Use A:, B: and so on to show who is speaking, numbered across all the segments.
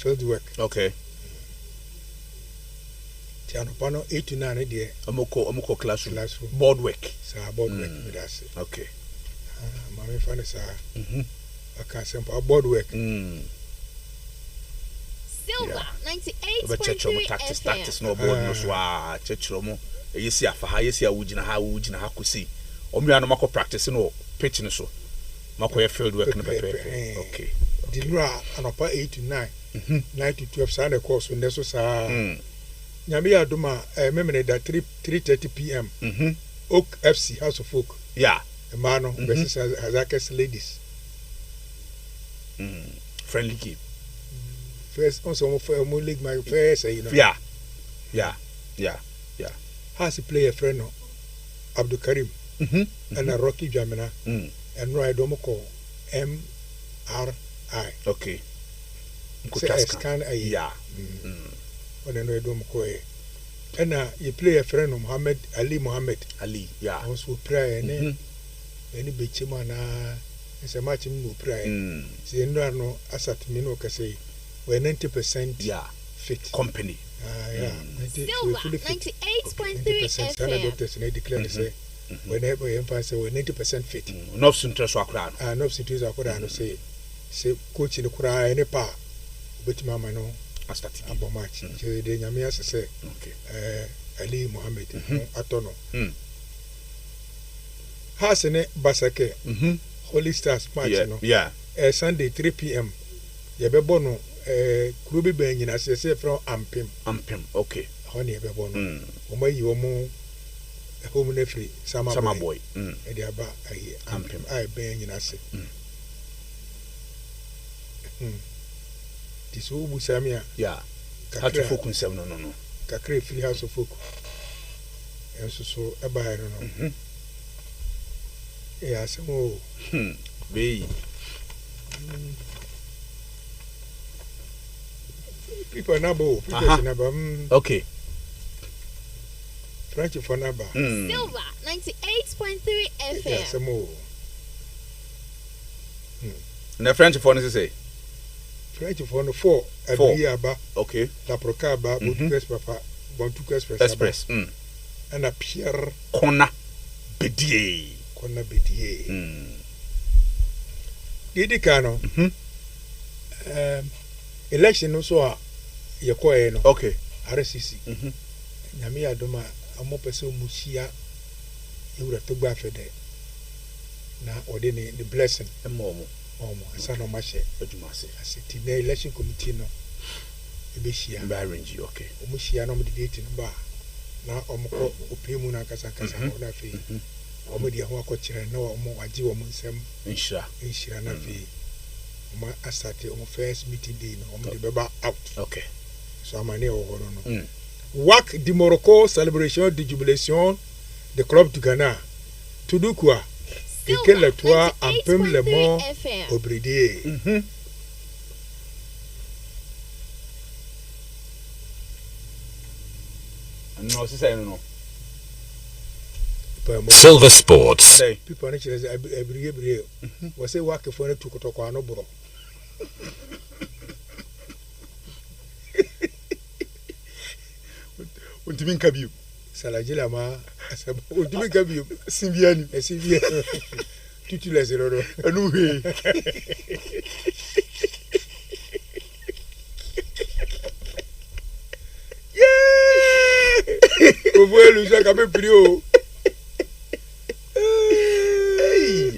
A: field work.
B: Okay.
A: Tianopano 8 to 9 there.
B: Amoko classroom. Board work.
A: Sa board work with us.
B: Okay.
A: Mami fane sa. I can't say board work.
C: Silver 98.3
B: tactics no board no so a chechiro mo. Yesi afa ha yesi awugina ha kusi. Omia no mako practice no pitch no so. Mako field work no pepe. Okay.
A: Dinra anopa 8 to 9. 9 to 12 sa na course when so sa. Nyame ya duma memene da 3:30 p.m. Oak FC House of Folk.
B: Yeah.
A: Emano versus Hazakes ladies.
B: Friendly game.
A: First also mo league my first you know.
B: Yeah.
A: Has a player friend no Abdul Karim. And a Rocky Jamina. And no I don't call MRI.
B: Okay.
A: Scan
B: yeah.
A: When I don't call and you play a friend of Muhammad Ali, yeah. Also pray and any bitchman is a match in prayer. See, no asset mino can say we're 90% fit
B: company.
C: Yeah, Silver 98.3 FM.
A: Doctors and declare say whenever you emphasize we're 90% fit.
B: No interest or crowd.
A: No interest or crowd. Say coach in the crowd any power. But mama no. Abo match. Je de nyame asese.
B: Okay.
A: Ali Mohammed atono. Hasene Basake. Holy Stars match no.
B: Yeah.
A: Sunday 3 p.m. Ye be bono klubi be nyina asese from Ampim.
B: Okay.
A: Honi ye be bono. Omo yi omo home ne free Sama boy. E dey aba ayi Ampim. Ai be nyina ase. Tiso busamia.
B: Yeah. Hat to focus no.
A: Kakre free House of Folk. And so eba no. Yeah, some
B: be
A: people nabo,
B: okay.
A: French for naba.
C: Silver 98.3 FM.
A: Yeah, some
B: Na French for say.
A: French for 4 every year ba.
B: Okay.
A: La Procaba, Bontukas Papa, Bontukas
B: Express.
A: And a Pierre
B: Kona Bedier.
A: Didi Kano. Election no so ye no.
B: Okay.
A: RCC. Nyame adoma amo pese musia ewura to gba fede. Na ode ni the blessing.
B: Omo
A: asa no mahye
B: adwumase.
A: Aseti na election committee no ebehia.
B: Ba arrange okay.
A: Omo hia no mo date no ba. Na omo ko opemu na kasa na fe. Omo dia ho akọkire na omo waji omo nsem inshira na fe. Omo asate omo first meeting day no omo de beba out.
B: Okay.
A: So amane o no. WAC du Morocco célébration de jubilation de club du Ghana. Tout quoi? Et quel le toi en pem le mot au bridier.
B: No, say no.
D: Silver Sports.
A: People are saying every we say work for to kotoko no bro.
B: Untimin kabiu.
A: Salajila ma asaba untimin kabiu. Simbiani. Tutu les erreurs.
B: Anu he.
A: Vous voyez le jeu quand même plus haut.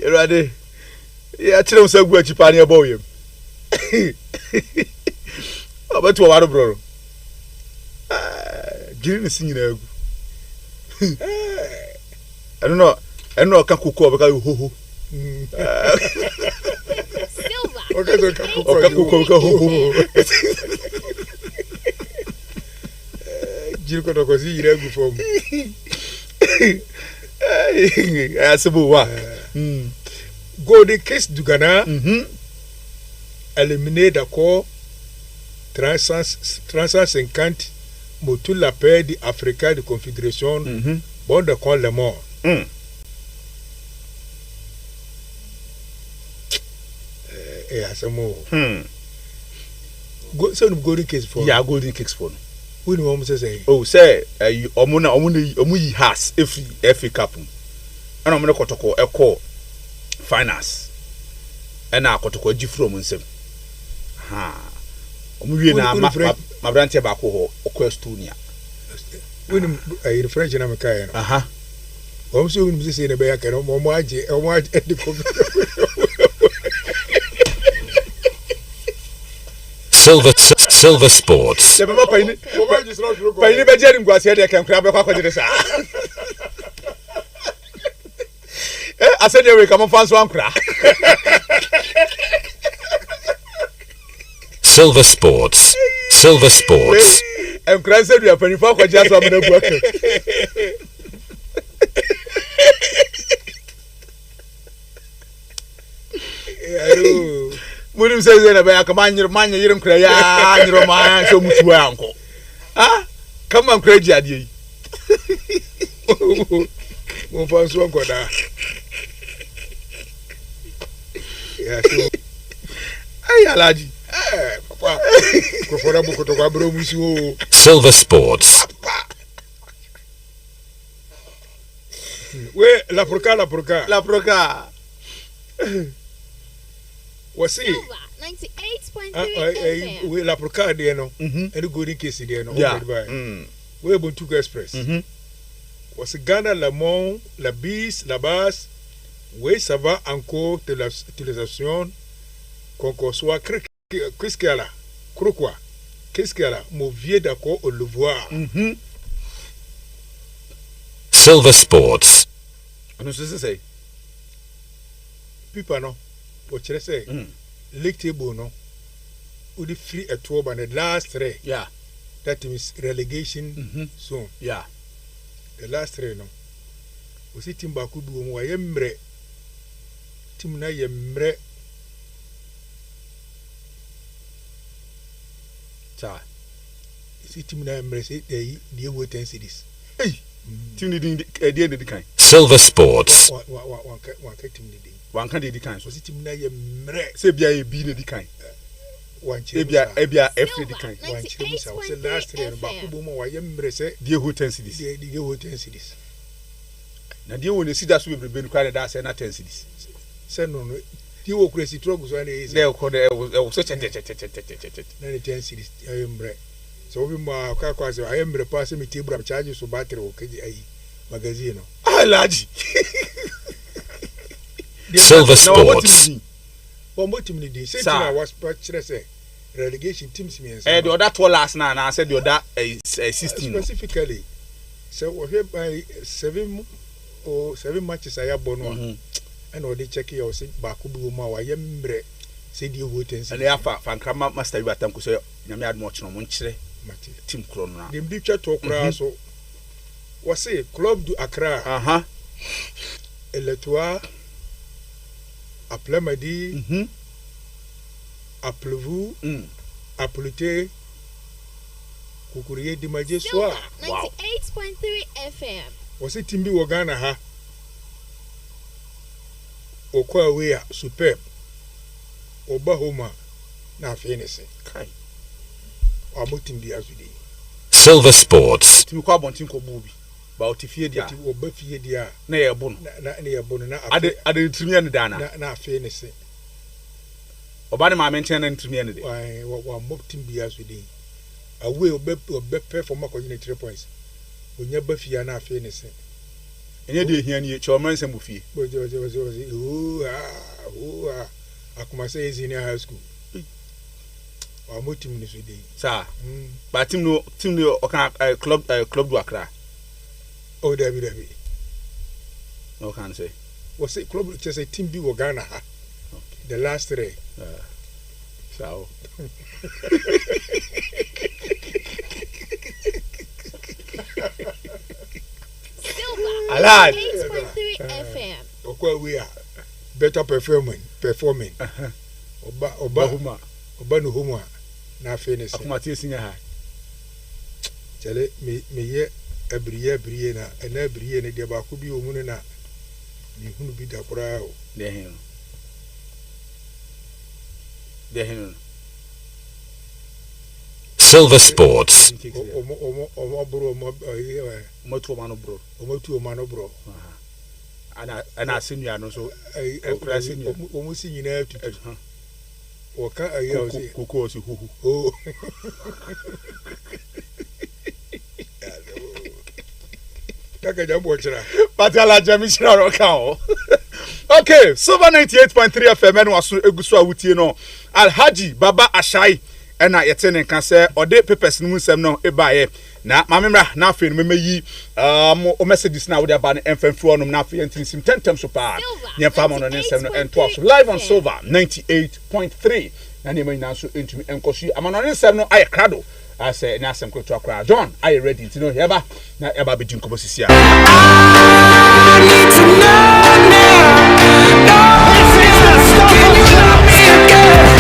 B: Erade. Ya tire mo sagu achi pa ne ebo yem. Abatu wa waro bro. Giri ne sinyina agu. I don't know kan kuko be ka ho ho.
C: Silver.
A: Okay, so
B: kan kuko ka ho ho.
A: Giri ko to ko si ire agu fom.
B: Asibu wa.
A: Golden Case du Ghana éliminé d'accord 350 motul la paix d'Afrique de configuration bon de con le mort. Et à ce mot Some golden case for.
B: Yeah, golden cakes for.
A: We know what say.
B: Oh, say omu yi has every cup. Ana omu kotoko eko finance. Ana kotoko ji from nsem. Ha. Omu wie na ma brante ba ko ho okwa Estonia.
A: We know French na me kai no.
B: Aha.
A: Omu so we say na be ya kai no omu age the
D: Silver Sports.
B: Le baba paini be jeri ngwase de kan kra be kwa kwajire sa. Asede we come fans wan kra.
D: Silver Sports.
B: Em kra se du apani fa kwajire so amena bu aka. Munim say na be aka manya yirim kra ya nyiro ma so mutu anko. Ah, come on kra ji ade yi.
A: Mo fa so anko da. Ya so.
B: Ay alaji.
A: Papa. Ko fora bu ko to kwa bro musi o.
D: Silver Sports.
A: We la proca. What's it?
C: 98.3 FM.
A: We la proca de no.
B: Mhm.
A: Any golden case de no.
B: Yeah.
A: We Buntuku Express.
B: Mhm.
A: Was Ghana La Mont, La Bis, La Basse. We ça va encore de l'utilisation qu'on soit qu'est-ce qu'il y a là? Quoi? Qu'est-ce qu'il y a là? Mon vieux d'accord au le voir.
B: Mhm.
D: Silver Sports.
B: Ano so say.
A: Pipa no. What you say? League table no. Would it free at 12 and the last three?
B: Yeah.
A: That means relegation soon.
B: Yeah.
A: The last three no. We see team back could do more yemre. Team na yemre.
B: Cha.
A: See team na yemre say they wait 10 cities.
B: Hey. Team the kind.
D: Silver Sports.
A: One team the day.
B: One can the kind.
A: So see team na yemre.
B: Say bia be the kind.
A: One
B: Ebia every the kind.
A: One chim sa. Say last three no back could more yemre say
B: the whole 10 cities.
A: The whole 10 cities.
B: Na die won see that so be be kwara that say na 10 cities.
A: Say no no. The wo crazy trouble so na is.
B: There ko there was such a
A: na 10 cities yemre. So we ma kwa kwa say yemre pass me table charge so battery o kaji ai magazine no.
B: Alaji.
D: Silver Sports.
A: But what team did say I was say relegation teams me
B: the other 12 last night I said the other 16
A: specifically. So we have by 7 matches I have bonwa and all they check you say back bi ma wa yembre say the whole thing
B: and ya fa nkrama master bi atam ko say nyame admo no mo nkyere team kro no na
A: dem bi twa to kra so we say Club du Accra Eletoile Aplamadi Appelez-vous Appelez Kukuriye Dimaje soir
C: 98.3 FM.
A: Was it Timbi Wagana ha Okwa we superb Obahoma na fenese
B: kai
A: Amotimbi azudi
D: Silver Sports.
B: team ko abontin ko bubi ba otifie dia
A: obafie dia
B: na ye bo no
A: na ye bo no na
B: ade trimia ne dana
A: na fenese
B: oba ne ma mention na trimia ne de
A: wa motimbi azudi awe obe perform akọnyine 3 points onya bafia na fenese
B: enye de hia ni choman sem bufie
A: boje akuma say senior high school wa motim ni so dey
B: sa ba team no o kan club du Accra
A: oh David
B: no can say
A: was say club just say team bi wo Ghana ha the last three
B: so
C: Silver 98.3 FM.
A: okwa we are better performing oba no homo na fenese
B: akuma tie sinya ha
A: chale me ye abriye na na abriye ne de ba ko bi o mu na mi hunu bi da kura o
B: de hin
D: Silver Sports.
B: Ana senior no so
A: almost in air to or can I
B: cocoa who
A: oh
B: Patala Jamishna Rokao. Okay, Silver 98.3 FM and was Eguswa Wutino Alhaji Baba Ashai and I attend can say or de papers no sem no ebaye na mamemra na fe no meyi o messages na we dey ban enfan fro no na fe entim 10 times so pa nya fam on no sem no and 12 live on Silver 98.3 na ne man na so entumi enkosu amano ne sem no aye krado I say na sem kwoto akra John are you ready to know heba na eba be din kobosisia I need to know now this is the stuff can you love me again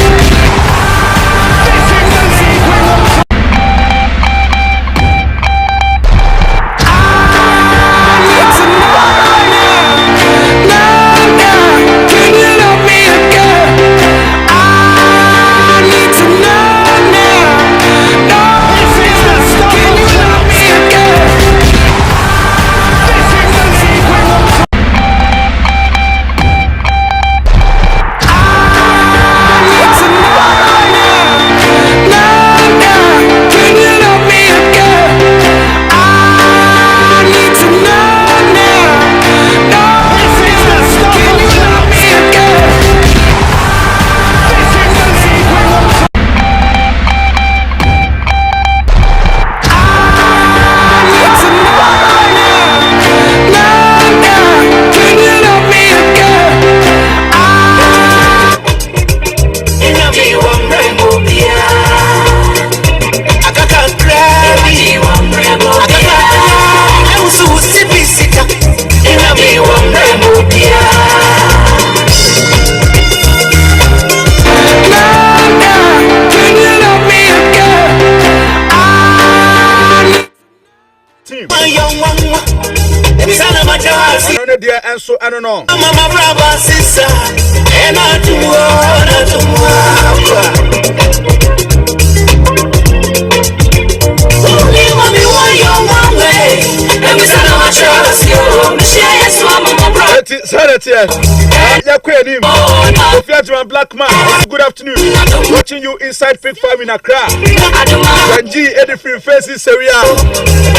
B: so I don't know. Mama brava sister, and I do only mommy want your one way. And we said I trust you. Share so mama brava. Black man. Good afternoon. Watching you inside Fake Farm in Accra. Sanji Edifree faces area.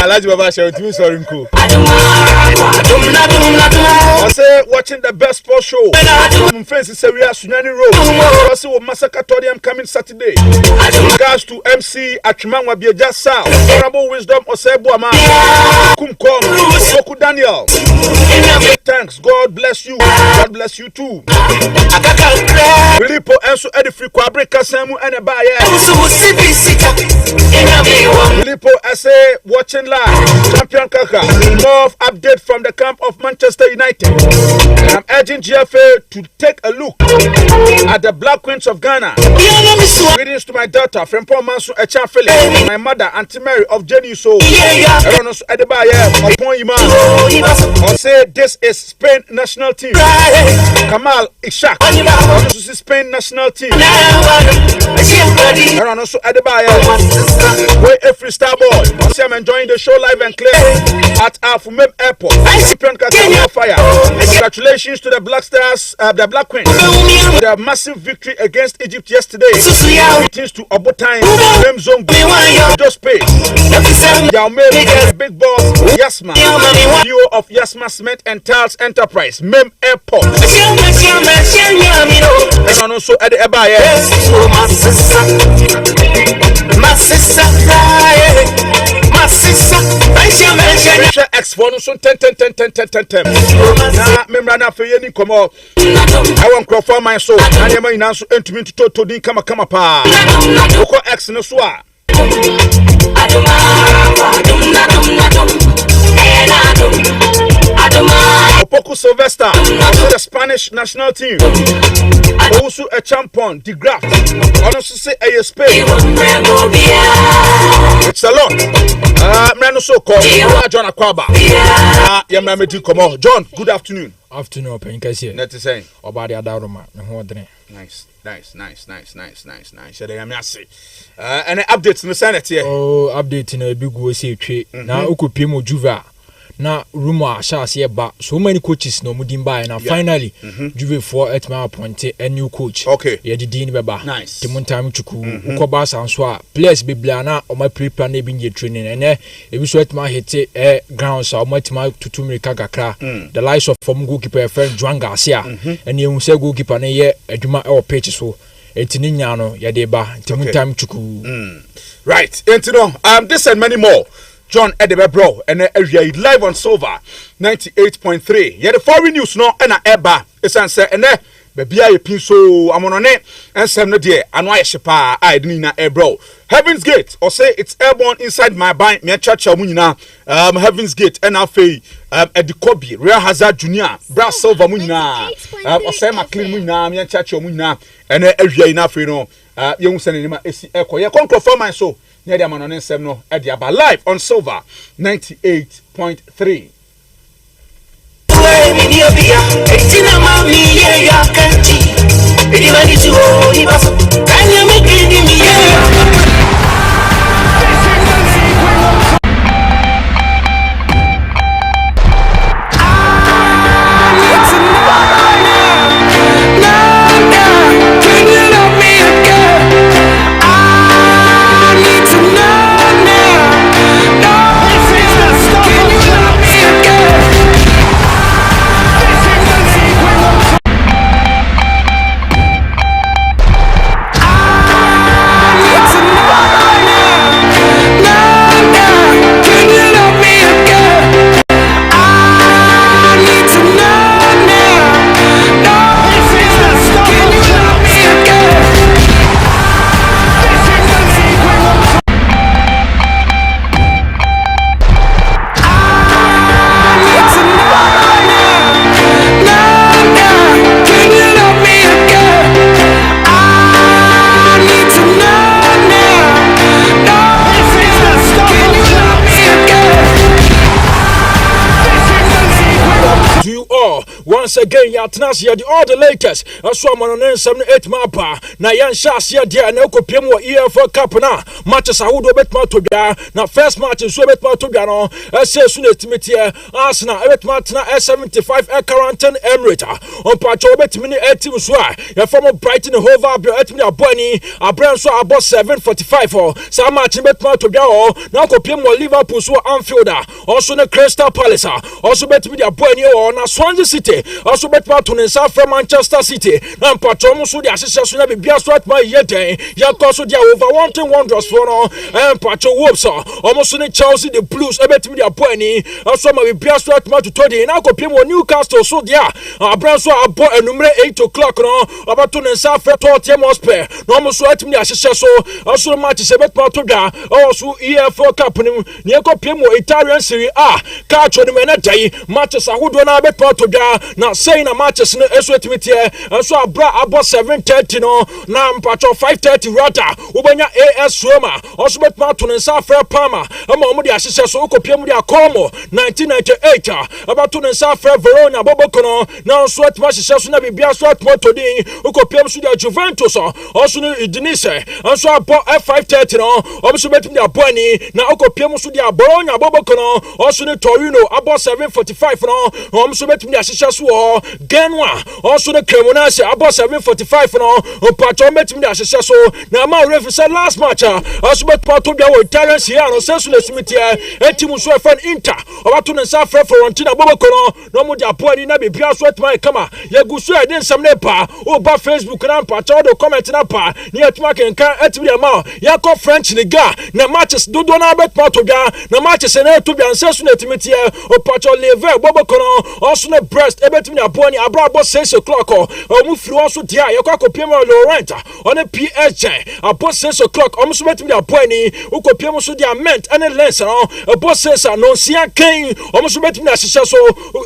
B: Alaji Baba Shehu Timi Sorinko. I say watching the best sports show. Faces area Sunyani Road. Also with Massacre Todium coming Saturday. Regards to MC Achimanwa Bieja South. Honorable Wisdom Osebuama. Kumkom. Soku Daniel. Thanks. God bless you. God bless you too. Filipo Enso Edifree Kwabre Kasemu and a buyer. Filipo essay watching live. Champion Kaka. More update from the camp of Manchester United. And I'm urging GFA to take a look at the Black Queens of Ghana. Greetings to my daughter, from Paul Mansu Echafele, my mother, Auntie Mary of Jenny So. Everyone else at the buyer upon you, man. I'll say this is Spain national team. Kamal Ishak. This is Spain national team. Everyone also at the buyer. Way every star boy. I'm enjoying the show live and clear at Afumem Airport. Fire. Congratulations to the Black Stars, the Black Queens. Their massive victory against Egypt yesterday. Greetings to Obotime, Mem Zongo, Just Pay, Yaume, the Big Boss, Yasma, CEO of Yasma Cement and Tiles Enterprise, Mem Airport. And also at the Ebaye. My sister, X1 so 10. Na memra na fe yeni komo. I want crop for my soul. Na yema ina so entumi to din kama pa. Oko X no so a. Opoku Sylvester, the Spanish national team. Also a champion, the Graf. Honestly say a Spain. It's a lot. Man so called John Akwaba. John, good afternoon.
E: Afternoon, open. Can see.
B: Net saying.
E: Obadi Adaroma.
B: Nice. Nice. Shade am yase. And updates no senate here.
E: Oh, update na big go say twe. Na okopie mo Juve na rumor shas ye ba so many coaches no mudin buy na finally Juve for etma appoint a new coach.
B: Okay.
E: Ye di din beba.
B: Nice.
E: Timontam chuku ukoba sanso a players biblia na o ma prepare na bi training ene ebi so etma hit ground so o ma etma tutu mirika kakra. The likes of from goalkeeper friend Juan Garcia and you say goalkeeper na ye adwuma e o pitch so etini nya no ye de ba timontam chuku.
B: Right. This and many more. John Edebe bro and live on Silver 98.3. Yeah, the foreign news no and eba esanse and baby I pin so I'm on it and some no dear and why shepa I didn't bro. Heaven's Gate or say it's airborne inside my bind me church munina Heaven's Gate and afi at the Kobe Real Hazard Junior Brass Silver munina or say McLean munina me church munina and area enough you know young senema esi eko ye kon confirm my so near the man on nsem no e dia ba live on Silver 98.3.
E: Once again, Yatnasia, all the latest. I saw Monon 78 mapa. Na Yan Shasia, dear, and Oko Pimo, for Capana. Matches I would bet Matobia. Now, first match is Sobet Matobiano. I say soon as Timitia, Arsenal, Ebet Martina, S75, Caranton, Emirata. On Pachobet Mini Etim Swa. Your former Brighton, Hova, Etmina Bonnie, a brand so about 745 for some match in Bet Matobia. Now, Copimo, Liverpool, so Anfielder. Also, the Crystal Palace. Also, bet me the Bonnie or Swansea City. Also bet Martin from Manchester City. And Patromo so the association will be at my yet. Yakoso dia over wanting wonders for no. And Patro Wolves almost in Chelsea the Blues. I bet me the Pony. Also my be at my to 20. Now Copimo Newcastle so dia. Brand so a boy number 8 o'clock no. About to South for Tottenham Hotspur. No almost at me the association. Also match is a bet Matoga. Also EFL Cup near Copimo Italian Serie A. Catch on the Menate matches I would not bet Matoga. Now saying a matches no eswetimi tie so abra abo 7:30 no na mpacho 5:30 rata ubanya AS Roma also bet ma to nsa fra Parma ama omo de ahyehyɛ so okopia mu de akomo 1998 about to nsa fra Verona boboko no na so atma hyehyɛ so na bibia so atma to din okopia mu so de Juventus also no Udinese so abo 5:30 no omo so bet mu de aboni na okopia mu so de Bologna boboko no also no Torino abo 7:45 no omo so bet mu de ahyehyɛ so Genwa also the Cremonese about 7:45 no Pacho met me as so na ma ref said last match also bet Pato bia wo Terence here no sense na simitia etimu so fan Inter about to nsa fra Fiorentina boboko no mo dia poani na bibia so etma kama ya gusu e den sam ne pa o ba Facebook na Pacho do comment na pa ni etma kenka etimi ma ya ko French Liga na matches dodo na bet Pato bia na matches na to bia sense na timitia o Pacho level boboko no also na Brest ebetimi aboni abrabo 6 o'clock mu firi also dia yakwa kopiem Laurent on PSG about 6 o'clock almost betimi aboni ukopiem so dia ment and lens no about 6 no sia ken almost betimi ahyehyɛ so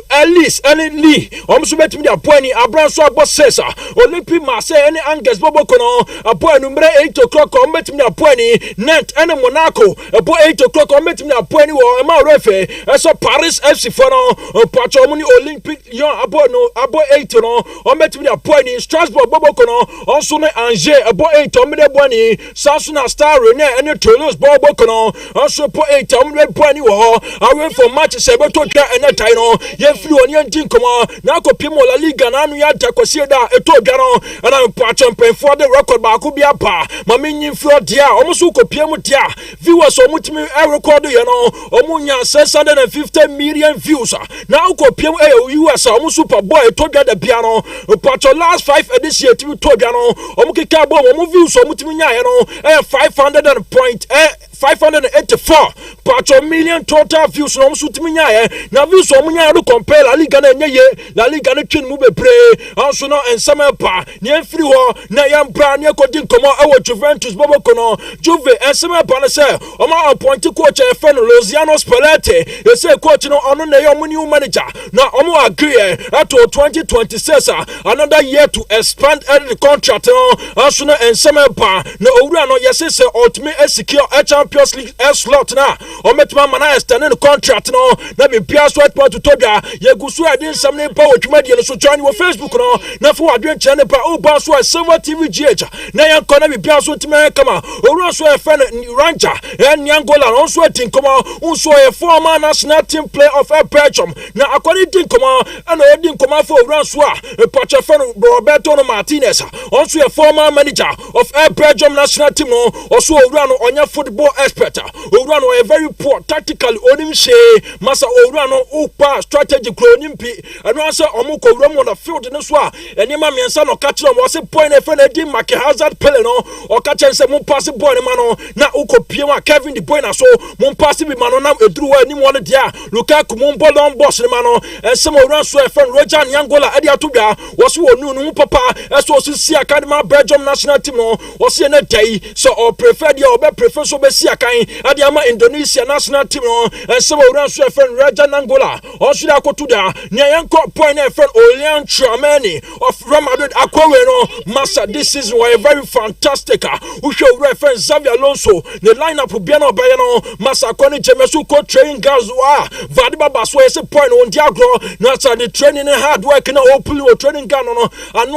E: Alice and Lee almost betimi aboni abranso about 6 Olympic Marseille and Angers boboko no about number 8 o'clock betimi aboni Nantes and Monaco about 8 o'clock betimi aboni wo ma refe so Paris FC for no Pacho muni Olympic Lyon abo 8 no ometimi na point in Strasbourg boboko no onso no Angers abo 8 omede boni Samsung Star Rene ene Toulouse boboko no onso po 8 omede boni wo away for match se beto twa ene tai no ye free oni antin komo na akopiem La Liga na anu ya takosie da eto dwa no ana pa champion for the record ba ko bia pa ma menyin free dia omuso kopiem dia viewers omutimi record ye no omunya 650 million views na akopiem US omuso Super Boy eto dwa da bia no pa last 5 edition to dwa no omukeka bo omu views omutimi nya ye no 584 pacho million total views no msutimi nyae na views omunya do compare La Liga na nyeye La Liga na twin mu bebre anso no ensama pa ne mfiri ho na yambra ne kodi nkomo ewo Juventus boboko no Juve ensama pa na se omo appoint coach efe no Luciano Spalletti e say coach no ono na yo new manager na omo agree to 2026 another year to expand the contract no anso no ensama pa na owura no yese se ultimate secure Champions League slot na ometma mana extend the contract no na be pia sweat point to tobia yegusu adin samne pa otwumade no so join wo Facebook no na fo adwen chane pa o ba so Silver TV GH na yan kona be pia so time kama owura so e fan Ranger en Angola no so tinkomo unso e former national team player of Belgium na according tinkomo and odin koma for owura so a pacha fan Roberto Martinez also a former manager of Belgium national team no also owura no onya football expert owura no a very poor tactically onim she masa owura no upa strategy cronimpi anu asa omuko owura mo na field no so a enima miensa no catch no say point e fe na di Mark Hazard pele no o catch say mo pass ball ni ma no na ukopie wa Kevin De Bruyne so mo pass bi ma no na eduru wa ni mo no dia Lukaku mo ball on boss ni ma no ensem owura so e fe Roger Nyangola ade atobia wo so onu nu papa so si academy Belgium national team no wo se na dai so o prefer dia o be prefer so be si akan ade ama Indonesia national team no ensem owura so e fe Roger Nyangola o so da kotu da ne yanko point e fe Olian Tchouameni of Real Madrid akwawe no master this season was very fantastic we show reference Xavi Alonso the lineup bia no be no master akoni Jemesu ko training guys wa Vadiba Baso e se point on diagro na sa the training and hard work na open o training gun no and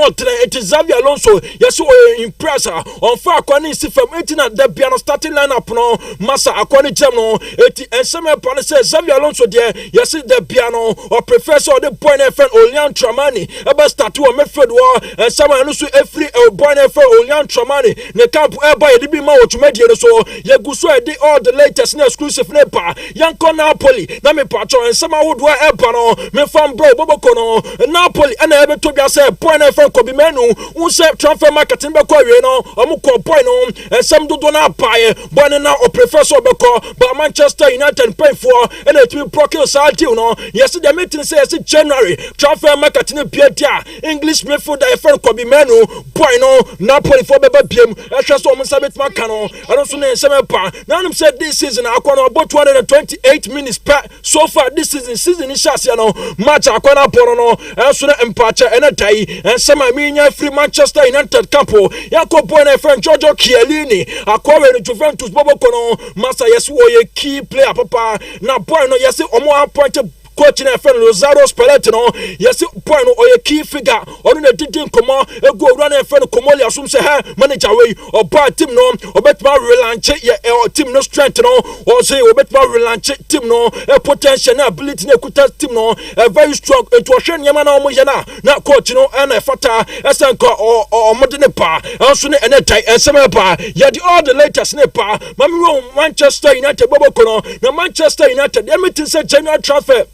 E: it is Xavi Alonso yes o impress on fa akoni si fam 18 at the bia no starting lineup no master akoni Jem no eti enseme pa se Xavi Alonso there yes the piano or professor the point e friend Olian Tchouameni ebe start o midfield war enseme no so every point e friend Olian Tchouameni ne camp e ba ye bi ma otwumade no so ye guso e di all the latest na exclusive ne pa yanko Napoli na me patcho enseme wodo e pa no me fam bro boboko no Napoli na ebe to bia say point e friend Kobe Menu un say transfer marketing be kwa we no omuko point no enseme dodo na pa ye boy na o professor be ko ba Manchester United pay for and it will procure salty no yesterday meeting say January transfer market ni Pietia English midfielder e friend Kobe Menu boy no Napoli for beba biem e hwe so mo sabet maka no and so na seme pa na am said this season akwa about 228 minutes per so far this season is shasia no match akwa na poro no and so na empacha and tai and sema minya free Manchester United campo yakọ boy na friend Giorgio Chiellini akwa we Juventus boboko no master yes wo ye key player papa na boy no yes omo appointed coach na friend Luciano Spalletti no yes boy no oye key figure onu na didin komo ego owura na friend Komoli asum se ha manager we oba team no obetma relaunch ye team no strength no o say obetma relaunch team no potential na ability na kuta team no very strong to hwe nyama na omo ye na coach no na fata esenko o modene pa anso ne enetai enseme pa ye di all the latest ne pa mami Manchester United boboko no na Manchester United everything say January transfer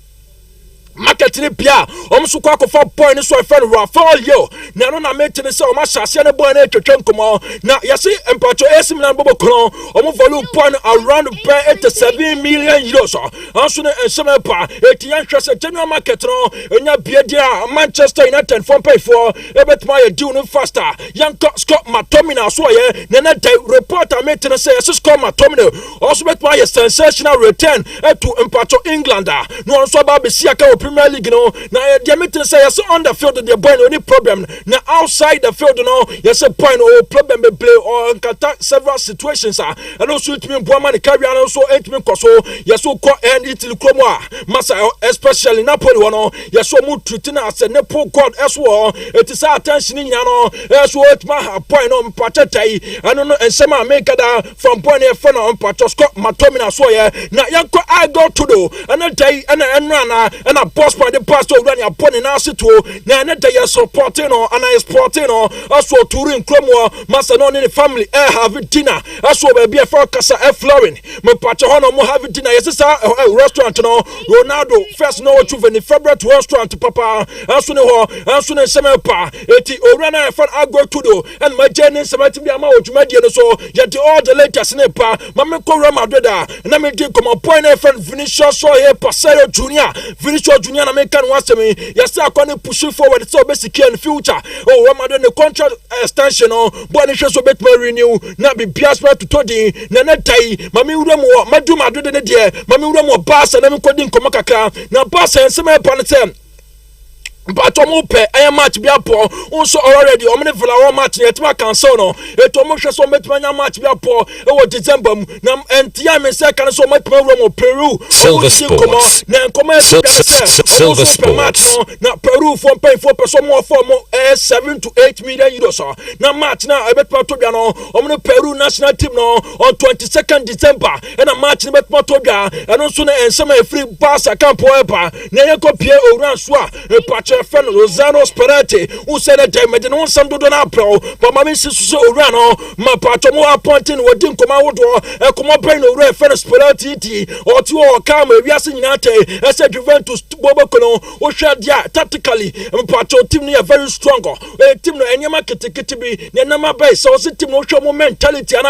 E: market ni bia omso kwa kofa boy ni so e friend Rafael yo na no na meeting say o ma shase ne boy na twetwen komo na yesi empacho AC Milan boboko omo value point around 87 million euros anso ne enseme pa etian hwese general market no enya bia dia Manchester United for pay for ebetma ye deal no faster yanko Scott McTominay so ye na reporter meeting say Scott McTominay also betma ye sensational return to empacho England no so ba be siaka Premier League no na the meeting say yes on the field the boy no any problem na outside the field no yes a point or problem be play or encounter several situations and also it mean boy man carry and also it mean cause yes so call and it kromo massa especially Napoli no yes so mu treating as a nepo god as well it is attention in no as so it ma point on patetai and no ensema make that from point here for no patosko matomina so yeah na yanko I go to do and a day and a boss by the pastor run your pony now sit to na day supporting or and I sporting or also touring kromo massa no in the family have dinner as well be a focus flowering me patrono mo have dinner yes sir restaurant no Ronaldo first no to the February restaurant papa aso ne ho aso ne semepa eti orana fan agro to do and my journey semati bi ama odwumadi no so yet all the latest ne pa mame ko Real Madrid na me dey come point na fan Vinicius so here Paseo Junior Vinicius Junior na me kan wasemi yes akone push forward so be secure in future oh Real Madrid the contract extension no but ni so bet renew na be biaspa to todi na tai mame wura mo madu Madrid ne de mame wura mo Barca na me kodi nkomo kakra na Barca semepa ne tem but omo pe aye match bi apo unso already omne villa match yet ma cancel no etomo hwe so metmanya match bi apo e wo December mu na entia me se kan so metma wura mo Peru
D: Silver Sports
E: na nkomo
D: Silver Sports
E: na Peru for pay for person more for 7 to 8 million euros na match na e betma to bia no omne Peru national team no on 22nd December and a match ne betma to bia and also na ensema free Barca camp epa na yenko pie owran so a patch friend Rosano Spalletti who said that they made no some do not pro but my missus so rano my patomo appointing within Commodore a come brain over friend Spalletti or two or come we are seeing that as a Juventus Bobocono or shad ya tactically and pato team near very strong a team no any market to be near number base so it's team no show mentality and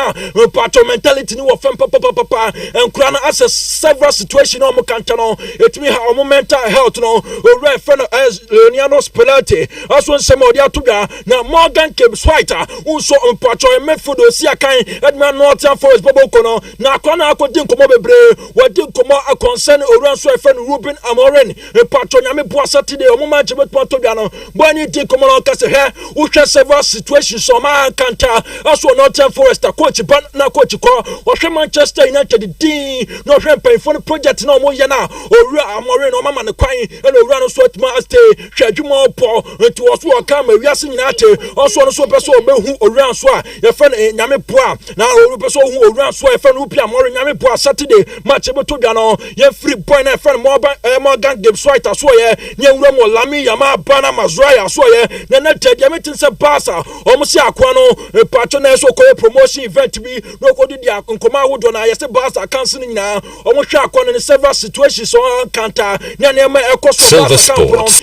E: pato mentality no of papa and crown as several situation on Mocantano it me how mental health no or friend as Leoniano Spalletti aso nsema odi atubia na Morgan Gibbs White unso mpacho emefudo si akan Edman Northern Forest Bobokono na akona akodi nkomo bebre wadi nkomo concern oranso efen Ruben Amorim mpacho nyame boa Saturday omo match betpo atubia no bani di nkomo no kase he uhwe several situations so ma kanta aso Northern Forest coach ban na coach ko ohwe Manchester United din no hwe penfo project na omo ye na owura Amorim no mama ne kwan e owura no so atma stay Shaduma po to was what come we are seeing that also no so person who around so your friend nyame poa na o person who around so your friend who pia more nyame poa Saturday match ebe to bia no your free boy na friend Morgan Gibbs White so ye nya wura mo Lami Yama Bana Mazraya so ye na tedi meeting se Barca o mo si akwa no patcho na so ko promotion event bi no ko di akoma wodo na yese Barca cancel nyina o mo hwa akwa no several situations so counter na na e koso
D: Silver Sports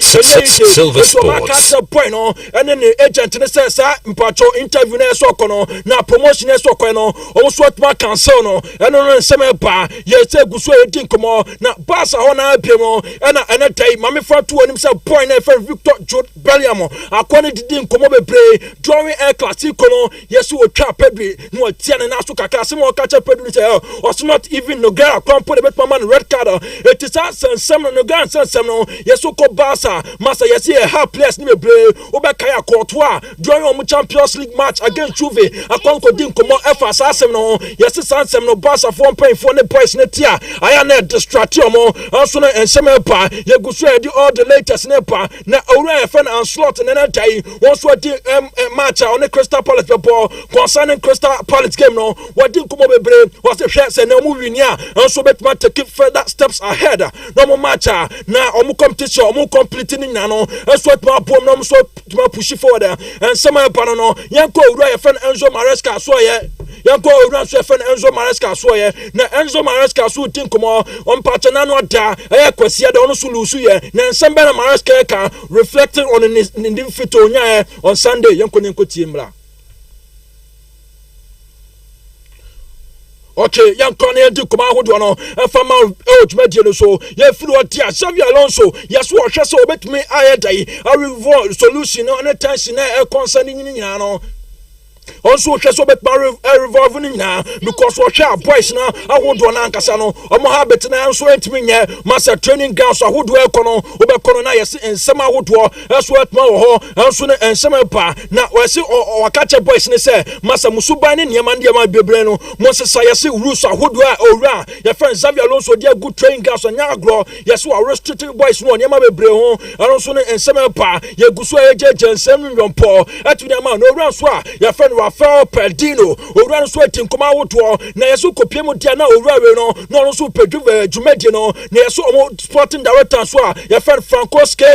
D: Silver Sports
E: point no and then the agent says mpacho interview na so kono na promotion na so kono o so atma cancel no and no nsema ba ye say guso edin komo na Barca ho na apemo and tai mame fa to anim say point na for Victor Jude Bellingham akone didin komo bebre drawing air classic kono yes wo twa pedri no atia na so kaka se mo kacha pedri say was not even no girl crumple the bet man red card it is some no girl some no yes so ko Barca masa yes here half players ni bebre obekaya Courtois during our Champions League match against Juve akonko din komo efa asem no yes sansem no Barca 1.4 ne points ne tia aya na distract omo also na ensema pa ye guso edi all the latest ne pa na owura efen and slot na tai won so di match on the Crystal Palace ball concerning Crystal Palace game no what din komo bebre was the share say na mu winia also bet ma take further steps ahead no mo match na omo competition omo completing na no so ma bom no so ma push forward and some pa no yanko owura efen Enzo Maresca so ye yanko owura so efen Enzo Maresca so ye na Enzo Maresca so tin komo on patch na no da e kwasia da ono so lusu ye na nsamba na Maresca ka reflecting on the fit onya on Sunday yanko ne nkotie mra. Okay, young Cornell do come out no fama ojumadi no so ye furu oti Xavi Alonso yes wo hwe so bet me ayedai a revolve solution no any tension na e concerning nyina no also hwe so bet revolve ni na because wo hwe boys na ahodo na ankasa no omo habit na nso entimi nye master training grounds ahodo ekono obekono na yesi ensema ahodo eso etma wo ho nso ne ensema pa na wesi wakache boys ne se master musuban ne niam bebre no mo sesa yesi rules ahodo a owura ya friend Xavier Alonso dia good training grounds nya agro yesi wa restricted boys no niam bebre ho nso ne ensema pa ye guso ejeje ensem nwompo atu niam no owura so a ya friend Rafael Perdino owura so etinkoma woto na yeso kopiemu dia na owura we no no so pedu jumedie no na yeso omo sporting director so a ya friend Francoske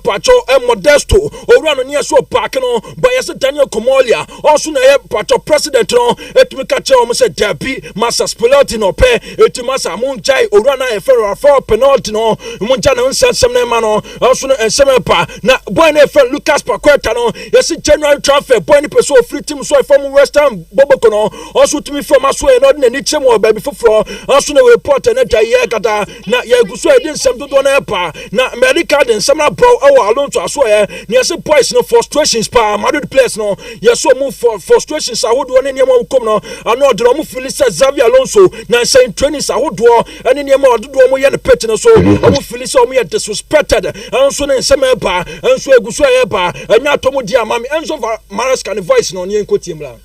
E: Pacho Modesto owura no ne yeso park no ba yeso Daniel Komolia also na ye Pacho president no etumi ka che omo se Derby Master Speloti no pe etuma sa munjai owura na ye friend Rafael penalty no munja na nsensem na ma no also no ensem pa na boy na friend Lucas Paqueta no yesi January transfer boy ni person free team so from West Ham Boboko no also to me from aso e no na ni chem o baby foforo also na report na da ye kata na ye guso e din sem dodo na pa na medical den sem na bro e wa alonso aso e na yesi boys no frustrations pa Madrid players no yeso move for frustrations ahodo ne niam kom no ano de mo feel say Xavier Alonso na say trainings ahodo ene niam ododo mo ye ne pitch no so mo feel say mo ye disrespected also na sem pa enso eguso e pa anya to mo dia mami enso Maresca ne voice no ne enkotie mla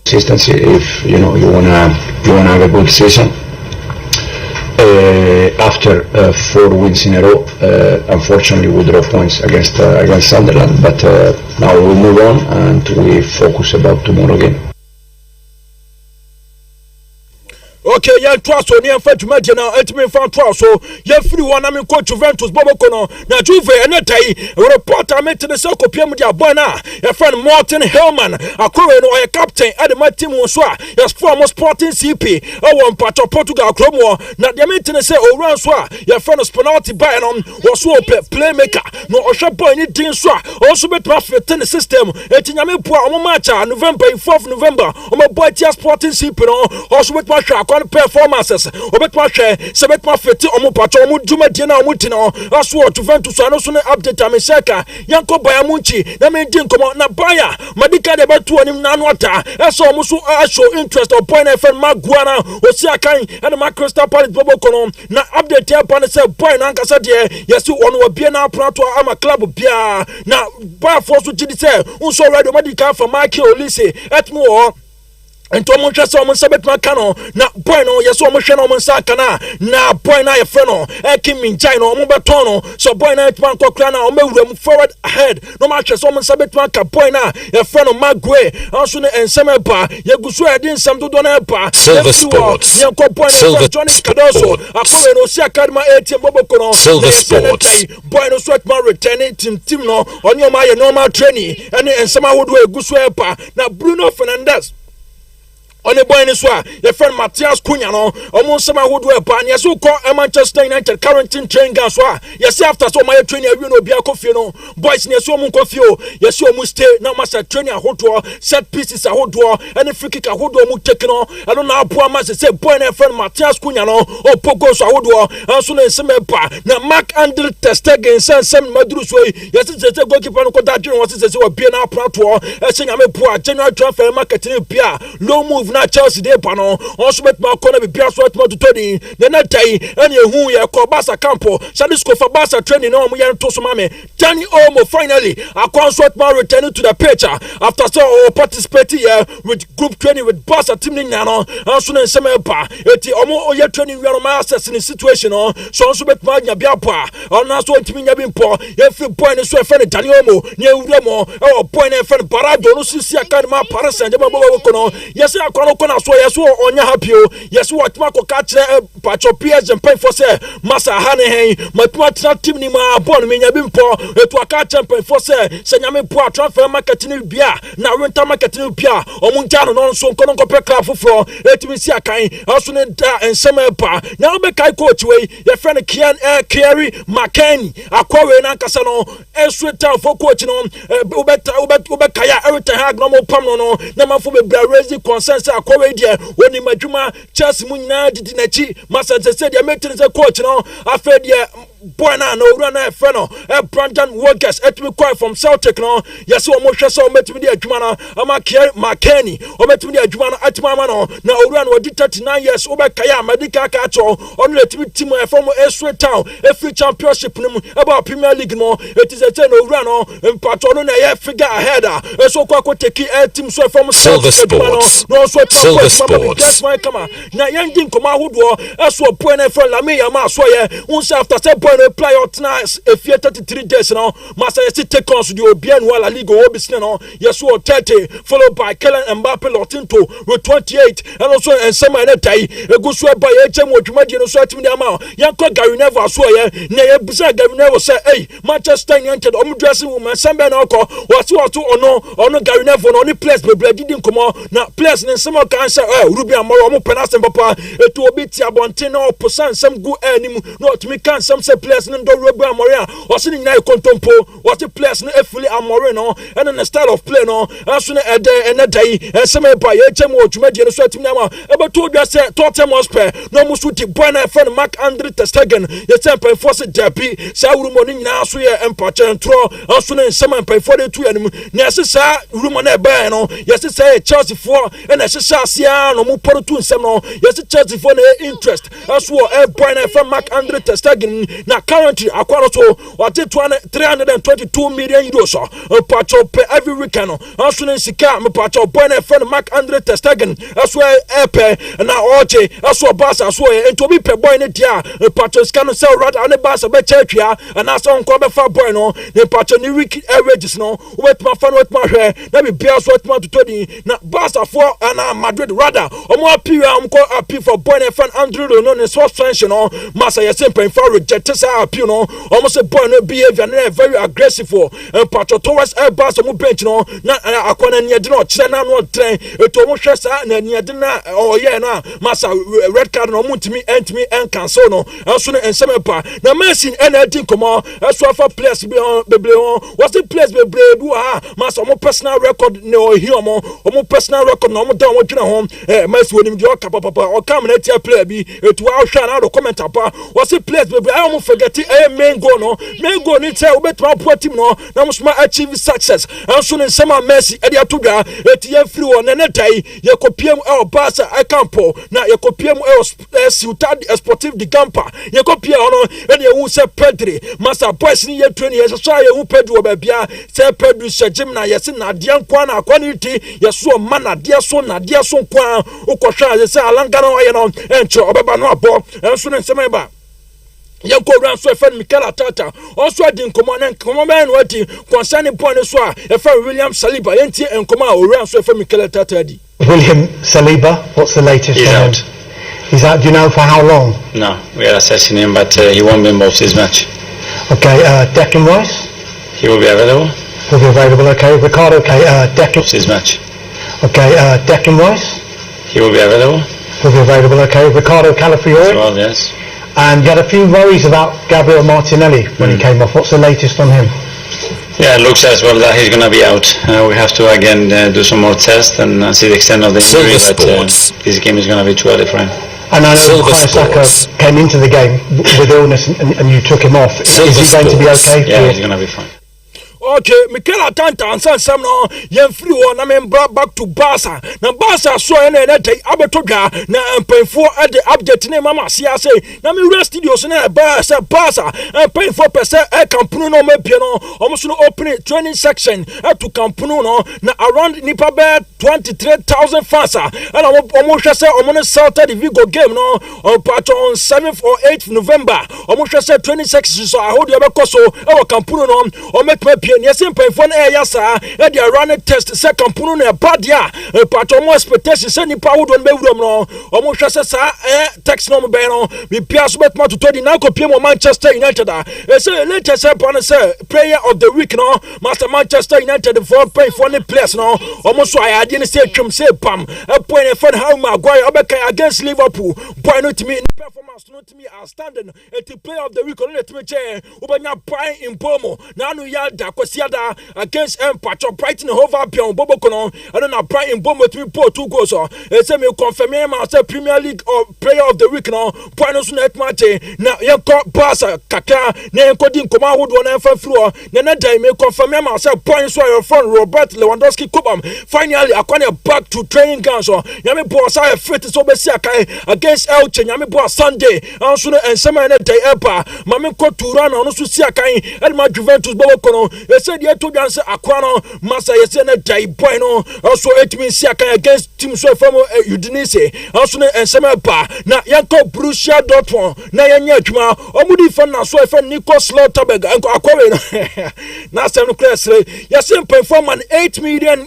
F: consistency if you wanna have a good season. After 4 wins in a row, unfortunately we draw points against Sunderland, but now we move on and we focus about tomorrow game.
E: Okay, yeah, trust on your fat imagine now, etime fan trust. So, yeah, free one, I mean, coach Juventus, Bobokono, now Juve, and a day, reporter met to the Soko Piamudia Bona, your friend Martin Hellman, a current or a captain at the my team was yes, former sporting CP, one part of Portugal, Cromo, not the maintenance, or Ranswa, your friend of Spanati Bayanon, was so playmaker, no Osha boy, anything so, also bet my tennis system, Etinyame Pua, Omacha, November, 4th November, on my boy, sporting CP, also with my track. Performances obetwa hwe sebetwa fete omo pacho omo dwumadie na omo tino aso Juventus ano so na update ameseka yanko baya munchi na me di nkomo na baya madika de betu onim na anota eso omo so show interest or point FM Maguana osi akan and ma Crystal Palace Bobokono na update ya pan say boy na nkasa de yesu ono obie na prato ama club bia na ba force gidi say unso ready madika for Michael Olise etmo ento mo hwese o mo sabet makano na boy no yeso o mo hwe no mo nsaka na boy na ye fre no Kimi Njai no mo beton no so boy na etman kokra na o mewuram forward ahead no ma hwese o mo sabet maka boy na ye fre no Magwe anso ne ensem ba ye gusu edi nsem dodo na ba
D: Silver Sports
E: ye ko boy na Johnny Cardoso akore no si academy ATM Boboko no
D: Silver Sports
E: boy no so etman returning team no onyo ma ye normal training ene ensem ahodo egusu e ba na Bruno Fernandes on the boy in Swa, your friend Matthias Cunha, no, almost some would wear pan. Yes, who call Manchester United current train gaswa. Yes, after so my training, you know, be a coffee, no, boys near so much coffee. Yes, you must stay now, master training a hot door, set pieces a hot door, and if you kick a hot door, taken on. I don't know, poor master say, boy, and friend Matthias Cunha, no, or Pogos a hot door, and soon as some pa. Now, Mark Andel Testegen sent some Madrus way. Yes, it's a goalkeeper, no contact, was it as you were being out prato, as saying I'm a poor general transfer marketing, Pia, low move. Na Chelsea de pano also bet ma corner be bia so to todi na tai ene hu ye ko Barca campo Sadisco for Barca training no mo ye to so mame Dani Olmo finally akon so ma return to the pitch after so participating with group training with Barca team ni no also na nsem pa eti omo ye training we no ma assess in situation no so also bet ma nya bia pa ona so ntimi nya bi mpo ye free boy no so e friend Dani Olmo ni ewure mo e boy na friend Barado no sisi akadema ma Paris Saint-Germain bo no yes akon kona so yeso onya happy o yeso watma ko ka kire pacho PSG pen for say masa hane hen matma tra team ni ma bon menya bi mpo etu aka champion for say nyame po transfer market ni bia na winter market ni bia omunja no so nkono ko club foforo etimi si akan aso ne da ensem pa na obe kai coach we your friend Kian Kerry McKennie akwawe na nkasa no enso town for coach no obe kaya everything hag no mo pam no na mafo be bra raise consensus akwawe dia woni madwuma Chelsea mu nyina didi nachi masa se dia metin se coach no afa dia boy na owura na efe no Brandon Workers etimi kwai from Celtic no yes o mo hwese o metimi di adwuma na McKenny o metimi di adwuma na atima ma no na owura no di 39 years o be kaya medical ka cho on letimi team e from Esre Town every championship nim about Premier League no it is a ten owura no mpato no na ye figure ahead so kwa take team so from
D: Silver Sports
E: no so
D: Silver Sports
E: na yendin koma hodo eso boy na for Lami Yama so ye unsa after say boy no play out na a 33 days now master yes take on the Obian La Liga obisne no yes 30 followed by Kylian Mbappe Lotinto with 28 and also and some na tai egusu by HM odwumadi no so atimi ama yanko Gary Neville so ye na ye bisa Gary Neville say hey Manchester United om dressing woman sambe na oko watu ono Gary Neville no ni players bebre didin komo na players ne some kan say Ruben Amorim mo penalty papa etu obi ti abonten no percent some go anim no to me can some say players no do Ruben Amorim was in na kontompo what the players no efuli Amorim no and the style of play no aso na day and some by HM odwumadi no so atimi ama ebe to dwa say Tottenham Hotspur no mo so ti boy na friend Marc-Andre ter Stegen ye temper force derby sa urumo ni nyina so ye empache ntro aso na some empa for the two anim na sesa urumo na ebe no yes say Chelsea for and sesa sia no mo poro tu nsem no yes Chelsea for na interest aso e boy na friend Marc-Andre ter Stegen na currently akwaro so what 322 million euros pacho per every weekend aso na sika me pacho boy na friend Marc-Andre ter Stegen aso e na oche aso Barca aso e to be pe boy ne dia pacho scan sell rat and Barca be churchia and aso nko be fa boy no ne pacho ni week averages no wet ma fan wet ma hwe na be bia so wet ma to di na Barca for and Madrid rather omo appeal am ko appeal for boy ne fan Andrew no ne suspension no massa ye simple for reject sa appeal no omo say boy no behavior na very aggressive for pacho towards Barca mo bench no na akwana ne de no kire na no tren eto mo hwe sa na ne de na oye na massa red card no mutimi entimi en cancel no aso no ensemepa na Messi NLT komo aso afa players bebre on was the players bebre bu massa mo personal record ne o hi omo personal record no mo down wo dwena ho Messi wonim de o papa o kam na tia player bi etu a hwa na do comment apa was the players bebre I mo forget main goal ni tell obetuma po team no na mo sma achieve success aso no ensema Messi e de atodwa etie free on ne tai ye kopiem el Barca I campo na ye kopiem el Ciudad Esportiva de Gampa ye kopie ono ene ye wu se Pedri masa boys ni ye train ye so ye wu Pedri obabia se Pedri shejim na ye se na de nkwa na akwa ni ti ye so mana de so na de so nkwa ukohwa ye se alanga no ye no encho obeba no abo enso ne nsema yanko ran so efen Mikel Arteta also adin komo man wati concerning point so efen William Saliba yenti enkomo a ran so efen Mikel Arteta di
G: William Saliba, what's the latest?
H: He's out.
G: He's out. Do you know for how long?
H: No, we are assessing him, but he won't be involved this match.
G: Okay, Declan Rice?
H: He will be available.
G: Will be available, okay. Ricardo, okay, Declan...
H: This match.
G: Okay, Declan Rice?
H: He will be available.
G: Will be available, okay. Ricardo Calafiori?
H: Well, yes.
G: And you had a few worries about Gabriel Martinelli when he came off. What's the latest on him?
H: Yeah, it looks as well that he's going to be out. We have to again do some more tests and see the extent of the injury. But this game is going to be too early for him.
G: And I know Saka came into the game with illness and you took him off. Is he going to be okay?
H: Yeah, he's going to be fine.
E: Okay, Mikel Arteta and some no yen free one na men brought back to Barca. Na Barca so na dey abetodwa na empenfo at the update na mama sia say na me rest studios na Barca empenfo pese e Camp Nou no mapie no almost no open training section to Camp Nou no na around nipa be 23,000 fans and almost say almost Celta de Vigo game no on 7th or 8th November almost say training section so I hold you be so e Camp Nou no o make yes phone yasa e dey run test say Camp Nou na bad ya patro mo expectation say nipa wo don be wuram no o mo hwese sa text no be no bi pia so betma to di na kopie mo Manchester United say later say pon say player of the week no master Manchester United for the players no o mo so ayade ne say twem say pam point phone how Maguire obeka against Liverpool boy no timi performance performance no to me outstanding at the player of the week on let me check ubanya Brian Impomo nanu ya da kwasiada against Empacho Brighton Hove Albion Bobo Kono and na Brian Impomo to me pour 2 goals so say me confirm myself Premier League or player of the week no Brian so net match na yanko Barca kaka na yanko din koma wodo na fa floor na dai me confirm myself Brian so your friend Robert Lewandowski Kubam finally akwane back to training ground so yami boss I fit so be see akai against Elche yami boss Sunday anso no ensema na dai eba mame ko Turana no so see akai Elma Juventus Bobo Kono e say dey to dan say akwa no masa ye say na dai boy no also it means see akai against team so from Udinese anso no ensema ba na yanko Borussia Dortmund na yanya adwuma omudi fan na so e fan Nico Slotterberg akwa no na sem no class ya say perform 8 million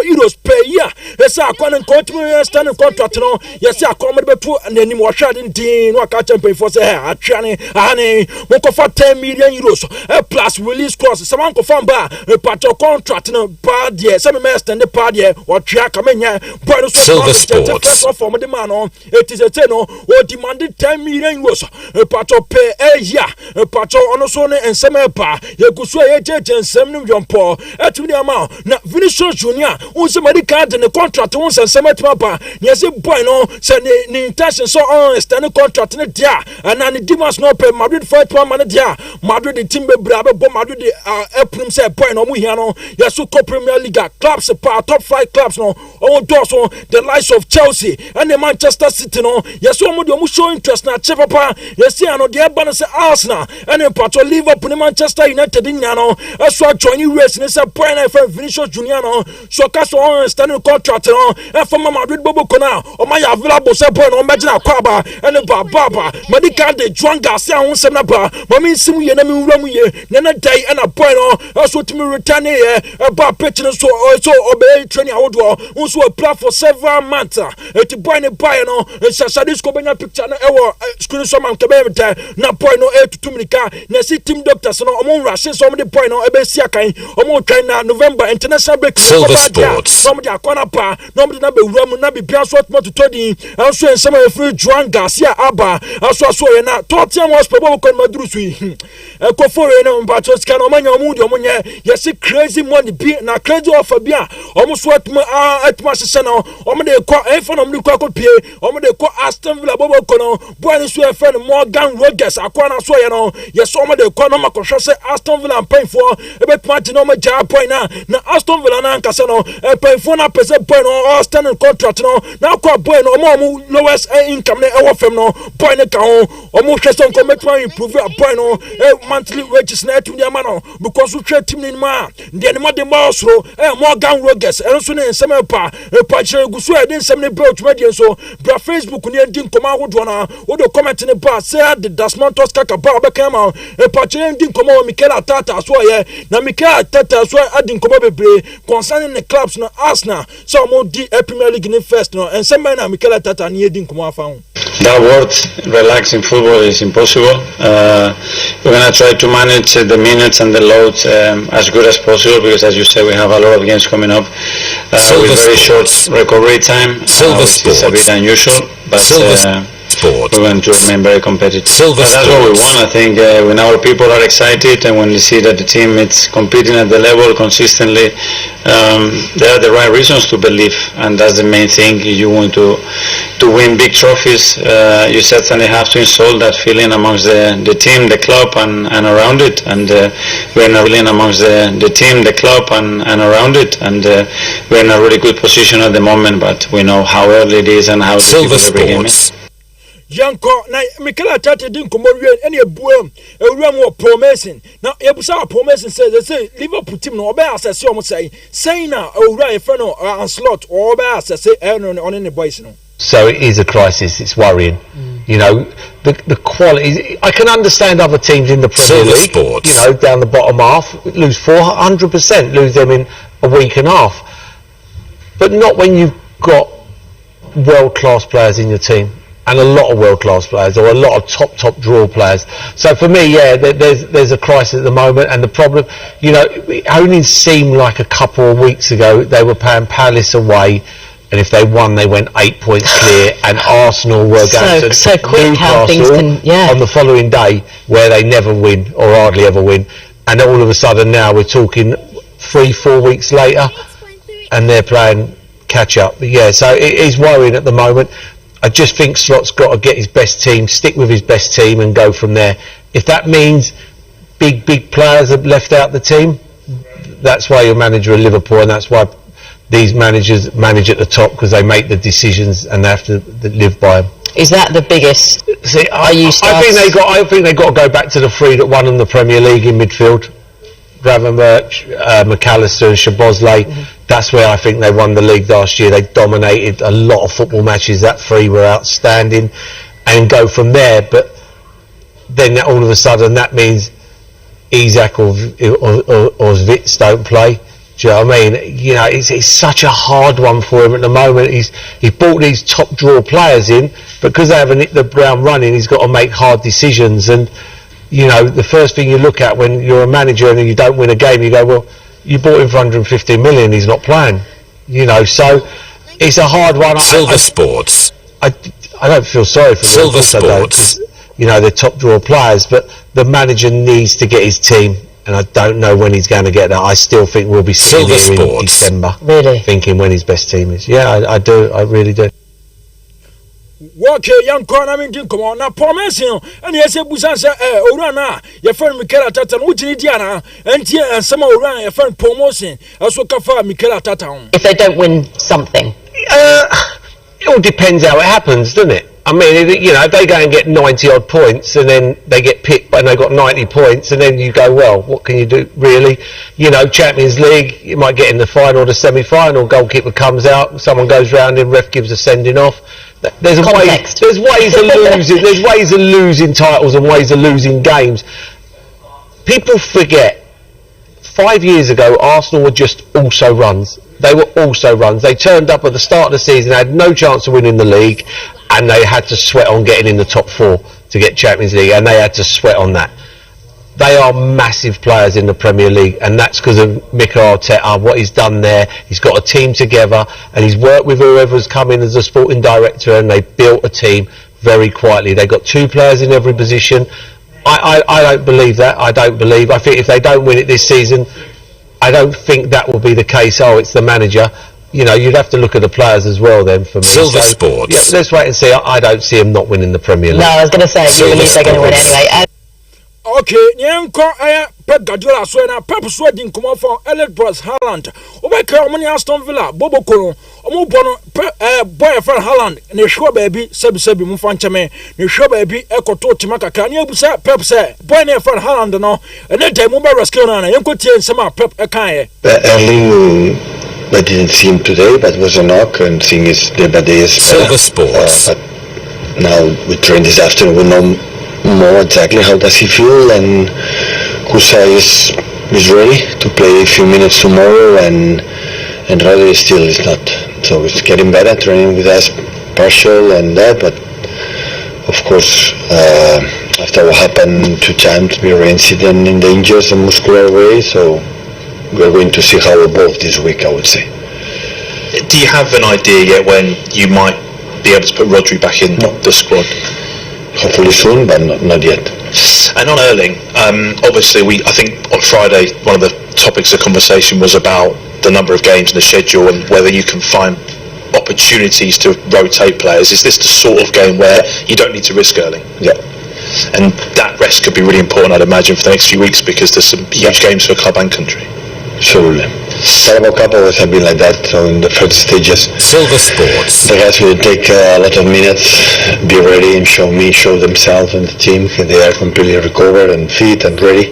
E: euro per year yes akwa no continue standing contract no yes akwa mo be to nanim wo hwade din no aka champion for say atwane ahane mo ko for 10 million euros plus release clause some ko fan ba patro contract no pa there some me stand the pa there wo twa ka menya boy no so for the man no it is a ten no o demanded 10 million euros patro per a year patro ono so ne ensema pa ye kuso ye jeje ensem no yompo etumi ama na Vinicius Junior unse medical the contract unse ensema pa ye say boy no say ni intention so on stand contract ne dia and na Dimas no pay Madrid fight one man dia Madrid the team be bra be Madrid the eprim say boy no mu hia no ye so co Premier League clubs pa top 5 clubs no on do so the likes of Chelsea and the Manchester City no ye so mo do show interest na che papa ye see no the ban say Arsenal and in part of Liverpool and Manchester United in no so join you race and say boy na for Vinicius Junior no so cast on standing contract no and for Madrid Bobo Kona o my available say boy no imagine kwaba and baba medical the Juan Garcia on sem na ba mami simu ye na mi wura mu ye na dai and a boy no so to me return here about pitching so obey training awodo so apply for several months it boy ne buy no Sasadis ko benya picture na ewo screen so man kebe na boy no 8 to 2 minutes na see team doctors no omo rush so the boy no ebe si akan omo train na November international break
D: Silver Sports
E: some the akwana pa no na be wura mu na be bia so to todi so en sama free Juan Garcia aba so ye na Tottenham Hotspur Bobo kon maduru so ko for ye na mbacho scan omanya omudi omonye ye see crazy money be na crazy offer bia omo so atma sese na omo de ko enfo no mdi ko pie omo de ko Aston Villa Bobo kono boy ni so e friend Morgan Rogers akwana so ye no ye so omo de ko no makosho se Aston Villa pay for e be party no ma ja boy na Aston Villa na nkase no pay for na pese boy no standing contract no na ko boy no omo lowest income na e wo fam no boy ne ka ho omo hwe so ko metwa improve a boy no monthly wages na etu ndiama no because we trade team ni ma ndi ni ma de mosro Morgan Rogers e so ne nsem pa chere gusu e de nsem ne be otuma die so bra Facebook ni ndi nkoma ahodo na wo do comment ne ba say the Dasmontos kaka ba be kama pa chere ndi nkoma o Mikel Arteta so ye na Mikel Arteta so adi nkoma bebre concerning the clubs no Arsenal so mo di Premier League ni first no nsem na Mikel Arteta ni ndi nkoma afa ho.
H: That word, relax in football, is impossible. We're going to try to manage the minutes and the load as good as possible because, as you say, we have a lot of games coming up with very short recovery time, which is a bit unusual. But we're going to remain very competitive. That's what we want. I think when our people are excited and when they see that the team is competing at the level consistently, there are the right reasons to believe, and that's the main thing. If you want to win big trophies, you certainly have to install that feeling amongst the team, the club, and around it. And we're in a feeling amongst the team, the club, and around it. And we're in a really good position at the moment, but we know how early it is and how difficult every game is.
E: Yanko na Mikel Arteta din komowie ene ebuam ewuram wo promising na ebusa promising say Liverpool team no obe assess o mo say na owura e fe no Anslot obe assess on the boys no.
I: So it is a crisis. It's worrying. You know, the quality. I can understand other teams in the Premier League. Sports. You know, down the bottom half, lose 400%, lose them in a week and a half. But not when you've got world-class players in your team. And a lot of world-class players, or a lot of top draw players. So for me, yeah, there's a crisis at the moment, and the problem, you know, it only seemed like a couple of weeks ago they were playing Palace away. and if they won, they went 8 points clear, and Arsenal were going to
J: so quick how things
I: Newcastle
J: can,
I: on the following day, where they never win or hardly ever win, and all of a sudden now we're talking 3-4 weeks later, and they're playing catch up. But yeah, so it is worrying at the moment. I just think Slot's got to get his best team, stick with his best team, and go from there. If that means big players have left out the team, that's why you're manager of Liverpool, and that's why these managers manage at the top, because they make the decisions and they have to live by them.
J: Is that the biggest?
I: See, I think they got to go back to the three that won in the Premier League in midfield: Gravenberch, McAllister, and Szoboszlai. That's where I think they won the league last year. They dominated a lot of football matches. That three were outstanding, and go from there. But then all of a sudden that means Isak or Zvits don't play. Do you know what I mean? You know, it's such a hard one for him at the moment. He's brought these top draw players in, but because they haven't hit the ground running, he's got to make hard decisions. And you know, the first thing you look at when you're a manager and you don't win a game, you go, well, you bought him for 150 million, he's not playing. You know, so it's a hard one.
D: Silver Sports.
I: I don't feel sorry for
D: Silver Sports.
I: You know, they're top draw players, but the manager needs to get his team, and I don't know when he's going to get that. I still think we'll be sitting here in December, thinking when his best team is. Yeah, I do. I really do.
E: Work young corner meeting come on now promising and yes busan say orana your friend Mikel Arteta no tini diana and some orana your friend promotion also kafa Mikel Arteta.
J: If they don't win something,
I: it all depends how it happens, doesn't it? I mean, you know, if they go and get 90 odd points and then they get picked and they got 90 points, and then you go, well, what can you do really? You know, Champions League, you might get in the final or the semi-final, goalkeeper comes out, someone goes round him, ref gives a sending off. There's ways of losing. There's ways of losing titles and ways of losing games. People forget. 5 years ago, Arsenal were just also runs. They were also runs. They turned up at the start of the season, had no chance of winning the league, and they had to sweat on getting in the top four to get Champions League, and they had to sweat on that. They are massive players in the Premier League, and that's because of Mikel Arteta, what he's done there. He's got a team together, and he's worked with whoever's come in as a sporting director, and they built a team very quietly. They've got two players in every position. I don't believe that. I think if they don't win it this season, I don't think that will be the case. Oh, it's the manager. You know, you'd have to look at the players as well then for me.
D: Silver Sports.
I: Yeah, let's wait and see. I don't see them not winning the Premier League.
J: No, I was going to say, you believe they're going to win anyway.
E: Okay, nyanko Pep Guardiola so na Pep so din come for Erling Haaland. Obeka omani Aston Villa Bobo Koro. Omo bono boy for Haaland na show baby sebi mu fancheme. Na show baby ekoto timaka ka na ebusa Pep say boy na for Haaland no. Na time mo be rescue na yanko tie nsema Pep ekan
K: Erling, I didn't see him today, but was a knock, and seeing his debut
D: Silver Sports.
K: But now we train this afternoon, we know more exactly how does he feel, and Kusa is ready to play a few minutes tomorrow, and Rodri still is not. So it's getting better, training with us partial and that, but of course after what happened 2 times, we were incident in the injuries and muscular way, so we're going to see how evolved this week, I would say.
L: Do you have an idea yet when you might be able to put Rodri back in the squad?
K: Hopefully soon, but not yet.
L: And on Erling, obviously I think on Friday one of the topics of conversation was about the number of games in the schedule and whether you can find opportunities to rotate players. Is this the sort of game where you don't need to risk Erling?
K: Yeah.
L: And that rest could be really important, I'd imagine, for the next few weeks, because there's some huge games for club and country.
K: Absolutely. Carabao Cup always have been like that, so in the first stages.
D: Silver Sports.
K: The guys will take a lot of minutes, be ready and show themselves and the team. They are completely recovered and fit and ready,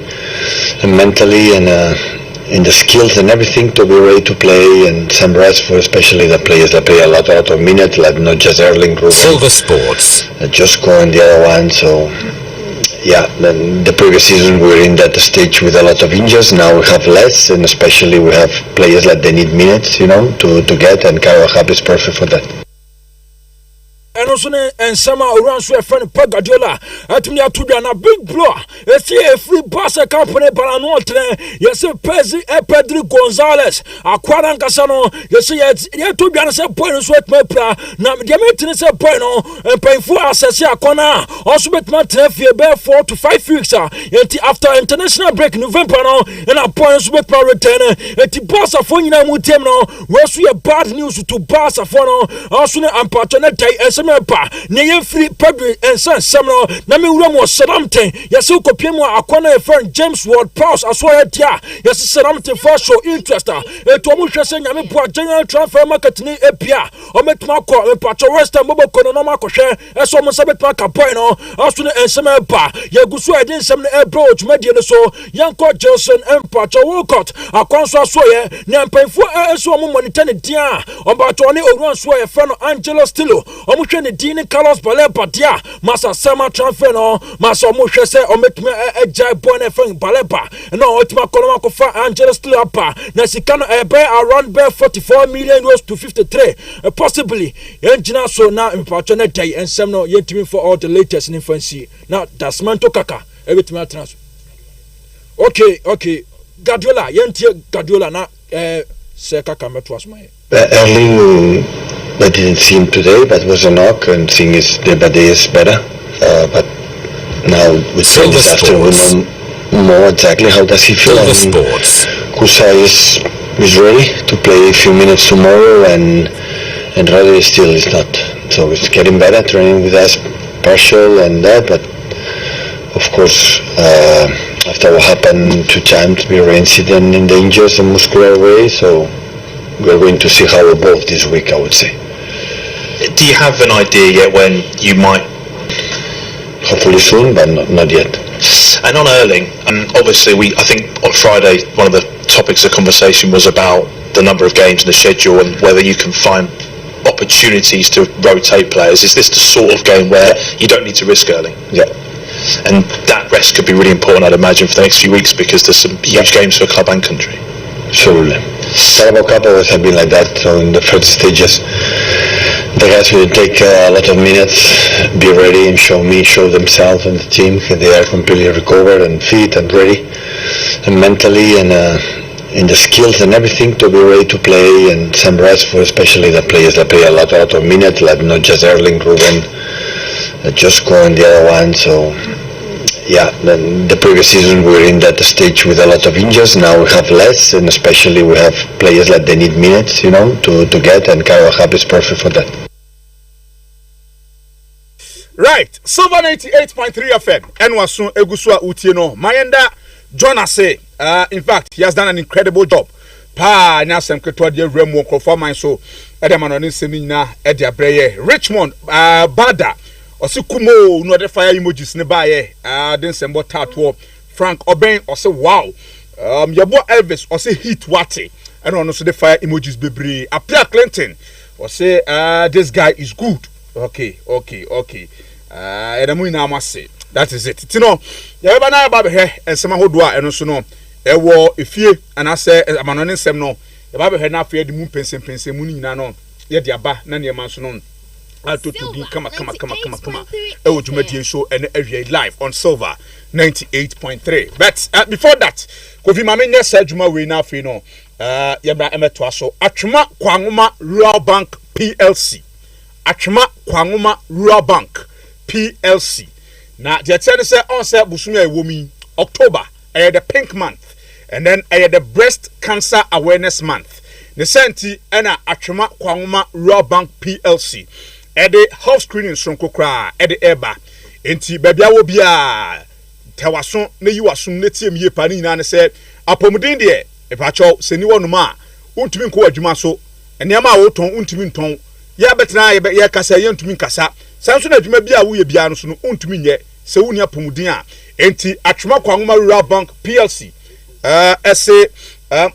K: and mentally and in the skills and everything to be ready to play, and some rest for especially the players that play a lot of minutes, like not just Erling, Ruben,
D: Silver Sports,
K: Josko and the other one. So yeah, then the previous season we were in that stage with a lot of injuries. Now we have less, and especially we have players that they need minutes, to get, and Carabao Cup is perfect for that.
E: and also and Sama around so a friend Pagadiola at me to be a big blow. It's a free bus company, but I know yes, Pezzi Pedro Gonzalez, Aquaran Casano, you see, yet to be honest, a point sweat my pra, now the maintenance a point and paying for us as a corner, also with my traffic bear 4 to 5 weeks after international break November and a point with my return at the boss of Fonina Mutemno, was we a bad news to Bass of also and Patonetta and Semepa, Nayan Free Pedro and San Samuel, Nami Ramo Salamte, Yasuko Pimo, Aquana friend James Ward Prowse, as well as yes, Salamte for show interest. Tomusha saying, I'm a general transfer market in Epia, or met Marco and Pato West and Bobo Konomako share, as almost a bit Macapoino, also and Semepa, Yagusu, I didn't some approach, Median so, Yanko Johnson and Pato Walcott, Aquanso Soya, Nampa for so money Dia, or Batoni or one Soya, friend Angelo Stillo, or the Dean Carlos Balepa Dia, Massa Sama transfer no, Massa Musha say, or make me a jai bonnet from Balepa, and no, Ultima Colomako for Angelo Stillo, Nasicano a bear around bear 44 million euros to 53, possibly, Engina so now in Patonetta and some no yet for all the latest in infancy. Now, that's Manto Kaka, everything I transfer. Okay, Guardiola, Yentia Guardiola, now, Seka Kametwas my.
K: Erling, that didn't see him today, but was a knock, and seeing is day by day is better. But now with this afternoon, we know more exactly how does he feel. Kusa is ready to play a few minutes tomorrow, and Rade still is not. So it's getting better, training with us, partial and that, but of course, after what happened 2 times, we were incident in dangerous and muscular way, so we're going to see how we both this week, I would say.
L: Do you have an idea yet when you might?
K: Hopefully soon, but not yet.
L: And on Erling, obviously I think on Friday, one of the topics of conversation was about the number of games in the schedule and whether you can find opportunities to rotate players. Is this the sort of game where you don't need to risk Erling?
K: Yeah.
L: And that rest could be really important, I'd imagine, for the next few weeks, because there's some huge games for club and country.
K: Absolutely. Carabao Cup always have been like that. So in the first stages, the guys will take a lot of minutes, be ready and show themselves and the team. They are completely recovered and fit and ready, and mentally and in the skills and everything to be ready to play. And some rest for especially the players that play a lot of minutes, like not just Erling, Ruben, Josko and the other one. So yeah, then the previous season we were in that stage with a lot of injuries. Now we have less, and especially we have players that they need minutes, to get, and Carabao Cup is perfect for that.
B: Right, Silver 98.3 FM, and Wasun Egusua Utieno, Mayenda Jonase. In fact, he has done an incredible job. Pa Nasem Ketwadia Remo performance so Edamanonin Semina Edia Breye, Richmond, Bada. Osikumo no the fire emojis nebaye den sembo tatwo Frank Oben ose wow yabo Elvis ose hit wate and on also the fire emojis bebre Apia Clinton ose this guy is good. Okay edamu ina amase, that is it. Tino yaba na yaba he ensema hodwa eno so no ewo efie anase amanonin sem no yaba he na afie de mu pensen mu nyina no ye de aba na ne ma so no Atoto come. Show and every live on Silver 98.3. But before that, Kofi Mame Sajuma we now fino. Yabra Emetwaso. Achuma Kwanguma Rural Bank PLC. Achuma Kwanguma Rural Bank PLC. Now the attendant said on say Busumia Womi October. The pink month. And then the breast cancer awareness month. The senti ena Achuma Kwanguma Rural Bank PLC. Ede house screening sonko kra ede eba enti babia wo bia tawaso na yiwaso na tiem ye pani na ne se apomuden de e pa cho seni wonu ma untumi nko adwuma so ene ma wo ton untumi nton ya betena ye kasa ye untumi kasa sanso na adwuma bia wo ye bia no so no untumi nye se woni apomuden a enti atwoma kwangoma rural bank PLC ese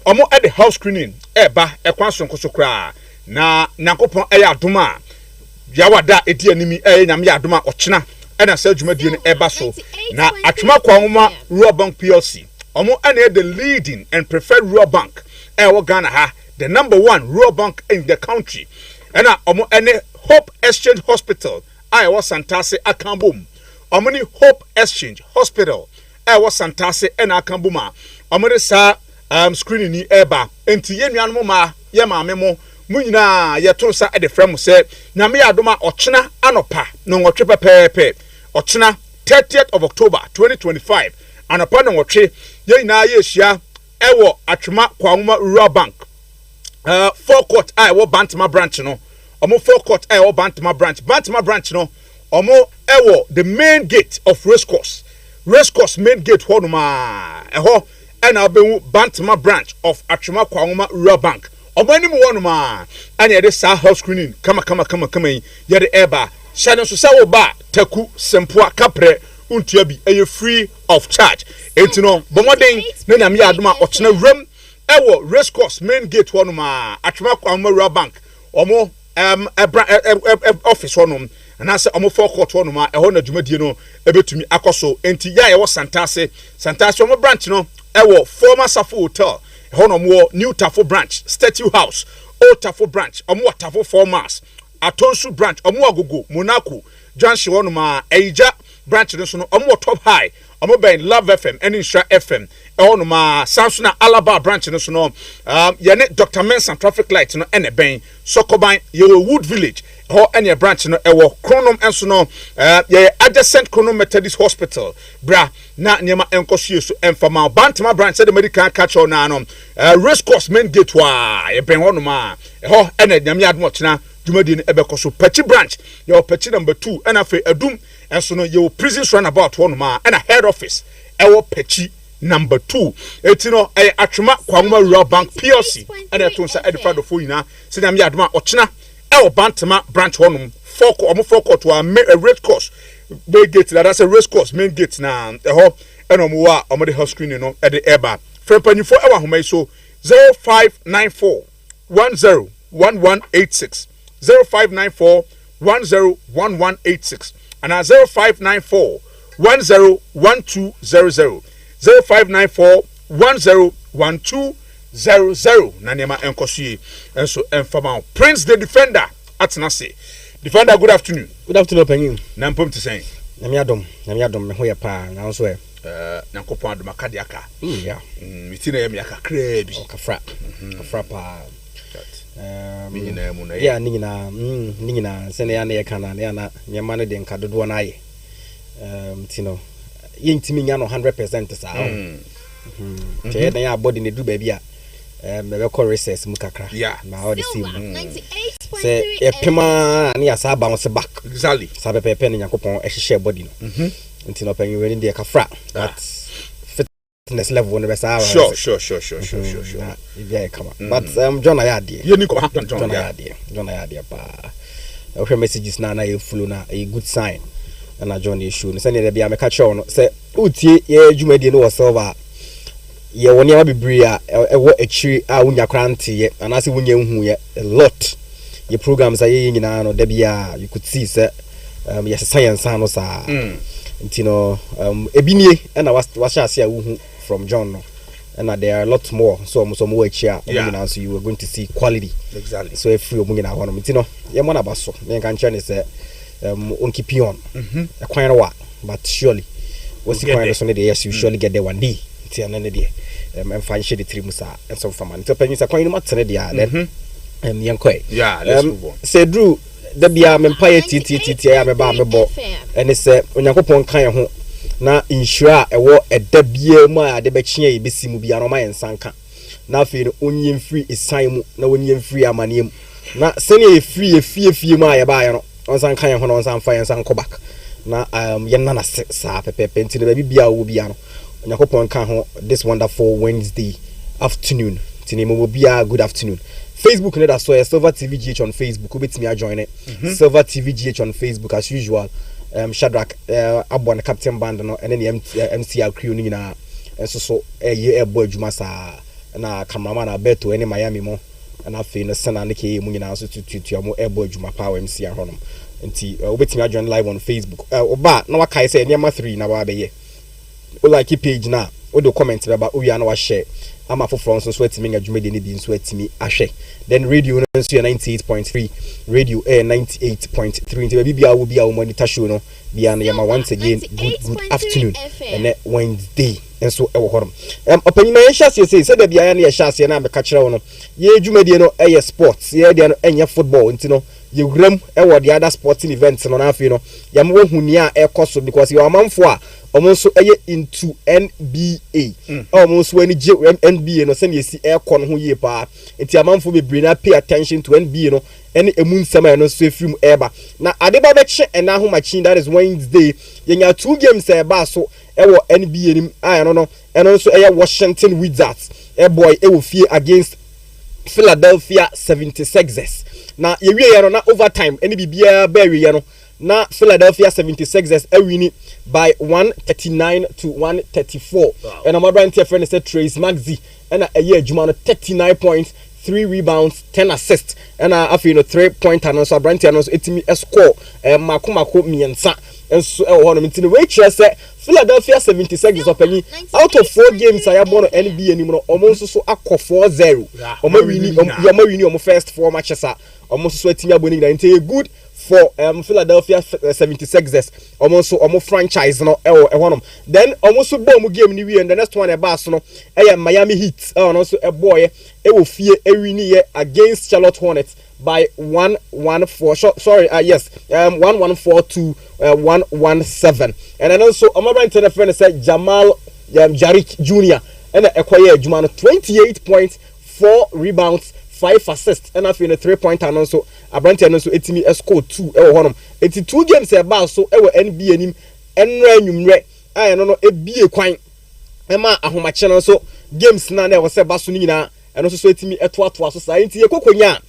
B: omo ede house screening eba ekwan sonko so kra na nakopon eya adoma Yawada edi animi nyame yadoma ochina ena sa dwumadie ne eba so na atwoma kwangoma rural bank PLC omo ena the leading and preferred rural bank Ghana ha the #1 rural bank in the country ena omo ene Hope Exchange Hospital I was Santase Akambum omni Hope Exchange Hospital I was Santase and Akambuma omni sa screening ni eba enti yenuanom ma ye maame mo munyina ye to sa e de frem se nyame adoma ochena anopa no nwotwe pepepe ochena 30th of October 2025 anopa no nwotwe ye nyina ye hia ewo atwema kwawoma rural bank forecourt I wo Bantama branch no omo forecourt I wo Bantama branch no omo ewo the main gate of racecourse main gate ho no ma eho ena obewu Bantama branch of atwema kwawoma rural bank omo anim wo no ma anya ye de sa health screening kama ye de eba shane so sa wo ba taku sempoa kapre untua bi eye free of charge entino bomoden na nyame adoma ochena wram ewo racecourse main gate ho no ma atwema kwawoma rural bank omo office ho no na se omo forecourt ho no ma eho na dwumadie no ebetumi akoso enti ya ye wo Santase omo branch no ewo former Safo hotel eho no mo new Tafo branch Statue House old Tafo branch omo Tafo formers Atonsu branch omo Agogo Monaco junction ho no ma Eija branch no so no omo Top High omo ben Love FM and Insha FM eho no ma Samsung Alaba branch no so no ye ne Dr. Mensa traffic light no ene ben Sokoban ye Wood Village ho ene branch no ewo Kronom enso no ye adjacent Kronom Methodist Hospital bra na nyema enkoso so enfama Bantama branch the medical catch on na no racecourse main gate wa ye ben ho no ma ho ene nyame admo chena dwumadi no ebekoso Pechi branch ye Pechi number 2 ena fe adum enso no ye prison runabout ho no ma ena head office ewo Pechi number 2 etino atwema kwawoma rural bank plc ena tonsa edifa do fo yina se nyame admo ochena ewo Bantama branch honum forecourt wa red course main gate that's a race course main gate na eho enomo wa omode health screening no e de eba frempanyfo ewa homai so 0594 101186 0594 101186 and 0594 101200 0594 101200 na nema enkosie enso enfama Prince the Defender atenase Defender, good afternoon.
M: Good afternoon, Penny.
B: Nampum to say.
M: Namiadom, me hoya pa, now swear.
B: Nankopon de Macadiaka.
M: Yeah.
B: Mitina Yaka crabby.
M: Kafra. Kafrapa.
B: Nina,
M: yeah, Nina, Senea Kana, Yana, Yamana den Kaduanai. Tino. Yintiminiano 100% sa. They are body in the do baby. Me call recess mukakra.
B: Yeah.
M: Na all the same. Say e pema na ya sa bounce back.
B: Exactly.
M: Sabe pepe na yakopon e hye body no. Nti no pen we dey kafra. That fitness level no be sa.
B: Sure.
M: Yeah, come on. But John Ayade.
B: You need come
M: John Ayade pa. We messages na e flow na a good sign. Na John issue. No say na bia me catch on. Say utie ye adwumadi no silver. Ye woni aba bibiri a ewo akiri a wonya krante ye anase wonya hu ye a lot ye programs aye nyina no da bia you could see say yes science no sa ntino ebinie na washa ase a hu from John no and there are a lot more so mo akiri a nyina so you were going to see quality
B: exactly
M: so if you nyina ho no ntino ye mo na baso me kan kire ne say on keep on akwan wa but surely what's the point so yes you surely get there one day tiana ne de find shade 3 musa and some farmer to penny sa kwan matene de a then yankoi
B: yeah let's move on
M: say Drew da bia me paye titi ya me ba me bo ene se onyankopon kan ho na insure ewo eda bia mu a de be kye e besi mu bia no ma yensanka na afi no onyem free isan mu na onyem free amane mu na sene e free fie mu a ye ba ye no onsan kan ho no onsan fa yensan ko back na yenna na sa pepe ntine ba bia wo bia no Nyakopon kan ho this wonderful Wednesday afternoon. Tinemo will be a good afternoon. Facebook net as well, Silver TV GH on Facebook. Obetimi join it. Silver TV GH on Facebook as usual. Shadrack Abon Captain Band no and then the MCR crew ni na so ye boy Juma sa na cameraman Alberto any Miami mo and afi no sana ne ke mu nyina so tutu mo boy Juma power MCR honom. Nti obetimi join live on Facebook. Oba na wakai say nyama 3 na ba be ye. Like page na odo comment beba o wi na wa share ama for France so atimi adwuma de ne bi so atimi ahwe then radio no so 98.3 radio air 98.3 nti bibia wo bia wo monitor show no bia na yama once again good afternoon and Wednesday enso e wo horom opanyima ye hya se da bia ya na ye hya se na be ka kire wo no ye adwuma no e sports ye de no enye football nti no ye wuram e wo the other sporting events no na afi no yam wo huni a e koso because you amanfo a omonso eye into NBA omonso ani je NBA no se na yesi e ko no ho ye pa nti amanfo bebre na pay attention to NBA no any emun sama no so efim eba na adeba be che ena ho machine that is Wednesday yenya 2 games e ba so e wo NBA nim no eno so eye Washington Wizards e boy e wo fie against Philadelphia 76ers na yewie ye no na overtime any bibia ba wie ye no na Philadelphia 76ers e win by 139 to 134 and amabra ntia friend say Trace Maxey and a year adwuma no 39 points 3 rebounds 10 assists and afi no 3-point and so Branty and so etimi score makomako miensa and so e ho no mtini we chere say Philadelphia 76ers opani out of 4 games I born NBA nim no omonso so akọ 4-0 omo wini omo first 4 matches omonso so etimi aboni na nti good for Philadelphia 76ers omonso omo franchise no e honom then omonso bom game ni we and the next one e bass no e Miami Heat no so e boy e wo fie e wini ye against Charlotte Hornets by 114 sorry 114 to 117 and then also Omar Internet friend said Jamal Jarrett Jr. and Ekoye adwuma no 28 points 4 rebounds 5 assists and after a 3-point and also Abranti and also etimi score 2 e wo honom eti 2 games e ba so e wo NBA nim enra nwumre no e bie kwan e ma ahomache no so games na na wo se ba so ni nyina eno so etimi etoatoa so sai nti yekokonya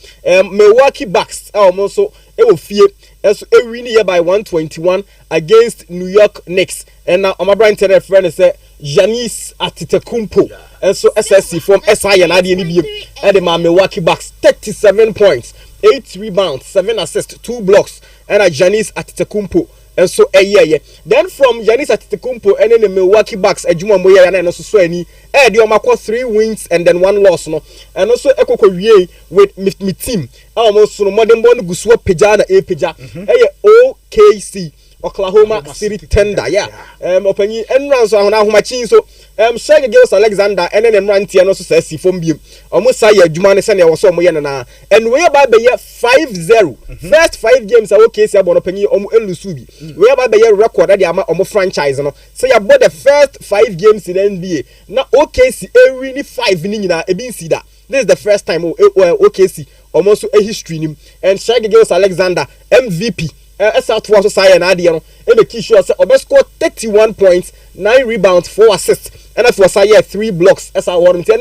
M: Milwaukee Bucks so e wo fie eso e win here by 121 against New York Knicks and now Omabra Internet friend say Giannis Antetokounmpo and so SSC from SI and ade ni biem e de ma Milwaukee Bucks 37 points 8 rebounds 7 assists 2 blocks and Giannis Antetokounmpo and so then from Giannis Antetokounmpo and then the Milwaukee Bucks adwuma mo ye na no so ani e de omako 3 wins and then 1 loss no and also ekoko wie with me team almost no modern born gusuo peja na e peja OKC Oklahoma City Thunder opanyi enran so ahona ahomachin so Shege Gills Alexander and then Ranti and also says si from biem almost say adwuma ne se na wo so mo ye na and we ba be 5-0 first 5 games OKC abono panyi omo elusu bi we ba be record that ama omo franchise no say about the first 5 games in the NBA na OKC e win 5 ni nyina e bin see that this is the first time OKC almost a history nim and Shege Gills Alexander MVP South was say na ade no e be key sure say obescore 31 points 9 rebounds 4 assists and that was say 3 blocks as I want to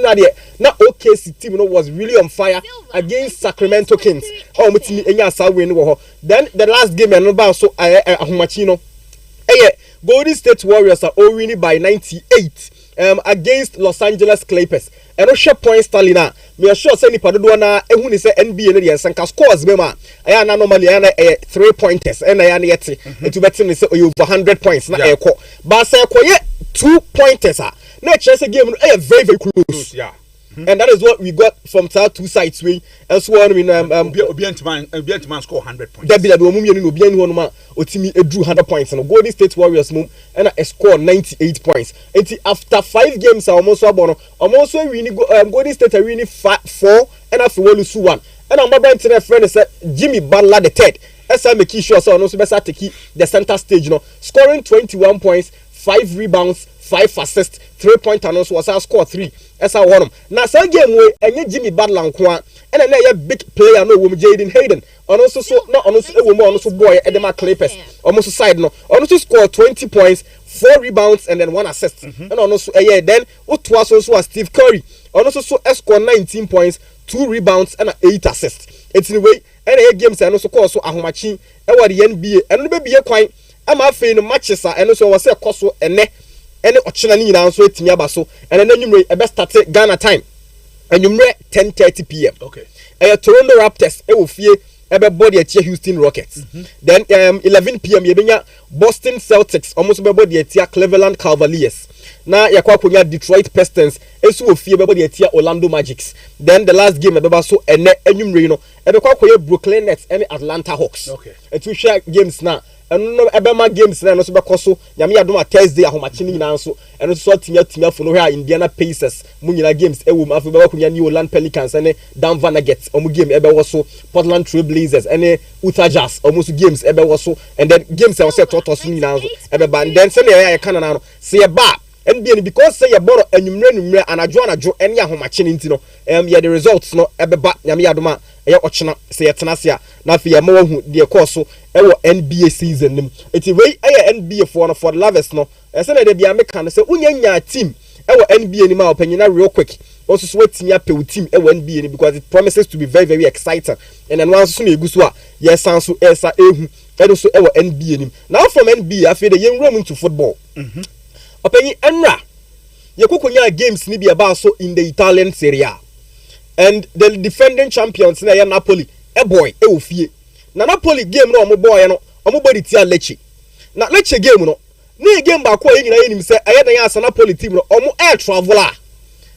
M: na OKC team was really on fire against Sacramento Kings mutimi enya sa win wo then the last game and about so ahomachi no Golden State Warriors are winning by 98 against Los Angeles Clippers and share points tally na me sure say ni padodo na ehu ni say NBA no dey sanka scores be ma aya na normally aya na 3 pointers and aya na yeti etu betim ni say over 100 points na eko ba say ekoye 2 pointers na chese game no very very close and that is what we got from two sides we as one in
B: Obiantiman score 100 points
M: that be that omu mienu obian ho no ma otimi edru 100 points no Golden State Warriors mum and a score 98 points and after 5 games almost winning Golden State are winning 4 and after one lose 1 and I'm about to friend said Jimmy Butler the third as I make sure so no so better take the center stage no scoring 21 points 5 rebounds 5 assists 3-point and also was score 3 as I want him now so game we and Jimmy Butler and then a big player no woman Jaden Hayden and also so not also a woman also boy Edema Clippers almost side no also score 20 points 4 rebounds and then 1 assist and also then what was also Steve Curry and also so score 19 points 2 rebounds and 8 assists it's in the way and games and also call so ahomachi e wa the NBA and no be kwan am afei no matches and also was say koso ene ochina ni nyina so etimi abaso and then nwumre e be start Ghana time nwumre 10:30 p.m.
B: okay
M: Toronto Raptors e wo fie everybody at Houston Rockets. Then 11 p.m. yebenya Boston Celtics almost everybody at Cleveland Cavaliers. Now yakwa Detroit Pistons esu ofie everybody at Orlando Magics. Then the last game everybody so enumere no ebekwa Brooklyn Nets and Atlanta Hawks.
B: Okay.
M: Two share games now. And no Ebema games na no so bekoso nyame adoma Thursday ahomachini nyina so eno so timia fo no hwe Indiana Pacers mu nyina games ewum afi be bakunya New Orleans Pelicans and Denver Nuggets omu game ebe wo so Portland Trail Blazers and Utah Jazz almost games ebe wo so and then games e wo set to so nyina so ebe ba then say ya kana na no say ba NBA because say ya boro anwumre anajo ene ahomachini nti no ya the results no ebe ba nyame adoma ya ochena say yetenase na fi ya ma hu de course ewo NBA season nim eti wey NBA for the lovers no say na de bia me kan say unya team ewo NBA nim a opanyina real quick also so wetimi apew team ewo NBA ni because it promises to be very very exciting and then once so na eguso a yes sanso esa ehu also ewo NBA nim now from NBA afi de yenwura into football opanyi enra yekokonya games ni bia ba so in the Italian Serie A and the defending champions na Napoli boy fie na Napoli game no omo no omo body tia Lecce na Lecce game no na game ba ko nyina yenim se na ya Napoli team no omo air traveler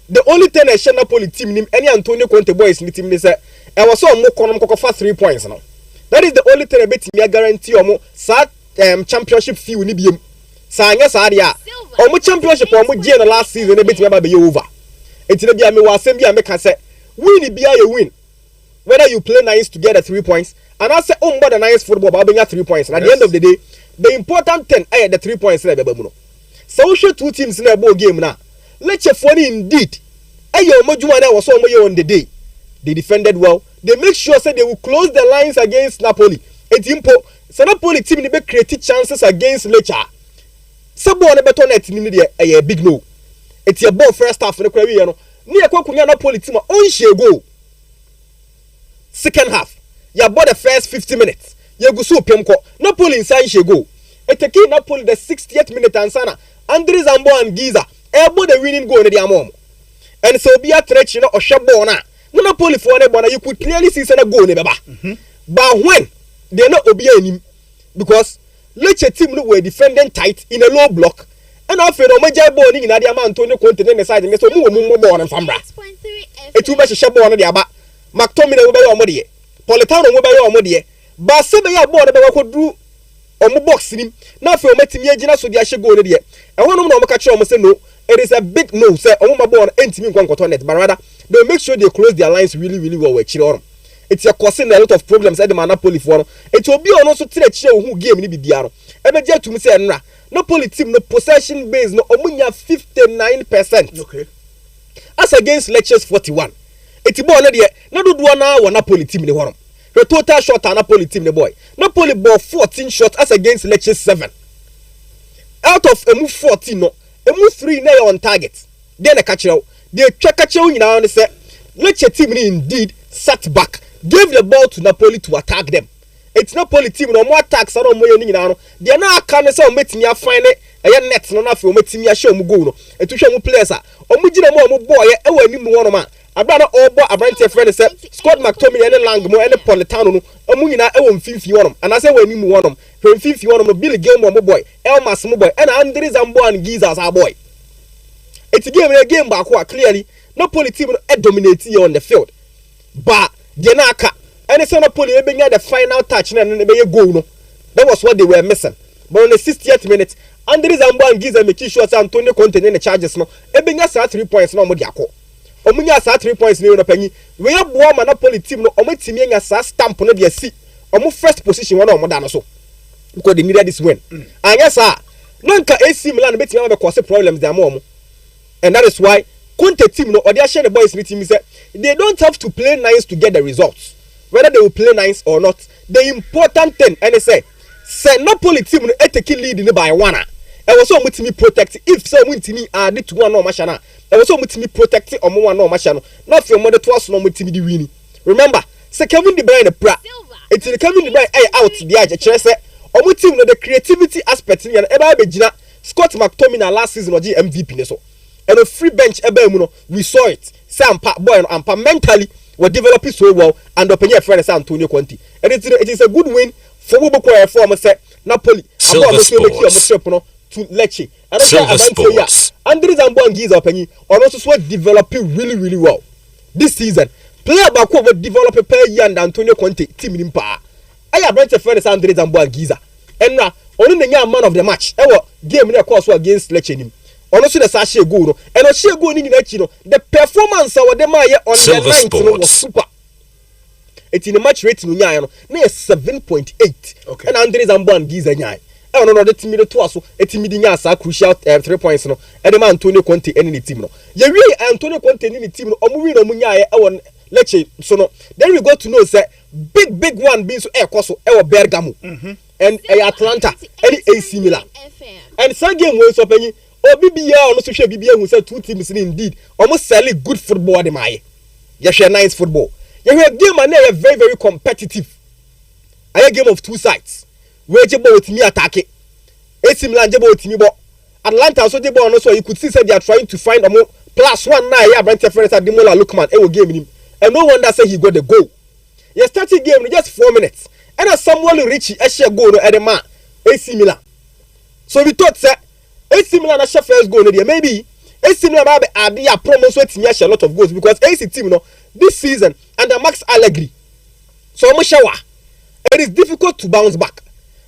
M: the only thing I share Napoli team nim any Antonio Conte boys ni team ni se was so omo konom kokofa 3 points no that is the only thing I bet me guarantee omo sa championship fee ni biem sa anya sa dia omo championship omo je na last season e bet me ba be over etire bia me wasem bia me ka se win bia you win whether you play nice to get 3 points and I say the nice football but bring 3 points and at the end of the day the important thing the 3 points na be no so we show two teams in a ball game now Lecce funny indeed omojuma na was so on the day they defended well they make sure say they will close the lines against Napoli etimpo so Napoli team ni be create chances against Lecce so ball na better net ni dey big no it's your ball first half na kwa wi no ni ekwakunya Napoli team on share goal second half ya bought the first 50 minutes ya gusu pemko Napoli inside she go eteki Napoli the 60th minute ansana Andri Zambo and Giza ebo the winning goal in the amom and so be a stretch you know or shabo na Napoli for one bona you could clearly see sana goal ne baba but when they not obi anim because Lecce team no were defending tight in a low block and after no major ball ni na dia ma Antonio Conte ne side me so mu ball na fambra etu be shabo na dia ba McTominay wo be yo modie Politano wo be yo modie ba se be ya ball na be kodru omo box nim na afi o matimi agina so dia hye goal ne de e wonom na o maka kire o say no it is a big no say omo ma ball entimi nkwankoto net but rather they make sure they close their lines really well we kire orom it's a causing a lot of problems at the Napoli for no it will be on so tire kire who game ni bibia no e be je tum say nra Napoli team no possession base no omunya 59%.
B: Okay.
M: As against Lecce's 41. Eti ball na de na dodo na wa Napoli team ne horom. The total shot na Napoli team ne boy. Napoli ball 14 shots as against Lecce's 7. Out of emu 14 no, emu 3 na on target. Then a catch out. They catch out nyina on say Lecce team ni indeed sat back, gave the ball to Napoli to attack them. It's Napoli team no more attacks no more nyina no. They na aka say o metimi afine net no na fe o metimi a show mu goal no. Etu hwe mu players a omu gina mu boy e wa nim wono ma. Abana obo Abrante friend say Scott McTominay and Langmo and Politano no omu nyina e wo mfimfi wono. And say wa nim wono. Fe mfimfi wono no Billy Gilmore mo boy, Elmas mo boy, and Andri Zambo and Giza as our boy. It's a game back clearly Napoli team dominate you on the field. But Denaka and it's Napoli the final touch and they goal no. That was what they were missing. But on the 60th minute, Andri Zambo and Giza make sure Antonio Conte in the charges no. Ebenya sa 3 points no mo diako. Omunya sa 3 points no panyi. We have one Napoli team no omo team nya sa stamp no de si. Omo first position one omo da no so. Because they needed this win. And yes sir. Nanka AC Milan betima be cause problems there more. And that is why Conte team no or they share the boys with team say they don't have to play nice to get the results. Whether they will play nice or not, the important thing and they say Napoli team no take lead by one. E was so mutimi protect if so mutimi add to one no match na. E was so mutimi protect omo one no match no. Not for mother to us no mutimi di win. Remember, say Kevin De Bruyne pra. It's the Kevin De Bruyne out the edge say omo team no the creativity aspect ni e ba begina Scott McTominay last season or MVP ne so. And a free bench we saw it. Sam boy and mentally were developing so well and open your friend Antonio Conte. and it is a good win for Boboko for say Napoli.
D: Silver Sports.
M: To Lecce. And Silver Sports. Andres Zamboangiza Penny are also developing really well this season. Player back over develop a pair and Antonio Conte team in power. I have brought a friend Andres Zamboangiza. And now only the young man of the match. Our game in a course against Lecce. Honestly, the Sasha go and a share going in the performance of the Maya on the night was super. It's in the match rating near 7.8. Okay. And Andres Zamboangiza nyai. I don't know the team to us. A team in crucial 3 points. No, and the man Antonio Conte any team. No, you really Antonio Conte any team. Omuwi no munya on Lecce. So no, then we got to know say big one being so Koso Bergamo and Atlanta any AC Milan. And some game was so penny. BBA on social BBA who said 2 teams indeed almost selling good football. The my you share nice football. You have game and very competitive. I a game of 2 sides. Where Jebo with me attack it. AC Milan Jebo with me, but Atlanta also Jebo on so you could see that they are trying to find a more +1 now. Yeah, Brent Ferris at Demola Lookman. It will game him, and no wonder say he got the goal. You started game in just 4 minutes, and as Samuel Richie Eshe goal at the man AC Milan. So we thought that AC Milan Eshe first goal there maybe AC Milan are the promise waiting a lot of goals because AC team this season under Max Allegri. So it is difficult to bounce back.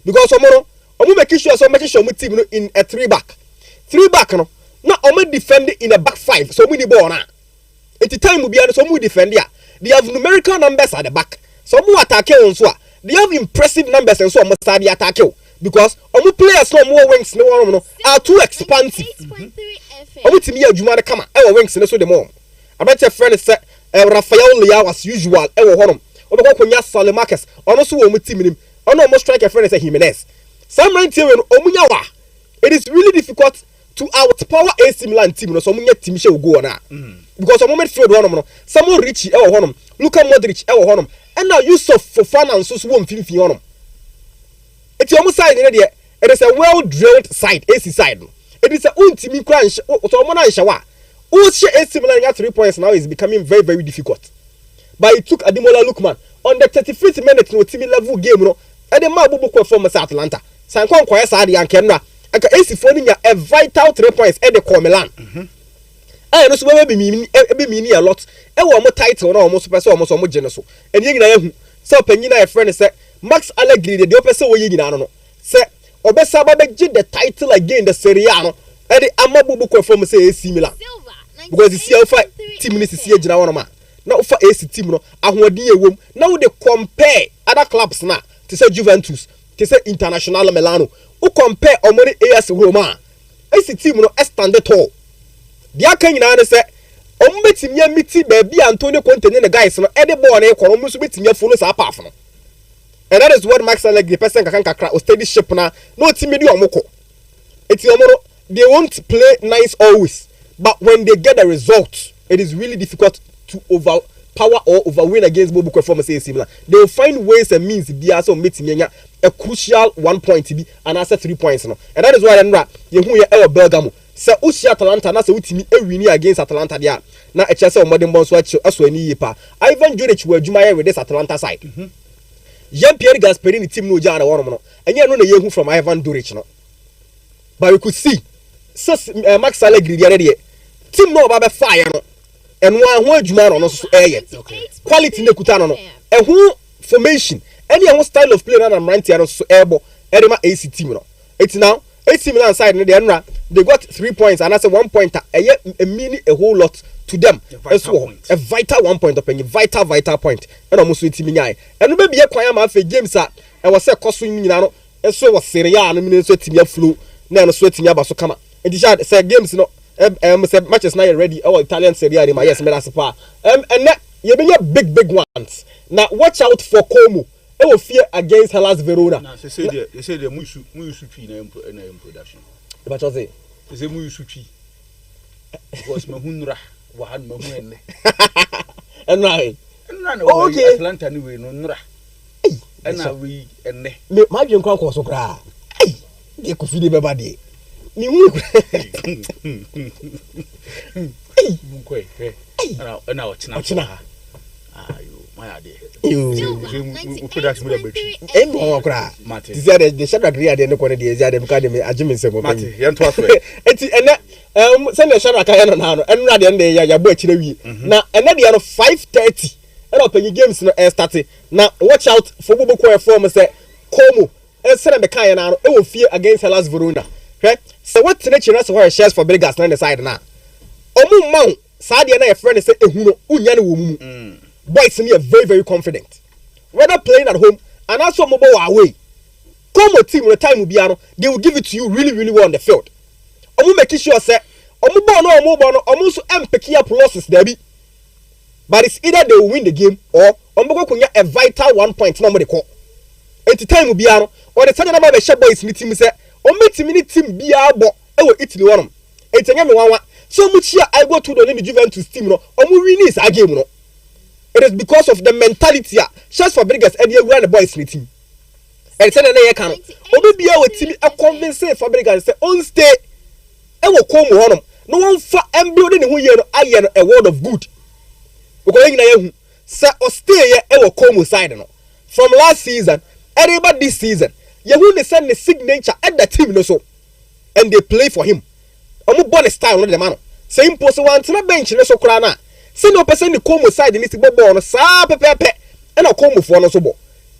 M: Because tomorrow, I'm making sure my team in a 3-back. 3-back, no. Now I'm defending in a back 5. So we the ball now. At the time we be honest, we defend here. They have numerical numbers at the back. So we attack also. They have impressive numbers and so I'm start the attack because players no more wings no are too expensive. Team here Juma come our wings so the more. I bet your friend say Rafael Leao as usual. Obakonya Salemakers. Also we team him. Almost strike a friend as a Jimenez. Some 90 Omunyawa. It is really difficult to outpower AC Milan team. So Munya team shall go on. Because a moment field one someone Richie our honum, Luka Modric our honum, and now Yusuf Fofana and so won't feel honum. It's almost side in there. It is a well drilled side, AC side. It is a ultimate crunch. So Mona Shawa. AC Milan got 3 points now is becoming very difficult. But it took Ademola Lookman on the 35th minute no team level game. And the man who performance at Atlanta. Sankon Kwaya Sadi and Kenra. And AC Fonia a vital 3 points at the Milan. I know so be me a lot. And one more title almost almost generous. And you so Penina a friend said Max Allegri the opposite way you know. Say Obesaba the title again the Serie A. And the Amabu performance AC Milan. Because you see how far team is here Jana. Now for AC team no ahwadi now they compare other clubs now. To say Juventus, to say International Milano, who compare Omori AS Roma, AC team no standard tall. The Akan in say, Ombeti me miti baby Antonio Conte the guys no any born e kworo musu beti me follow sa path no. And that is what Max Allegri person kan kakra o steady ship na no team do omoko. Eti omoro they won't play nice always, but when they get the result, it is really difficult to overpower or overwin against Bobu performance AC Milan. They will find ways and means to be also meeting a crucial 1 point to be and answer 3 points no. And that is why you who you Bergamo. Se Usi Atalanta na se utimi win against Atalanta there. Na e chese o modern bonso aso ani yipa. Ivan Juric we adwuma with this Atalanta side. Jean-Pierre Gasperini team no jana wono no. Enye no na yehu from Ivan Juric no. But we could see so Max Allegri there team no ba be fire no. And one who adwuma no so quality na kuta no. E hu formation any style of play na Mrantia no so ebo edema AC team no. It's now AC Milan side they got 3 points and that's a 1 point a mini a whole lot to them. A vital 1 point up and a vital point. And almost with team and maybe a quiet man for games that I was a cost swing and so was Serie A and sweating your flu now sweating your basso come and the said games matches now ready our Italian Serie A my yes and that you bring your big ones. Now watch out for Como. They will fear against Hellas Verona.
B: They say the Musu tree in production.
M: But what's it?
B: They say Musu tree. Because Mahunra Wahan Mahun
M: and right.
B: Okay. Atlanta anyway, no. And now we and
M: my young conquer so cry. They could feed everybody. You and now China.
C: You
B: put that with a bit.
M: Mate. The Shadrach Ria de no corner the Azia Academy, a Jimmy Sebo.
B: Mate, Yanto.
M: Send the Shadrach Ayano and Radian de Yabuchi. Now, and then the other 5:30. And open your games no starting. Now, watch out for Bubu form say Como and send the Kayana, it will fear against Hellas Verona. Okay? So what's the nature of where shares for Vegas on the side now? Omu Mount, Sadia and a friend say, Unyanu. Boys in here very, very confident. Whether playing at home and also mobile away. Como team with the time will be on, they will give it to you really, really well on the field. Omu make sure say, Omu Bono, almost empty up losses, Debbie. But it's either they will win the game or Omu Kunya a vital 1 point. Nobody call. At the time will be on, or the Sunday about the Shab Boys meeting say, Omit team be abo, I will eat the one. It's a one. So much here I go to the Juventus team, no, Omu wins a game, no. It is because of the mentality. Just for Fabregas and you run the boys meeting. And send an can. Obi be our team a convince Fabregas say on stay. I will come on. No one for and building who you know a word of good. Because say or stay here I will come side no. From last season, everybody this season, you will send the signature at the team no so. And they play for him. Omu born style on the man. Same person one to the bench no so krana. See no person the Como side in this ball on sa pepe and a Como for no so ball.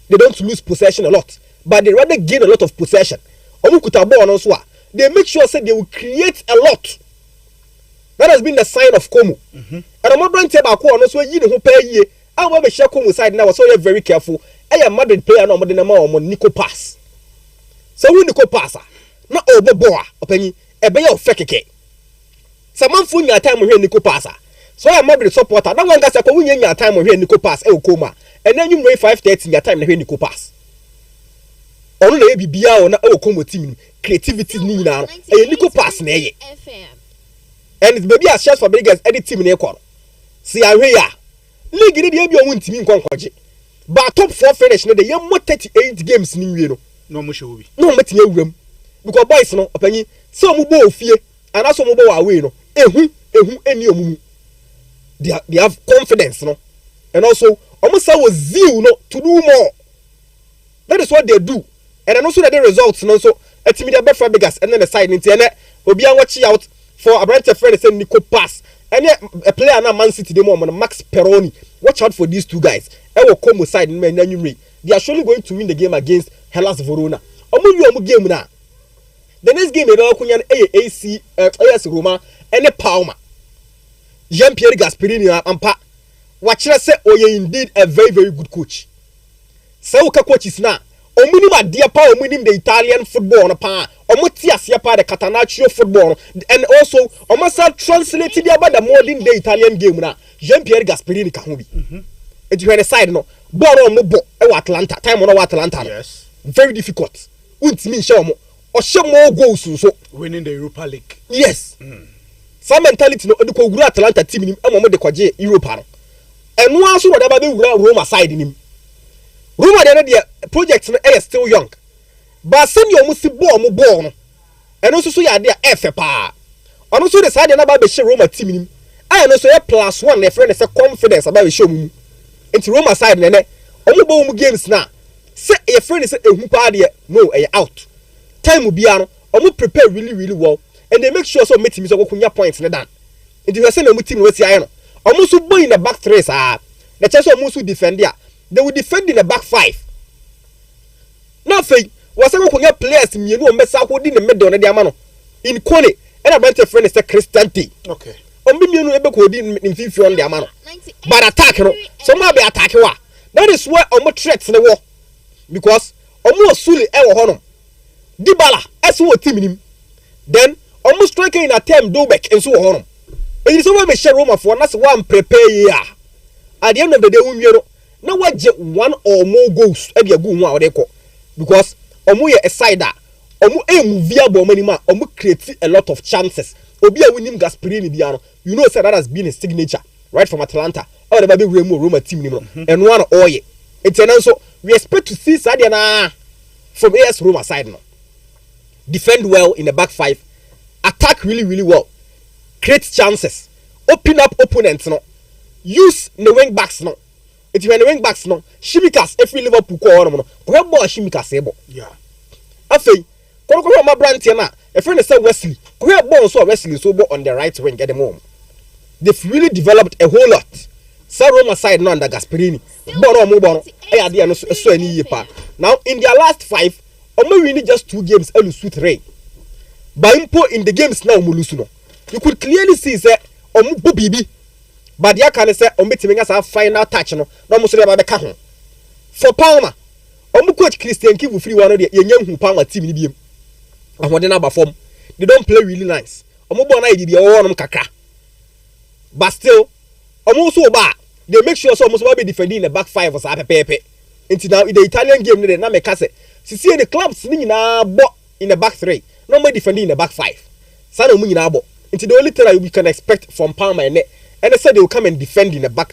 M: They don't lose possession a lot, but they rather gain a lot of possession. Omukuta ball no so. They make sure say they will create a lot. That has been the sign of Como. And I'm brand table ko no so yi ne ho pa yie. I will be share Como side now, so you're very careful. I am Madrid player no mo de na ma o Nico pass. So who Nico pass? Na obo boa opani e be ya ofekeke. Samanfo nya time hwe Nico pass. So I am Madrid supporter. That one guy say ko wunya nya time hwe Nico pass e Okoma. And then you 5:30 your time na hwe Nico pass. Onu na bibia o na e Okoma team creativity ni na e Nico pass na ye. And it's baby as shares for Fabregas any team na e kworo. See ahwe ya. League ni dey bi o ntimi nkonkoje. But top 4 finish no dey yam 38 games ni wie no.
B: No mo shewo bi.
M: No meti awuram. Because boys no opanyi so mo bo ofie and so mo bo away no. Ehu eni omumu. They have confidence, no, and also almost a zeal, no, to do more. That is what they do, and then also the results, no. So a team that Fabregas and then the side into and Obi watching out for a branch of friend saying Nico pass, and yet a player now Man City the moment Max Peroni. Watch out for these two guys. I will come side in January. They are surely going to win the game against Hellas Verona. Omu game now. The next game is AS Roma and Palma. Jean-Pierre Gasperini ampa wachira say oye indeed a very, very good coach. Say uka coaches na omuni ma dia pa omuni the Italian football na pa omuti asia pa the Catanaccio football and also omasa translated about the modern day Italian game na Jean-Pierre Gasperini ka ho bi. It you side no ball omo bo e wa Atlanta time on wa Atlanta.
B: Yes.
M: Very difficult. Untimi hye omo o hye more goals so
B: winning the Europa League.
M: Yes. Some mentality no de ko wura Atlanta team nim amo de kwaje Europa no. Eno aso no da ba be wura Roma side nim. Roma de project no is still young. But send you mo si ball mo ball no. Eno so ya de efe pa. Ono so de side na ba be she Roma team nim. I no so ya +1 na friend say confidence about be show mu. Into Roma side na ne. Omo bo mu games na. Say your friend say ehu pa de no e out. Time bia no omo prepare really, really well. And they make sure so meet me so kunya points na dan. If you say na team we see no. Almost go in the back 3 the chance almost defend there. They will defend in the back 5. Now say was some kunya players me no mess out in the middle na dia ma no. In Kone and about a friend is Christian T.
B: Okay.
M: Ombi me no ebe ko di in fifi on dia ma no. But attack no. Some be attack wa. That is where omo threats na wo. Because omo suli e wo hono. Dybala as wo team nim. Then almost striking in a term do back and so on. And you say we share Roma for that's one prepare here. At the end of the day, we now what get 1 or more goals every good one they call because omu ye a side that omu move viable money man omu create a lot of chances. Obi a winning Gasperini biano. You know say that has been a signature right from Atlanta. Oh the baby Roma team and one oye. It's also we expect to see Sadia from AS Roma side now. Defend well in the back 5. Attack really, really well. Create chances. Open up opponents no. Use the wing backs no. It's when the wing backs no Shimikas every Liverpool ko no we have more Shimikas ebo
A: yeah
M: afei kono ma brand here na a friend say Wesley we have more so Wesley so bo on the right wing at the moment they've really developed a whole lot Roma side no under Gasperini bono e ade no so ani ye pa now in their last 5 omo win just 2 games and lose 3 but in the games now omo lose no you could clearly see say omo bo bibi but ya can say omo betimi nga sa final touch no na omo so dey ba be ka ho for Palmer omo coach Christian Kivu free one dey yenya hu Palmer team ni biem ahode na ba form they don't play really nice omo bo na e di owo no kakra but still omo so ba they make sure so almost be defending in the back 5 or so pepe until now in the Italian game na make say see the clubs ni na bo in the back 3 no more defending in the back 5 sana mu nyina bo until the only thing that we can expect from Palmer and they said they will come and defend in the back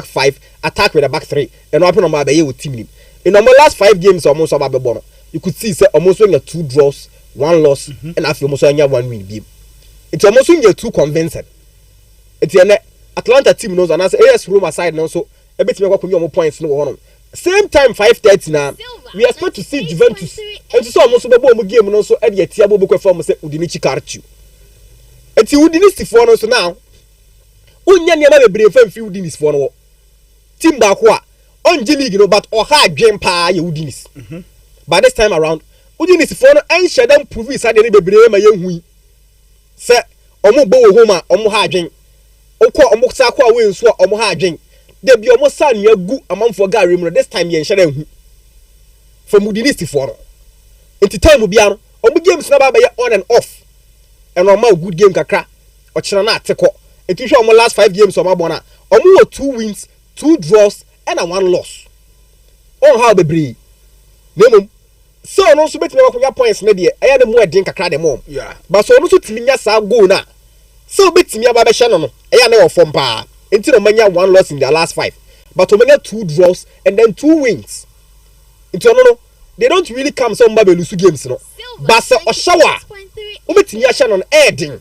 M: 5 attack with the back 3 and open on my be with team in the last 5 games almost about bono you could see say almost when 2 draws 1 loss and after almost 1 win it's almost when you're too convincing it's Atlanta team knows and as AS Roma side now so a bit me go points no same time 5:30 now we expect to see Juventus and so almost be bo game no so e dey tia bo be form say Udinichi Carchu enti Udinichi for no so now unya ne ma be brave fan fi Udinichi for no team back wa on G League no but o ha adwen pa ye Udinichi by this time around Udinichi for no en shedam prove say dey be brave ma ye hu say omo bo wo homa omo ha adwen okọ omoksa kwa we nso omo ha adwen de bi omo sa nua gu amanfo gare mu this time ye nhare hu from Udinese for no enti time bia no omo games na ba be on and off and omo good game kakra o kira na ateko enti hwe omo last 5 games omo abona omo 2 wins 2 draws and 1 loss on how be bri nemum so no so betime wakonya points na de eya de mo edin kakra de mom
A: yeah
M: but so no so timinya sa goal na so betimi aba be hye no eya na ofom pa enti no manya 1 loss in their last 5 but to manya 2 draws and then 2 wins enti no they don't really come so mba be lose games no but so oshawa o betimi hye no edin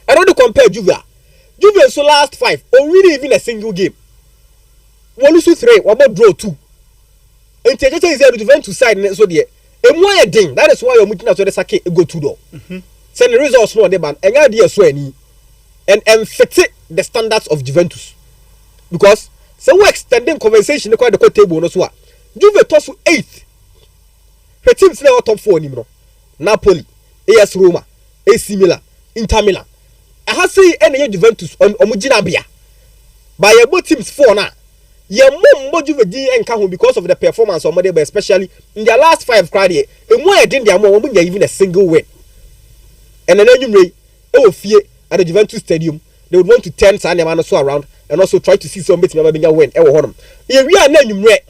M: I don't compare Juve so last 5 or really even a single game one lose 3 one draw 2 enti eje say the Juventus side so there emu edin that is why you're mutina so the sake go 2 door say the results no dey ban enya dey so ani and fit the standards of Juventus because so we extending conversation quite the table no so Juve to so 8th her teams na top 4 ni no Napoli AS Roma AC Milan Inter Milan I have say any Juventus omugina bia by your teams 4 na ye mom Juve di enka ho because of the performance of Modebe especially in their last 5 crowd here emu edin dia mo omunya even a single win and then anyway fie at the Juventus Stadium they would want to turn Sanemano so around and also try to see some bit maybe win e wo honum e wi an anwumre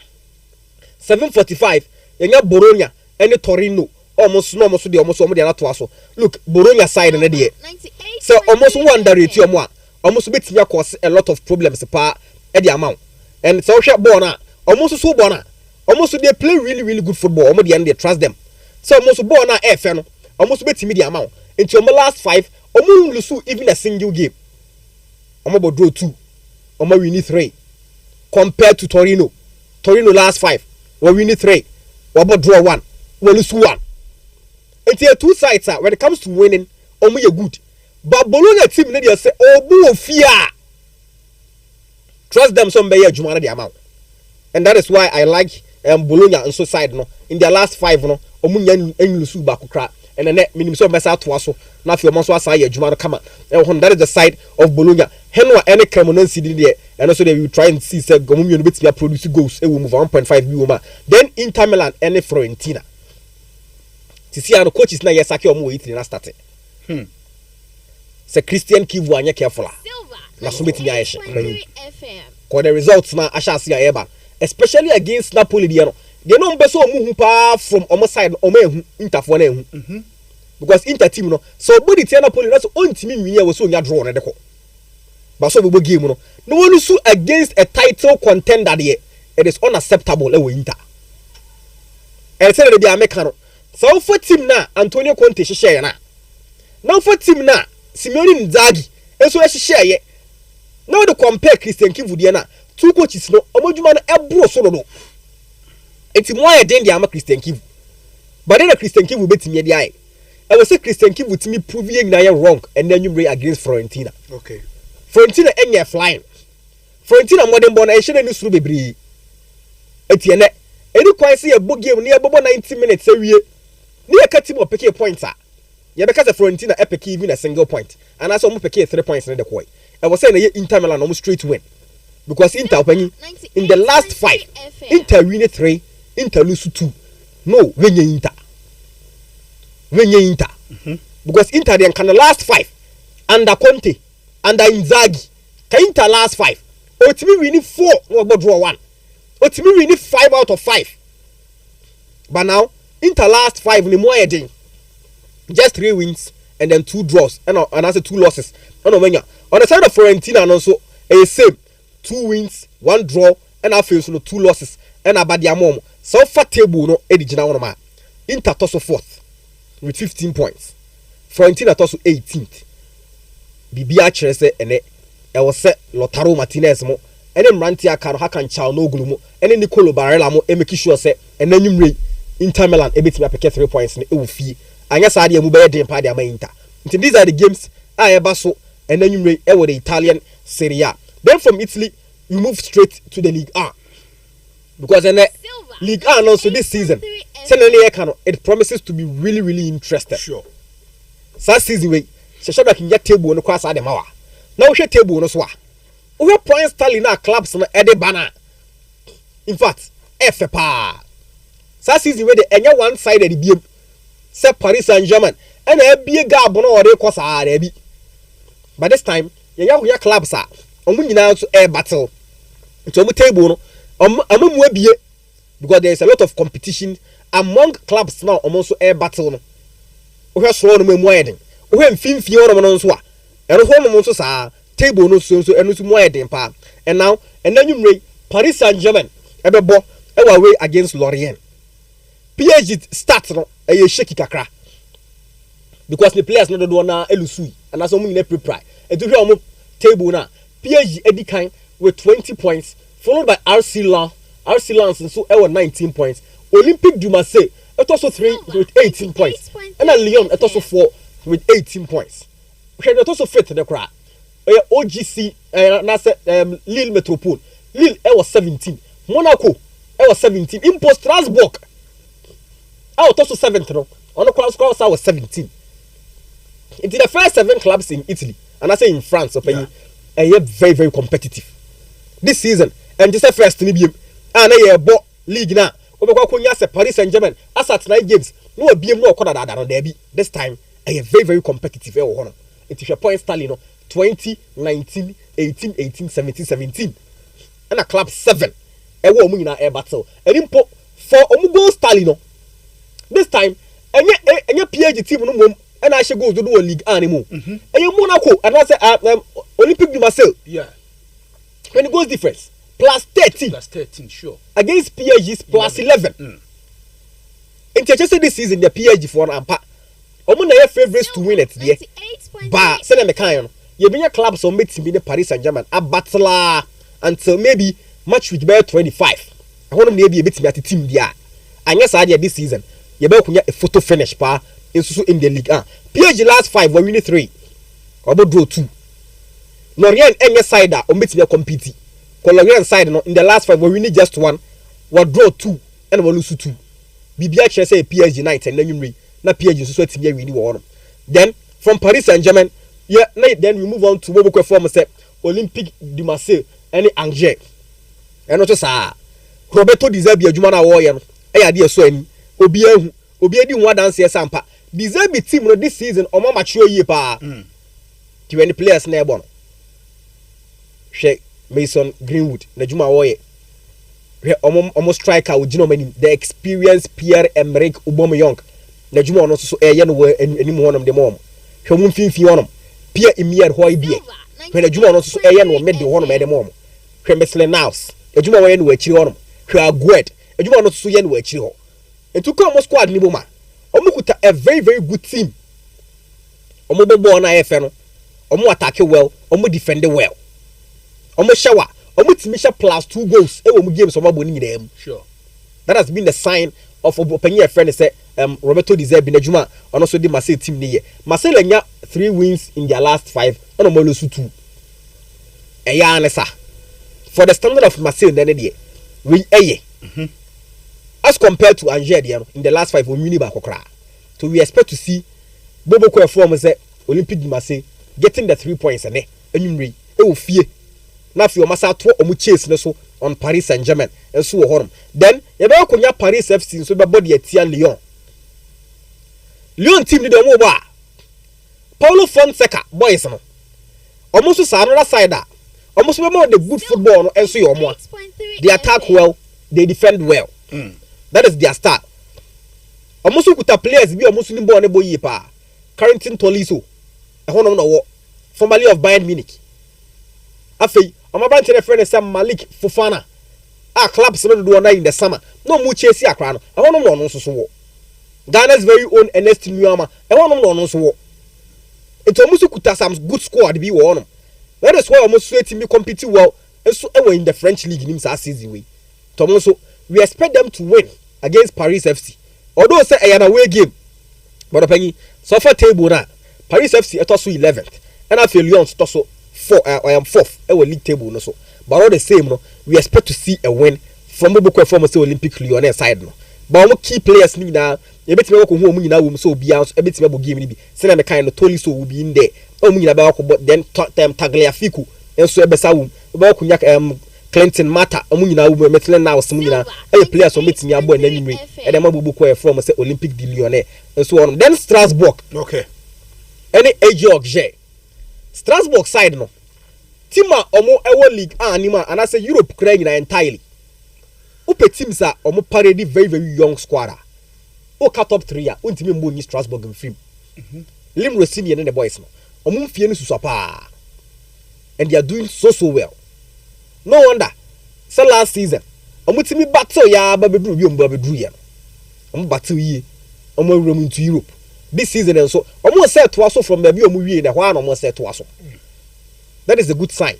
M: 7:45 yenya Bologna and Torino almost the almost na to look Bologna side na dey so almost underrate you mo almost bit me cause a lot of problems pa e the amount and so share ball na almost so ball na almost they play really good football almost they trust them so almost ball na e fe no almost bit me the amount into the last 5 omo lose even a single game omo draw 2 omo win 3 compared to Torino last 5 we win 3 we draw 1 we lose 1 it's two sides when it comes to winning omo you good but Bologna team na dey say obu fear trust them some be adwuma na the amount and that is why I like Bologna on so side no in their last 5 no omo nya enlusu ba kokra and then minimum so messa to aso na fi omo so asa ye adwuma no kama and that is the side of Bologna henwa any cremonense there and also they will try and see say gomu no betimi produce goals e will move 1.5 billion then Inter Milan and Fiorentina tisi an coaches na yesake omo we itri na start say Christian Kivu anya careful na so betimi ayeshe ko the results na asha ase ayeba especially against Napoli there no they no mbe so omu pa from omo side omo ehu Interfo na ehu because Inter team no so body tie Napoli na so ontimi nwie we so nya draw na de ko but so we game no one su against a title contender there it is unacceptable we Inter and say the American so for team na Antonio Conte share na now for team na Simeone Inzaghi enso share ye now the compare Christian Kivu there na two coaches no omodwuma no ebro so no enti mo aye den dia ama Christian Kivu but then Christian Kivu betimi dia aye I will say Christian Kivu to me proving na wrong and then you bring against Fiorentina.
A: Okay.
M: Fiorentina enye flying. Fiorentina modern born and she no suru bebre. Etienne any quite see a book game near bobo 90 minutes a we near cut him or pick a point sir. Yeah, because the Fiorentina epic even a single point and I saw mo pick 3 points in the coin. I was saying Inter Milan almost straight win because Inter in the last 5 Inter win 3 Inter lose 2 no when you Inter Inter because Inter then can the last 5 under Conte under Inzaghi can Inter last 5 ultimately we need 4 no about draw 1 ultimately we need 5 out of 5 but now Inter last 5 ni more again just 3 wins and then 2 draws and I say 2 losses on the side of Fiorentina and also a same 2 wins 1 draw and I feel so 2 losses and about their mom so far table no edit one man Inter toss 4th with 15 points. Fiorentina toss 18th. Bibia Chese and it was set Lautaro Martinez mo and then Rantia Kano Hakan Chao no glumo and then Nicolo Barella mo and make sure say and then you rate Inter Milan a bit me pick 3 points in the fee. And yes, I did move in party of Inter. These are the games I basso and then you rate the Italian Serie A. Then from Italy, you move straight to the League A. Because in the League A also this season, it promises to be really, really interesting.
A: Sure.
M: So season way, so that can get table on the cross at the Mawa. Now we table on us. We have points tallying our clubs on the banner. In fact, FPA. So season way the any one side of the game, say Paris Saint-Germain, and a big gabon or they cross our baby. By this time, your clubs are now to air battle. It's on the table. Because there is a lot of competition among clubs now almost air battle. We have sworn me wedding. We have 50 on so and home also sa table no so and no wedding pa. And now and then you rate Paris Saint-Germain ebebo away against Lorient. PSG starts no a shaky kakra. Because the players no do na elusui and as we prepare. And to hear table na PSG edikan with 20 points followed by RC Lens and so 19 points. Olympique du Marseille it also 3 with 18 points. And then Lyon it also 4 with 18 points. Okay, it also fit the crowd. OGC Lille Metropole. Lille it was 17. Monaco it was 17. Impo Strasbourg I was also 17. On the class I was 17. It's the first 7 clubs in Italy and I say in France very, very competitive. This season and just the first in the and a bought league now. Paris Saint-Germain as at 9 games. No BM no corner that derby. This time I am very, very competitive. It is your point tally 20, 19, 18, 18, 17, 17. And a club 7. A woman in a battle. And import for goals tally no. This time and your PSG team no and I should go to do a league animal. And your Monaco and I say Olympique du Marseille.
A: Yeah.
M: When it goes difference. Plus 13.
A: Plus 13, sure.
M: Against PSG's plus 11. In just this season, the PSG for an ampa. Among their favorites to win it, yeah. But send them a kind. You bring your clubs on meeting in the Paris Saint-Germain a battler until maybe match with about 25. I want to maybe a bit at the team there. And yes, I did this season. You better get a photo finish pa in the league. PSG last 5 were winning 3. Or about draw 2. Lorient and your side on meeting your competing. Lorient side in the last 5 we winning just 1, we draw 2 and we lose 2. BBH say PSG night and then you read na PSG so team we winning 1. Then from Paris Saint-Germain, then we move on to what we form say Olympique du Marseille and Angers. And also sa Roberto Di Zerbi adwuma na wo ye no e ade so ani obi adi ho dance sampa. Di Zerbi team no this season omo mature ye pa. 20 players na e bo no. Mason Greenwood, Najuma Oye, almost striker with the experienced Pierre-Emerick Aubameyang. Najuma also a young way any one of the mom. Human Fifi Pierre-Emerick Hoybier. When Najuma also a young made the one of the mom. Cremesle Naus, Najuma Way and Wechionum, Gued, Najuma not so young Wechio. And to come squad Nibuma. Omukuta a very, very good team. Omo born IFN, Omo attack well, Omo defend well. Omo shower Omuti plus 2 goals. Ewo mu games omabo ni nyina.
B: Sure.
M: That has been the sign of Openye friend say Roberto Di Zerbi Najuma and also the Marseille team ni ye. Marseille nya 3 wins in their last 5 and omolosu 2. Eya anesa. For the standard of Marseille then dey. We eye. As compared to Angers in the last 5 we ba kokra. So we expect to see Bobo Ko form say Olympique de Marseille getting the 3 points ene enumre e wo fie. Na fi o masa to omu chase ne so on Paris Saint-Germain and so on. Then you be akonya Paris FC so be body atia Lyon. Lyon team ni dey mo ba. Paulo Fonseca boys no. Almost so another side that. Almost be more the good football no and so your mo. They attack well, they defend well. That is their style. Almost kuta players be almost ni ball ne boy pa. Carrington Tolisso. E hono no wo. Formerly of Bayern Munich. Afei Omabran tell friend say Malik Fofana. Clubs no do na in the summer. No mu chase akra no. E hono no so wo. Ghana's very own Ernest Nuama. E hono no so wo. It almost kuta some good squad be wo no. That is why almost sweating me compete well. And so in the French league in this season way. Tomoso we expect them to win against Paris FC. Although say an away game. But opinion so far table na Paris FC eto so 11th. And I feel Lyon to so 4th. Our league table no so. But all the same no, we expect to see a win from Boko from say Olympique Lyon side no. But our key players ni na e betime work ho mu nyina wo so bia so e betime bo game ni bi. Say na me kind no Tolisso will be in there. Omu nyina ba ko then Tagliafico enso e besa wo. Ba ko nya Clinton Mata omu nyina wo metlen na wo sem nyina. E players o metimi abo na nyimre. E dem abubu ko from say Olympique de Lyon enso on. Then Strasbourg.
B: Okay.
M: Any AG Strasbourg side no. Tima omo ewo league anima and I say Europe kra nyina entirely. Upe teams are omo parade very very young squad. O cut top 3 ya untimi mbo ni Strasbourg in film. Lim Rossini and the boys no. Omo fie ni susapa. And they are doing so well. No wonder. So last season, omo timi battle ya ba bedru bi omba bedru ya. Omo battle yi. Omo roam into Europe. This season and so almost set to us from the view movie in the one almost set to us. That is a good sign.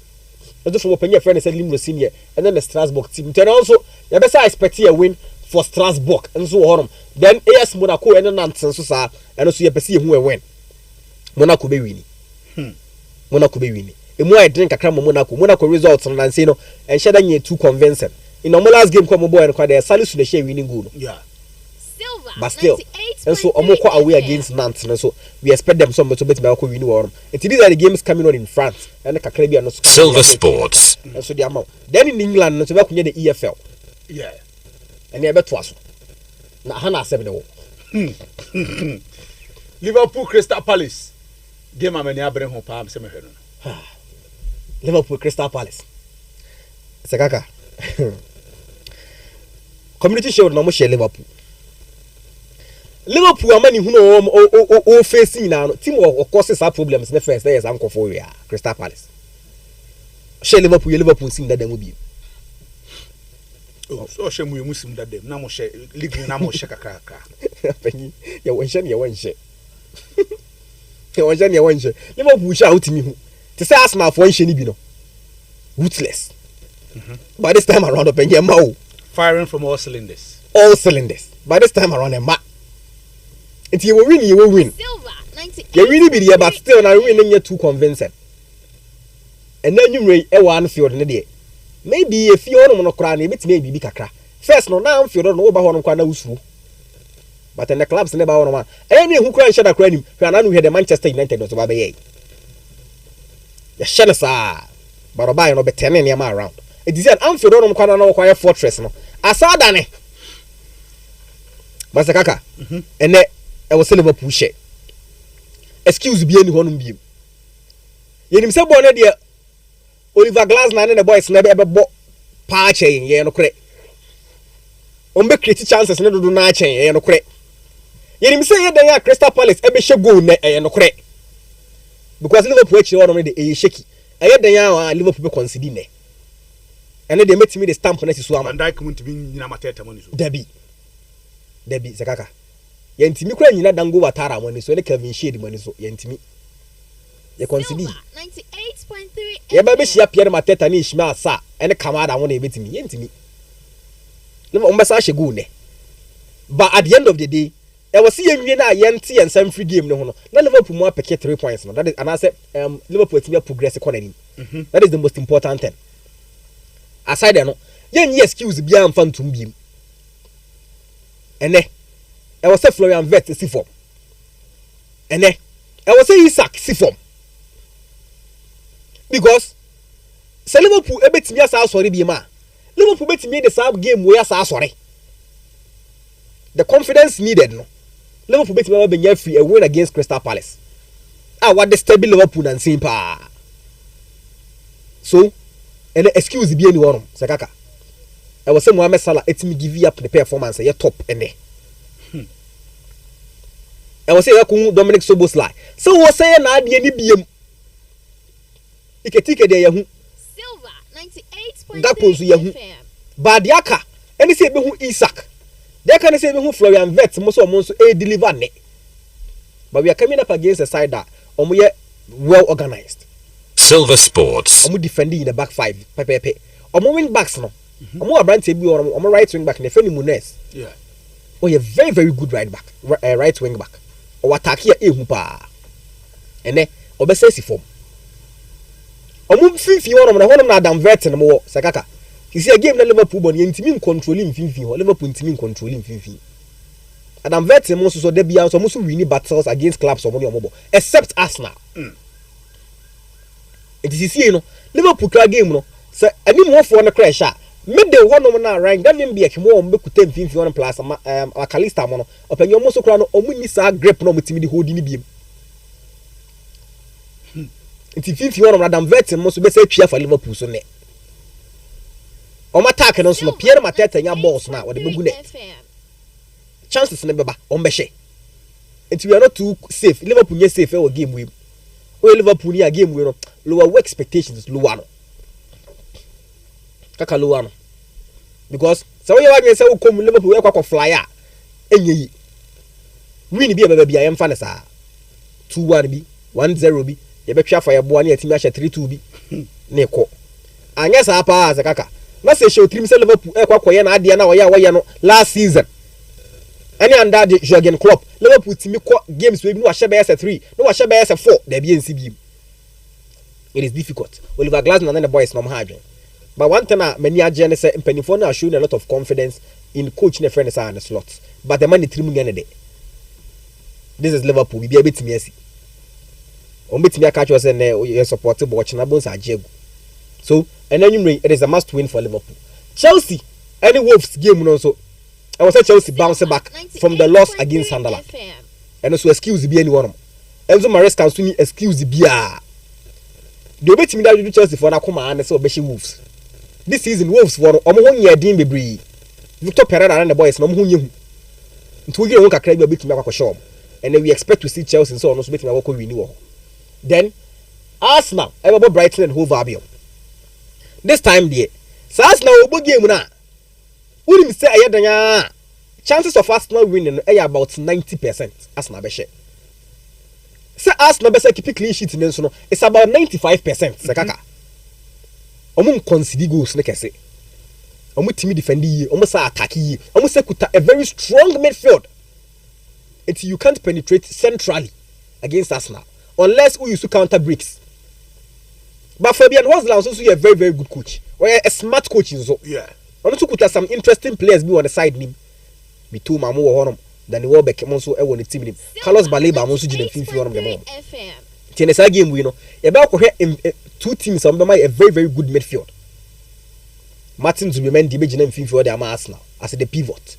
M: Just from open your friend said Lim Rossini and then the Strasbourg team. Then also the best I expect a win for Strasbourg and so on. Then AS Monaco and nonsense so and also you perceive who win. Monaco be winning. Monaco be winning. The more I drink a cram of Monaco results and say no and share that you too convincing. In the last game come boy and quite a Salus to share winning good.
B: Yeah.
M: But still, and so Omoko away against Nantes, and so we expect them some to bet Malco win war. And these are the games coming on in France and the Caribbean.
D: Silver Sports.
M: And so the amount. Then in England, to back near the EFL.
B: Yeah.
M: And they bet to us. Now, Hannah 7
B: Liverpool Crystal Palace. Game I'm in the Abraham Palm Cemetery.
M: Liverpool Crystal Palace. Sakaka. Community show no more share Liverpool. Liverpool amani huno o facing now team of causes our problems in the first days am for we Crystal Palace. Share Liverpool sing that them will be.
B: Oh, so share mu musim that them na mo share league na mo share kakra.
M: Ya wan share. Ya wan share. Liverpool share out me hu. To say Arsenal for share ni bi no. Ruthless. By this time around up and
B: firing from all cylinders.
M: All cylinders. By this time around and if you will win, you will win. You really be there, but still, I winning you too convincing. And then you rate a one field in the day. Maybe if you want to cry, maybe be kakra. First, no, now if you don't know about one corner useful. But in the clubs, never one. Any who cry shut a crane, who are we had the Manchester United or Baby. The Shanasa, but a buy no be 10 in around. It is an unfield on corner no quiet fortress. No, I saw Danny. Masakaka, and then I was Liverpool share. Excuse me, anyone be. You himself born there. Oliver Glasner and the boys never ever bought patching, ye no credit. Ombe create chances never do not change, ye no credit. You himself they are Crystal Palace, every should go no credit. Because Liverpool actually already a shaky. I had the Liverpool considering. And then they met me the stamp on it. So
B: I'm like to be in Amateta money.
M: Debbie Zakaka. Yentimi kwa nyina dango watara money so le Kevin Shade money so yentimi. Ye consider
C: 98.3.
M: Ye ba be shia Pierre Mateta ni Ishmael Sa ɛne Kamada wɔn na ebetimi yɛntimi Liverpool mbɛsa ahyɛ goal ne but at the end of the day I was seeing you now yɛnte yɛn nsɛm free game no ho no na Liverpool mu apɛkɛ 3 points no that is and I said Liverpool team progress economy that is the most important thing aside no yɛn yi excuse bia mfa ntum biem ɛnɛ I was say Florian Wirtz si form ɛnɛ I was say Isak si form because say Liverpool ebetimi asa asɔre biem a Liverpool betimi de saa game wey asa asɔre the confidence needed no Liverpool betimi be nya free a win against Crystal Palace what the stable Liverpool and simple so and excuse be anyone Sekaka I was say Mohamed Salah etimi give up the performance ye top ene I was say yakun Dominic Szoboszlai so wo say na ade ni biem iketike de yahu
C: Silver 98.3
M: Gapo so yahu Badiaka any say be hu Isak they can say be hu Florian Wirtz mo so deliver ne but we are coming up against a side that omo well organized
D: Silver Sports
M: omo defending in the back five pepe omo wing backs no omo abrante bi omo right wing back ne Femi Munes a very very good right back right wing back or attack here ehu pa ene obese si form omo fifi wono na hono na Adam Wirtz no mo Sekaka you see a game na Liverpool bon yentimi controlling fifi ho Liverpool yentimi controlling fifi Adam Wirtz mo so de bia so mo so win battles against clubs omo omo except Arsenal it is see no Liverpool cra game no say ani mo for no crash a mede hono na rank David Beck mo o mbekuta mfinfi on plus Makalista mo no opanyo mo so cra no omu ni sa grip no motimi di hold ni biem it is fifi on Adam Wirtz mo so be say twa for Liverpool so ne o attack no so no Pierre Mateta nya balls na wo de begu ne chances ne beba o mbehye it we are not too safe Liverpool nya safe e game we o Liverpool ni a game we no lower expectations lower no kaka lower no because so we wan say we come Liverpool we kwakọ flyer enyi win bi e baba bia yem fa ne sa 2-1 bi 1-0 bi ye betwa fa ye boa ne atimi ahye 3-2 bi ne ko anya sa pa za kaka na se show trim se Liverpool e kwakọ ye na ade na wo ye no last season any under the Jurgen Klopp Liverpool timi ko games we bi no ahye be 3 no ahye be 4 da bi ensi bi it is difficult Oliver Glasner and the boys no ha adwen but one thing many agents say Pennyfone are showing a lot of confidence in coaching a friend and the slots but the money trim again this is Liverpool we be a bit messy on bit me catch us and you support watching a bones are jego so and then it is a must win for Liverpool Chelsea any Wolves game also I was say Chelsea bounce back from the loss against Sunderland and also excuse be anyone Enzo Maresca can excuse be the bit me that do Chelsea for na come and say obeshi Wolves this season Wolves for omo ho nya din bebre Victor Pereira and the boys no ho nyehu nti we won kakra bi bit me akwa show and then we expect to see Chelsea so no so bit me akwa win wo then Arsenal ebe Brighton and Hove Albion this time there so Arsenal obo game na unim say ayedanya chances of Arsenal winning about 90% Arsenal be share say Arsenal be say keep clean sheet in so no it's about 95% Sekaka omo concede goals ne kese omo timi defend yi omo say attack yi omo say kuta a very strong midfield until you can't penetrate centrally against Arsenal unless you use to counter breaks but Fabian Hosler also a very very good coach or a smart coach so
B: yeah
M: omo to kuta some interesting players be on the side nim be two mamu wo honom Danny Welbeck mo so e won the team nim Carlos Baleba mo so gina finfi honom dem tiene sa game we no e be akwohwe two teams am be a very very good midfield Martin Zubimendi be gina finfi o de ama Arsenal as the pivot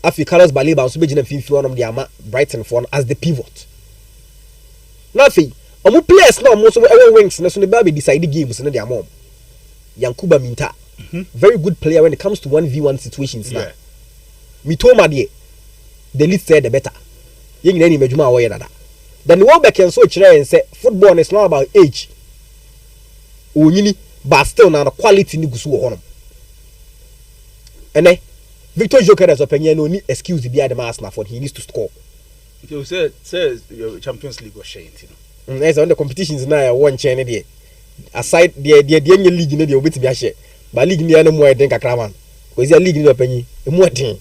M: afi Carlos Baleba so be gina finfi honom de ama Brighton for as the pivot nothing omo players na omo so e wings na so ne ba be decide games na de ama Yankuba Minta very good player when it comes to 1v1 situations now Mitoma the least said the better yin na ni medjuma wo ye dada then the Welbeck and so kire and say football is not about age onyini but still na quality ni gusu wo honom ene Victor Gyökeres opinion no ni excuse be the Arsenal for he needs to score
B: you say your Champions League was shame you know
M: there's on the competitions now one chain there aside the league no dey obeti bi ahye but league ni na mo eden kakra man because the league ni opanyi emu eden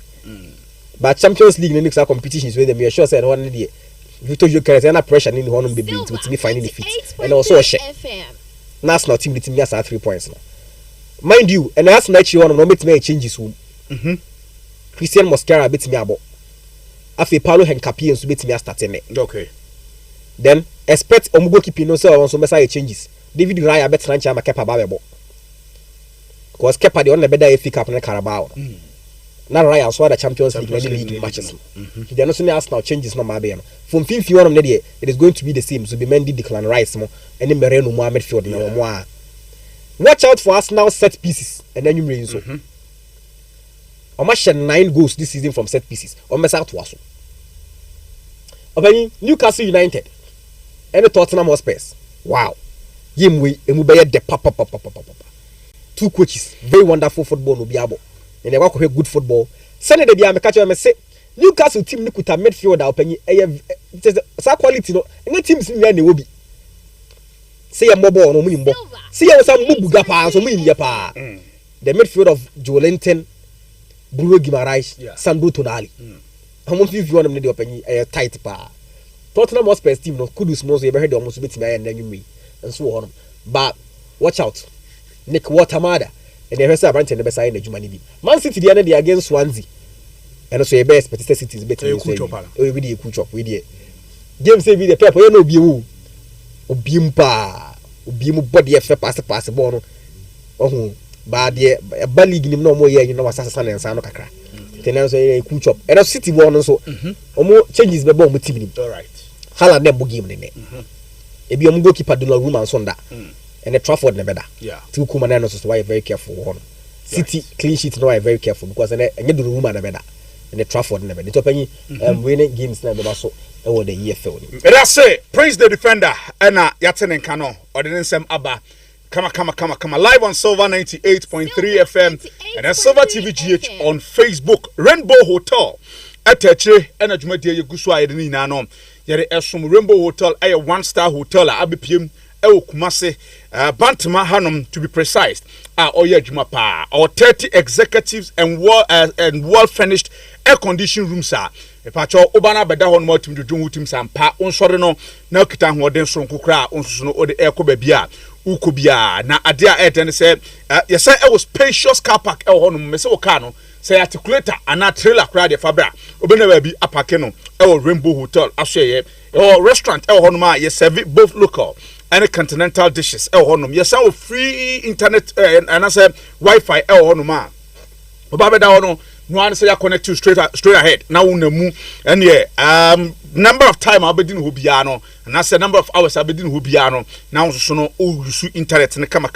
M: but Champions League no say competitions wey dem you sure say one dey Victor Jokeres na pressure ni hono be bring to me finding the fit and also share national team team ya 3 points now mind you and that's not you one no make me changes home Christian Mosquera bit me abo afi Paulo Henkapi nso bit me start in
B: okay
M: then expect omugo keeping no say on so message changes David Raya bet rancha ma Kepa babebo because Kepa the one better FA Cup na Carabao na Raya so the Champions League matches they are not so Arsenal changes no ma be no from 50 one it is going to be the same so be Mendy Declan Rice mo and Mereno Mohamed Field na mo watch out for Arsenal set pieces and then you mean so almost 9 goals this season from set pieces almost out was Obani Newcastle United and Tottenham Hotspur wow game we emu be de papa two coaches very wonderful football no biabo and they work good football send the bia me catch me say Newcastle team ni kuta midfielder opanyi sa quality no any teams ni na wo bi say ya mobile no mu nimbo say ya some bubuga pa so mu nya pa the midfield of Joelinton Bruno Guimaraes Sandro Tonali how few you want them dey opanyi tight pa Tottenham Hotspur team no Kudus mo so you be heard almost bit me and then and so on but watch out Nick Watermada and the rest of branch and the best side in the Jumani Man City the end against Swansea and also a best Manchester City is better we dey cool chop we dey game say we dey pep you no be who obiimpa obiimu body efe pass ball no ohun ba de ba league nim no mo ye yin no wasasa na nsa no kakra tenan so e cool chop and City ball no so omo changes be ball mo team nim
B: all right
M: Haaland dem bo game ne ebi omo goalkeeper Donnarumma so nda and the Trafford never da two kuma na no so why very careful one City clean sheet no why very careful because and Donnarumma never da and the Trafford never the top any winning games na be so e wo the EFL ni
B: I say praise the defender and yaten nkano ordinance aba Kama live on Silver 98.3 FM and then Silver TV GH on Facebook Rainbow Hotel Ateche and adwumade yeguso ayede ni na no yere esom Rainbow Hotel a 1-star hotel a abepiem e Kumase Bantama Hanom to be precise oya adwuma pa or 30 executives and well furnished air conditioned rooms epacho obana beda hon mo tim dwudwu tim sampa onsore no na kita hoden so nkokra onsusu no ode air ko ba bia ukobia na ade a eden se yesa e was spacious car park e ho no me se wo car no say articulator ana trailer kra de fabra obena ba bi apake no e wo Rainbow Hotel ahye e restaurant e ho no ma ye serve both local and continental dishes e ho no yesa wo free internet and say Wi-Fi e ho no ma oba beda ho no no one say you connect you straight ahead now unamu and yeah number of time abedin ho bia no and I say number of hours abedin ho bia no now so no use internet ne kama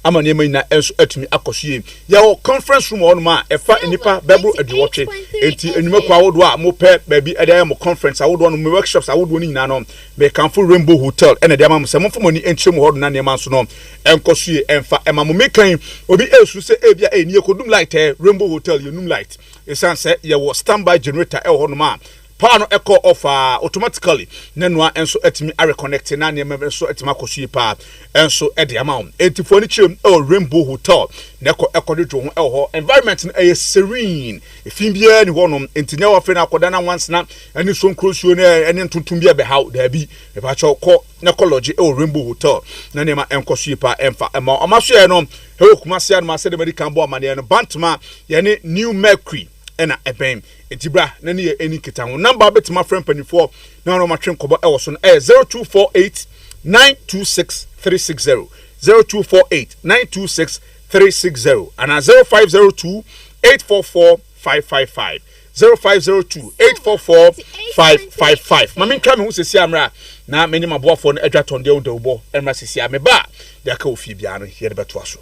B: ama ne mai na enso atumi akosue ya conference room on ma efa enipa bebro adwoche enti enuma kwa wodo a mo pe baby e dey mo conference awodo no workshops awodo ni nyina no be Campo Rainbow Hotel and dey am se mo fomoni entrim ho do na ne ma so no enkosue emfa ema mo mekan obi esu se ebia eni ekodum light Rainbow Hotel yenum light esan se ye wo standby generator e ho no ma power no echo off automatically nenwa enso etimi are reconnect na ne enso etimi akosue pa enso e de amount entifoni chem Rainbow Hotel na echo de ho ho environment no e serene efin bia ni ho no entinya wa fe na akoda na once na ani so nkrosuo na ani ntuntum bia be how da bi e ba cho ko na college Rainbow Hotel na ne ma enkosue pa emfa ema omaso e no e Kumase an ma se de medical bo amane no Bantama ye ne New Mercury ena ebem etibra na ne eni kita ho number betima friend panifo na no matwen kobo e wo so no 0248 926 360 0248 926 360 and 0502 844 555 0502 844 555 mami nka me hu sesi amra na meni maboafo no adwaton de wo emra sesi ame ba de aka ofi bia no ye de beto aso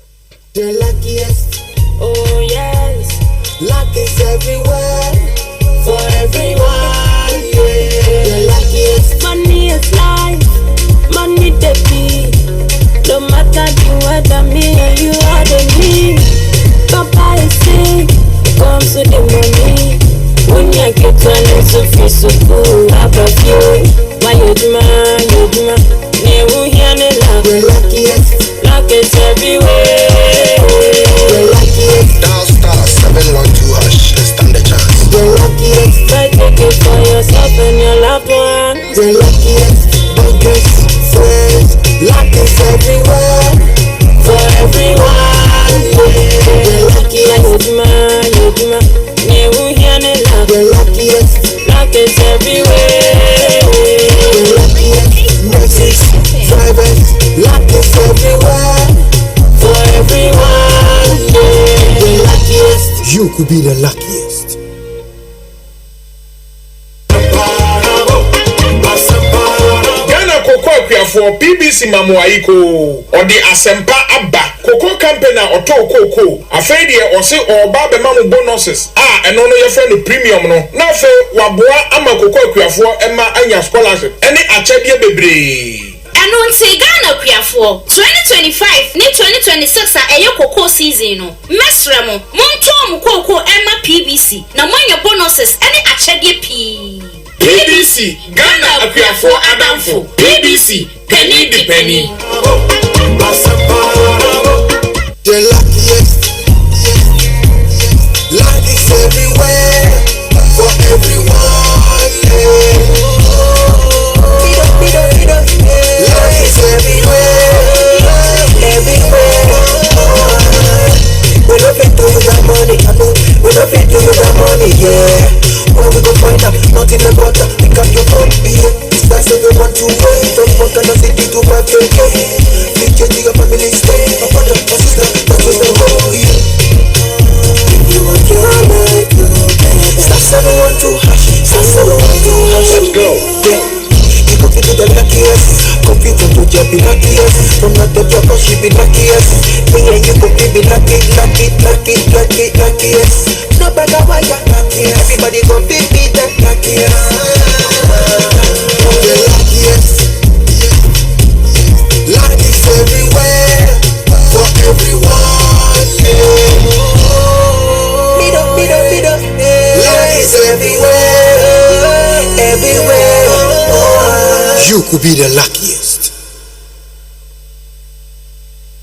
N: the luckiest oh yes luck is everywhere for everyone yeah the luckiest money is life money the be no matter the weather me and you are the me papa is sick comes to the money when you get one so feel so good about you my yodma never hear me laugh the lucky everywhere. The luckiest.
O: Dial star 712 hash and stand a chance.
N: The luckiest. Buy tickets for yourself and your loved ones. The luckiest. Bunkers, friends, luck is everywhere. For everyone, yeah. The luckiest. The luckiest. Luck is everywhere. The luckiest. Nurses, drivers, luck is everywhere. For everyone, yeah. The luckiest.
O: You could be the luckiest.
E: For BBC Mamuaiko or the Asempa Abba Cocoa Company or Cocoa. A failure or say or Baba Mamu bonuses. And only your friend the premium no. Now for Wabua Ama Cocoa for Emma and your scholarship. Any Achadia Baby.
C: And on say Ghana Piafo 2025 ni 2026 a cocoa season. Mesramo, Montom Cocoa Emma PBC. Na when your bonuses any Achadia P.
E: PBC, Ghana Apiafo Adamfo, PBC, penny the penny.
O: The luckiest, luck is everywhere, for everyone, luck is everywhere, we don't fit to use that money, we don't fit to use that money, yeah. Where we go find out, nothing about that. Pick up your phone, yeah. It's nice if you want to wait. From Montana City to Patrick, picture to your family stay. My brother, my sister, my sister, oh yeah. If you want your life, start 712 hash, start 712 hash. Let's go. Yeah. You go fit to the luckiest. Computer to just be luckiest. From not the job, she be luckiest. Me and you go be luckiest. No better why you're luckiest. Everybody go be the luckiest. The luckiest. Luck is everywhere. For everyone. Luck is everywhere. You could be the luckiest.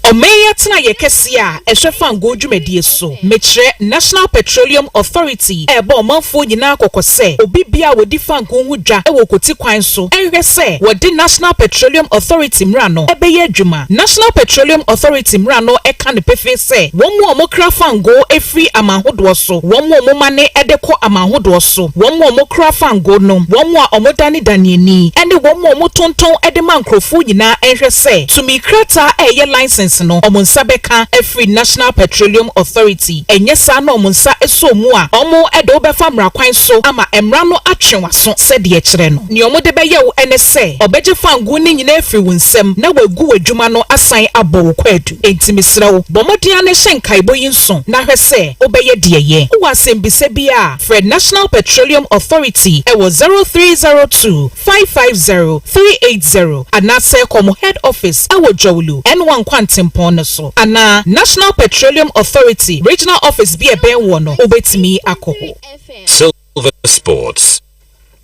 P: Omeya tena yekesia ehwefa ngojumedie so metre National Petroleum Authority ebo omanfo nyina kokose obi bia wodi fanko hudwa ewo koti kwan so ehwe se wodi National Petroleum Authority mra no ebeye adwuma National Petroleum Authority mra no eka ne pefe se wonmu omokra fango efri amahodo so wonmu omomane edeko amahodo so wonmu omokra fango no wonmu a omodani danieni ene wonmu omotonton edema nkrofo nyina ehwe se tumi krata eye license no omunsa beka every National Petroleum Authority enyesa na omunsa esomu a omo edo befa mrakwan so ama emra no atwenwa so sede ye kire no ne omo de beye wo ene se obeje fangu ni nyina efri wunsem na wagu wadwuma no asan abo kwadu entimisrewo bomodia ne hyenkai boyinso na hwese obeye de ye wo asembise bia Fred National Petroleum Authority ewo 0302 550 380 anase komo head office ewo Jowlu N1 Kwantimpon so ana National Petroleum Authority regional office bi ebe wono obetimi akoho
D: Silver Sports.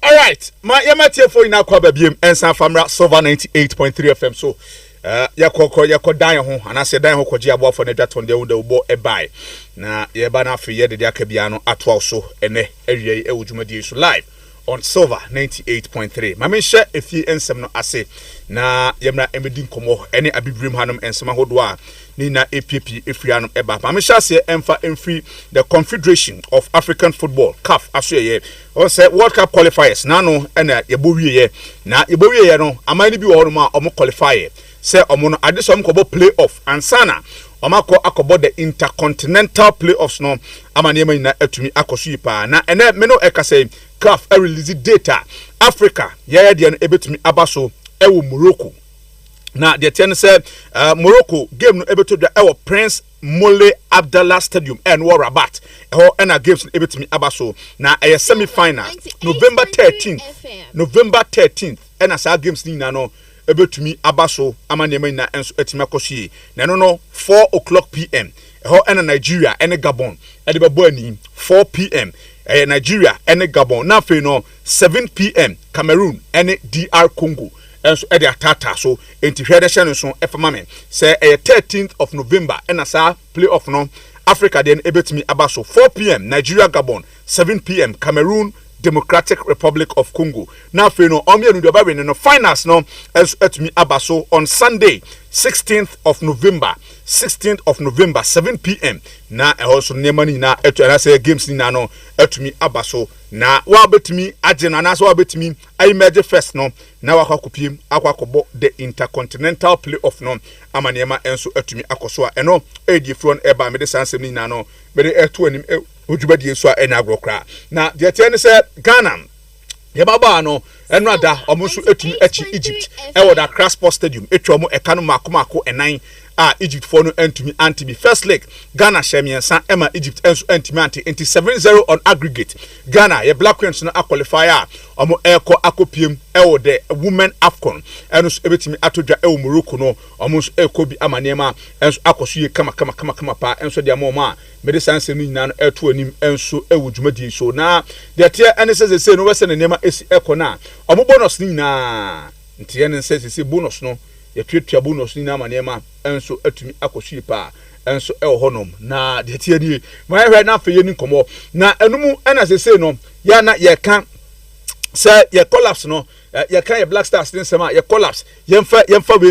B: All right, my yamatie for ina kwa babiem ensan famra Silver 98.3 FM so yakọ dan ho anase dan ho kọje abo afọ na dwaton de wo de wo ebai na ye ba na afi ye de aka bia no atwa so ene awie e wodwumadi so live on Silver 98.3 mame hye efi ensem no ase na yemra emedi nkomo ene abibrim hanom ensem ahodo a ni na APP efrianom eba mame hye ase emfa emfri the Confederation of African Football CAF aso ye on say World Cup qualifiers na no ena yebowie ye no amani bi wo no ma omo qualifier say omo adesom kobo playoff ansana omako akobo the intercontinental playoffs no amane ma nyina atumi akoso yipa na ene me no ekase CAF release data Africa yaya de no ebetumi abaso ewo Morocco na de ten say Morocco game no ebeto da ewo Prince Moulay Abdallah Stadium and war Rabat eho ena games ebetumi abaso na eye semi final November 13th ena sa games ni na no ebetumi abaso amanema na enso etimi akohie na no 4:00 p.m. eho ena Nigeria ene Gabon ede bebo ani 4 p.m. Nigeria ene Gabon na fe no 7 p.m. Cameroon ene DR Congo enso e de atata so enti hwede hye no so efama me say 13th of November and asa playoff no Africa then ebetimi aba so 4 p.m. Nigeria Gabon 7 p.m. Cameroon Democratic Republic of Congo. Now fe no omienu de ba we no finals no enso etumi aba so on Sunday 16th of November 7 p.m. na also nemani na etu na say games ni na no etumi aba so na wa betumi agena na so wa betumi I merge first no na wa kwakopiem akwakobo the intercontinental playoff no amanema enso etumi akoso a eno edi front eba me de sansem ni na no me de etu anim odwubadie so a ena agrokra na de tie ne say Ghana yebaba no eno ada omunso etumi echi Egypt e wo da Crossport Stadium etwa mo eka no makomako enan Egypt for no entumi anti be first leg Ghana shemiensa ema Egypt enso entumi anti 7-0 on aggregate Ghana ye Black Queens no qualifier omo eko akopiem ewo the women AFCON enso ebetimi atodwa ewo Morocco no omo nso eko bi amanema enso akoso ye kama pa enso de amoma medisanse no nyina no eto anim enso ewo dwumadi so na de tie enese se no wese ne nema esi eko na omo bonus ni na ntie ne se bonus no ye twetwa bonus ni na amanema enso atumi akoso pa enso ewo honom na de tie ni ma hwe na afeye ni komo na enumu ena se no ya na ye kan say ye collapse no ye kan ye Black Stars din sema ye collapse yemfa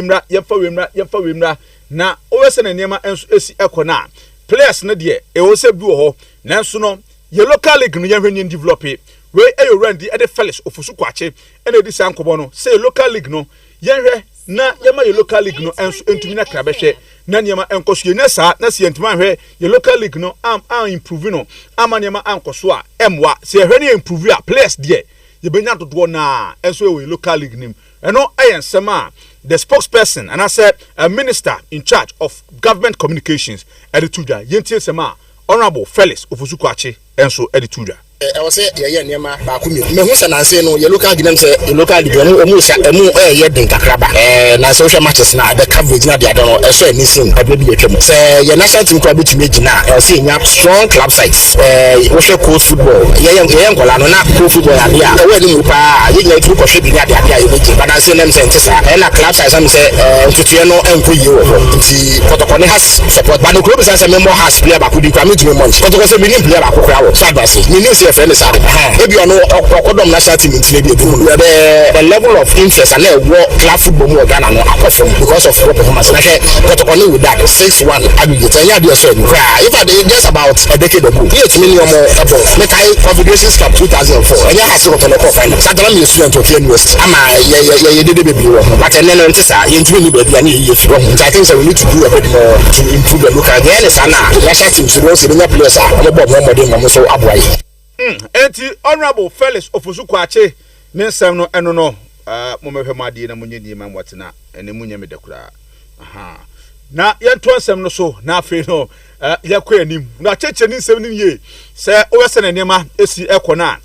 B: wemra na owese na niema enso esi ekona players na de e wo se bi wo ho nanso no ye local league no ye hwenye develop we eyo rendi e de Felix Ofusu Kwache ena edi sankobo no say local league no ye hwe na ye ma ye local league no enso entumi na krabehwe na niema enkoso ye na sa na se entuma hwe ye local league no am improve no ama niema ankoso a emwa se ye hwe ne improve a players de you been out to na enso we local league nim eno ayensema the spokesperson and I said a minister in charge of government communications edituja yentie sema honorable Felix Ofusu Kwache enso edituja
Q: I was say ye niema ba ku me hu se nanse no ye local ginem say ye local league no omu sha emu ye den kakraba na social matches na the coverage na dia don no so any sin ebe bi etwem say ye national team club bitime gina say nya strong club sides wo hwe cool football ye nkola no na cool football ya dia e we ni pa ye nya tu ko hwe bi na dia ye beji but nanse nem say ntisa na club sides am say ntutu no enko yi wo nti protocol ne has support but no club say member has player ba ku di kwa me tu month protocol say me player ba ku kwa wo so advance me ni say friend side maybe you know okodom national team in be the level of interest and what club football more Ghana no akofom because of what performance na she protocol with that 6-1 aggregate and you say if I just about a decade ago 8 million more above make I Confederations Cup 2004 and you has got to look final sadala me student of university ama ye did baby but and then ntisa you ntumi ni baby and you from I think so we need to do a bit more to improve the local game sana national team so those senior players are more so abwai
B: enti honorable Felix Ofusu Kwache ne nsam no eno no momehwe made na munye ni mamwatena ene munye medakura aha na yento nsam no so na afi no yakwa anim na cheche ni nsam ni ye se owese na nema esi ekona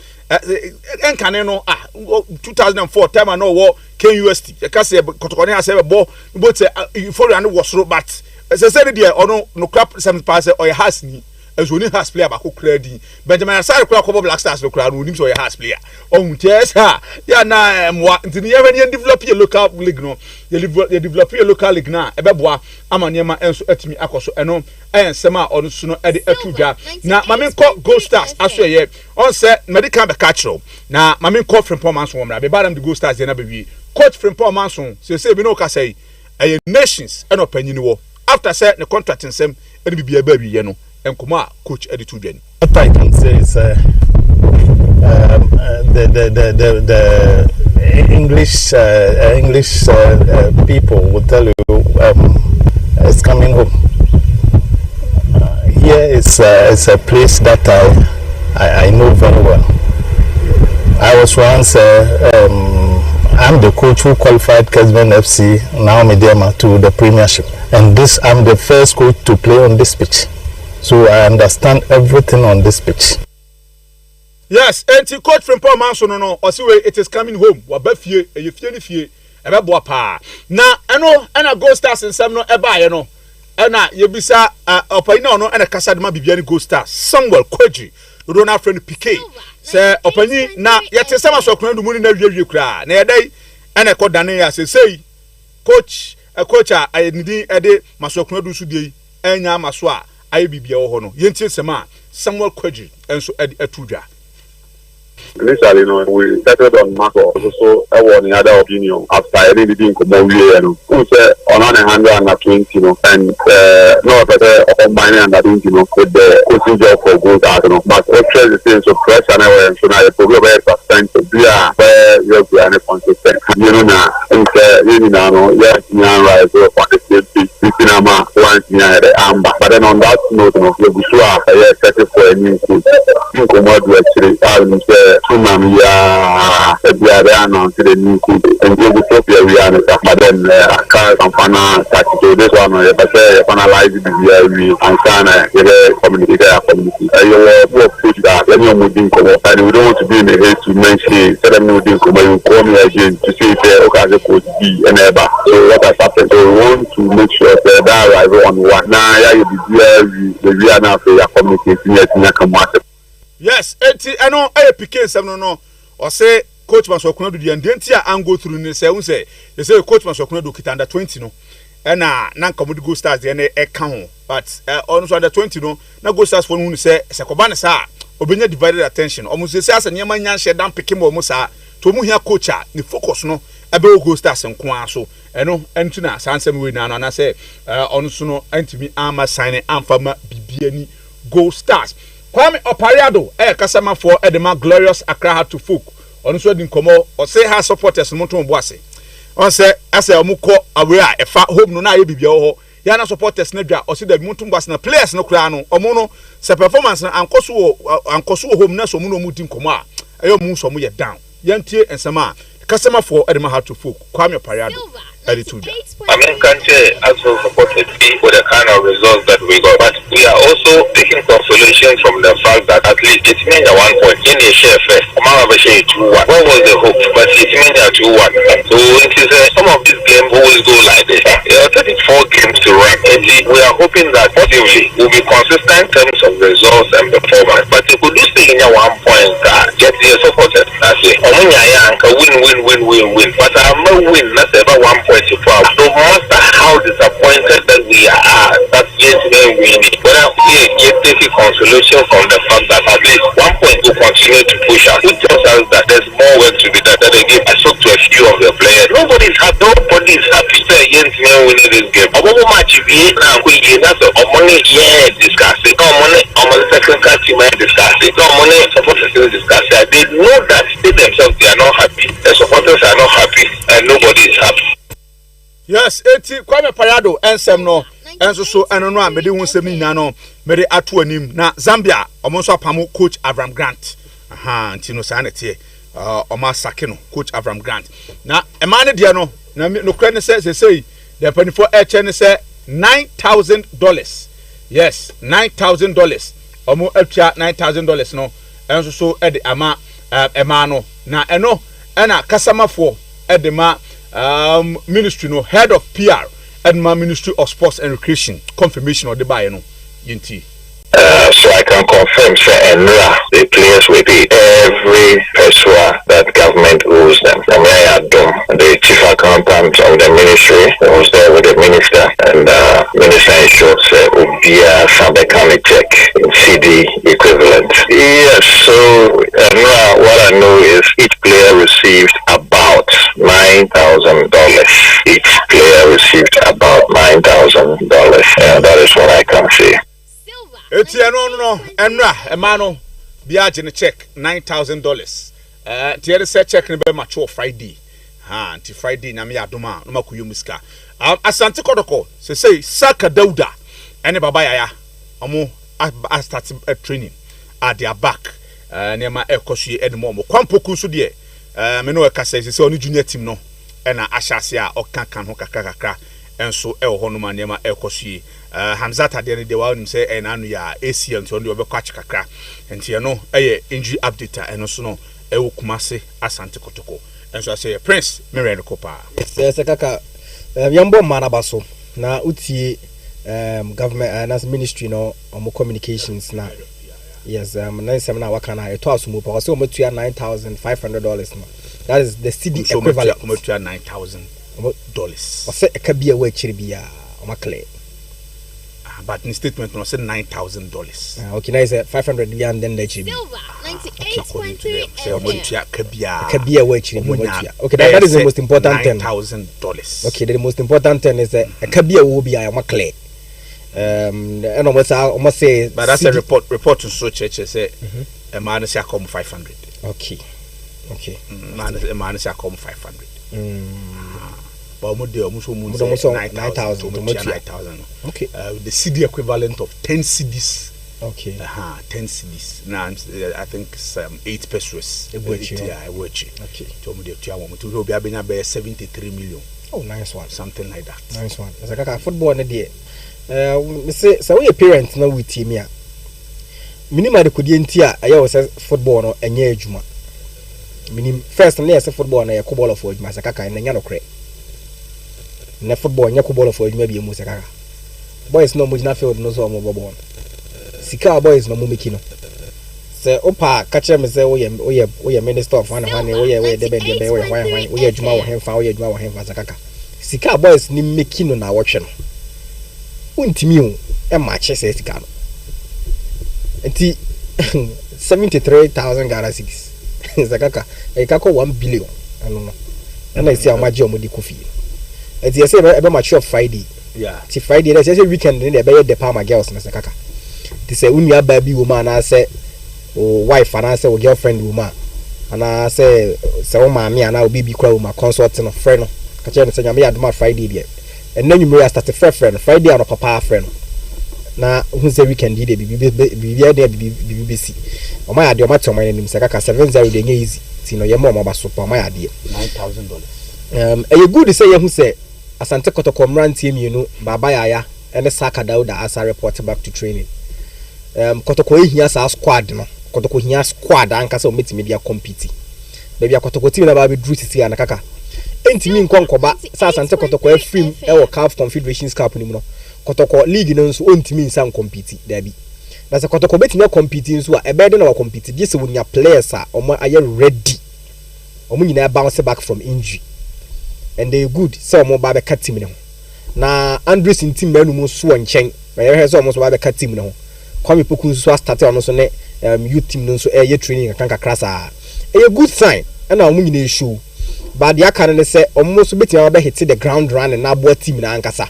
B: enkane no 2004 time no wo KUST yakase kotokone ase bo bote for and wosro but se se dey ono no crap some pass or has ni as only has player ba ko kredi Benjamin Asare kura ko Black Stars no kura no nim so ye has player on tesa ya na mwa ntini ye when develop your local league no you develop your local league na ebeboa amaniema enso atimi akoso eno ensema ono so no ede atudwa na mamenko Gold Stars aso ye on say medical be catchro na mamenko Frimpong Manson womra be badam the Gold Stars ye na be coach Frimpong Manson say bi no ka say nations eno panyini wo after say the contract nsem ene bibia ba bi ye no enkoma coach editu dwani.
R: What I can say is the English people will tell you it's coming home. Here is a place that I know very well. I was once I'm the coach who qualified Kesben FC Naomi Dema to the Premiership, and this I'm the first coach to play on this pitch. So I understand everything on this pitch.
B: Yes, and to coach from Paul Manson no osiwe it is coming home. Wa ba fie e fie ni fie e be boa pa. Na eno na Gold Stars nsem no e ba ye no. Na ye bisa opani no na kasa de ma bibia ni Gold Stars. Samuel Kwaji Ronald friend PK. Se opani na ye te sama so kran du mu ni na wie kura. Na ye dai ene ko dane ya say coach a nidi ede maso akuna du so die enya maso a aye bibia wo ho no yentie sema Samuel Kwadri enso atudwa.
S: Initially, we settled on Marco. Also, I want another opinion after I didn't come over here. Who said on 120, and no better combining under 20, with the coaching job for good. But actually, the things of press and I so now the problem is percent to be where you are consistent. Now, yes, right, so for the safety, once near the amber. But then on that note, you be sure I set it for a new coach. You come out to actually, Tsunami announced the new coup and Ethiopia we are but then car campana tactical this one but analyze the and China community you work push that any moving come up and we don't want to be in a haste to mention tell them moving come you call me again to see if okay could be an ever so what has happened so we want to make sure that arrive on one now you be we are now for your communication come out.
B: Yes, I know I PK some no or say coach Masokuna do the endentia and go through ne say they say coach Masokuna do kita under 20 no and na come go stars the e kan but also under 20 no na go stars for no say sekobane sa obenya divided attention almost say as nyama nyanhye dan PK mo sa to mu hia coach a ne focus no ebe go stars nko aso eno entu na sansem we na say onu so no antimi ama sign amfama bibiani go stars. Kwame Opariado kasama for Edema Glorious Accra to folk on so din komo or say her supporters monton boase on say asa omuko away a fa home no na ye bibia ho ya na supporters na dwa o say the monton boase na players no kra no omo no se performance na ankoso home na so mu no mu din komo a ayo mu so mu ye down yantie ensama kasama for Edema to folk Kwame Opariado attitude.
T: I mean, Kante also supported me with the kind of results that we got, but we are also taking consolation from the fact that at least it means at 1 point in the share first. What was the hope? But it means at 2-1. So it is some of these games always go like this. There are 34 games to run. And we are hoping that possibly we'll be consistent in terms of results and performance. But if we do stay in 1 point, get the supported. That's it. Win. But I'm not win. That's ever 1 point. No matter how disappointed that we are, that's yet winning. But I'm here taking consolation from the fact that at least 1 point will continue to push us. It tells us that there's more work to be done. That again, I spoke to a few of the players. Nobody's happy. Nobody's happy. Say against me winning this game. I'm over match now. That's a money discussing. No money. I'm a second team discussing. No money. Supporters discussing. They know that they themselves they are not happy. The supporters are not happy, and nobody is happy.
B: Yes, Kwame Opariado ensem no enso so eno no a mede wonsem ni na no mede ato anim na Zambia omonso apamo coach Avram Grant nti no sa na tie oma sake no coach Avram Grant na emane de no na no kra ne say the penny for ne say $9,000 yes $9,000 omo atua $9,000 no enso so e de ama ema no na eno na kasamafo e de ma ministry no head of PR and my Ministry of Sports and Recreation confirmation of the buy no yinti.
T: So I can confirm, sir, and the players will be every peso that government owes them. The chief accountant of the ministry was there with the minister, and minister ensured Ubia Sabekani check in CD equivalent. Yes, so what I know is each player received about $9,000. Each player received about $9,000. That is what I can say.
B: No, Emano, Biagin check $9,000. Tiere set check in mature Friday. Until Friday, Namia Duma, Nomakuyumiska. Asante Kodoko, say, Saka Dauda, and Babaya, Amo, I started training at their back. Near my Ekoshi Edmomo. Kwampo Kusudie, Meno Kasa, say, only junior team no, and Ashasia or Kankan Hokaka, and so El Honuma Nema Ekoshi. Hamzat de the one say and anu ya AC until on the catch kakra and you know injury update and also no Kumase Asante Kotoko and so I say Prince Miranda Kopa
M: yes kaka yambo manabaso na uti government and as ministry no omo communications na yes na sem na waka na eto asumu pa so omo tua $9,500 no That is the CD equivalent.
B: $9,000.
M: What's it? Can be a way chiribia. Clear.
B: But in statement, no said $9,000.
M: Okay, now is 500 and then the chiribi. Can be a way chiribi. Okay, that is the most important thing.
B: $9,000.
M: Okay, the most important thing is that a kabia will be a clear. And I must say,
B: but that's a report to so church say a man is come 500.
M: Okay.
B: Man is come 500. But almost 9,000.
M: Okay.
B: The CD equivalent of 10 CDs.
M: Okay.
B: 10 CDs. Now I think it's 8 pesos. Okay. To be 73 million.
M: Oh, nice one.
B: Something like that.
M: Nice one. As a football na dey. Say so we parents na with team ya. Minimum de kodi enti a aye was football no enye adwuma. Minim first na yes football na yakɔ ball of adwuma sakaka na nya no kre. Na football nya kɔ ball of adwuma bi emu sakaka. Boys no mo gina field no so mo ball. Sika boys no mo meki no. Say opa catch me say we minister of one we de be we adwuma wo hemfa we adwuma wo hemfa sakaka. Sika boys ni meki no na wɔhwe no. Untimi o e match say sika no. Enti 73,000 Ghana cedis. Zakaka e ka ko 1 billion anu no. Na isi amaje omodi kofi. Enti say e match of Friday.
B: Yeah.
M: Ti Friday na say weekend ni e be the Palma girls na zakaka. Ti say unua ba bi wo ma na say o wife ana say o girlfriend wo ma. Ana say wo ma me ana obi bi kwa wo ma consult no friend no. Ka che no say nyame adoma Friday bi. And then you may start a friend Friday or papa friend. Na who's the weekend did BBC. O my idea matter my name Sakaka 70 dey easy. Tino ye mama ba super my idea.
B: $9,000.
M: E good say who say Asante Kotoko Mran team you know Baba Yaya and Saka Dauda as a report back to training. Kotoko hia sa squad no. Kotoko hia squad anka say o meet media compete. Baby Kotoko team na ba be drew city anakaka. Entimi nkonkoba sa Asante Kotoko afrim e wo CAF Confederations Cup ni mu no Kotoko league no nso ontimi nsan compete dabi na se Kotoko betimi compete nso a ebe de na wa compete dey se wonya players a omo aye ready omo nyina bounce back from injury and they good so omo ba be cut team ne ho na Andres team manu mu so nchen na ye so omo so ba be cut team ne ho Kwame Poku nso start on so ne youth team no nso ye training kan kakra sa a good sign and omo nyina show. But the akane say almost bit ya be hit the ground run and na bo team na ankasa.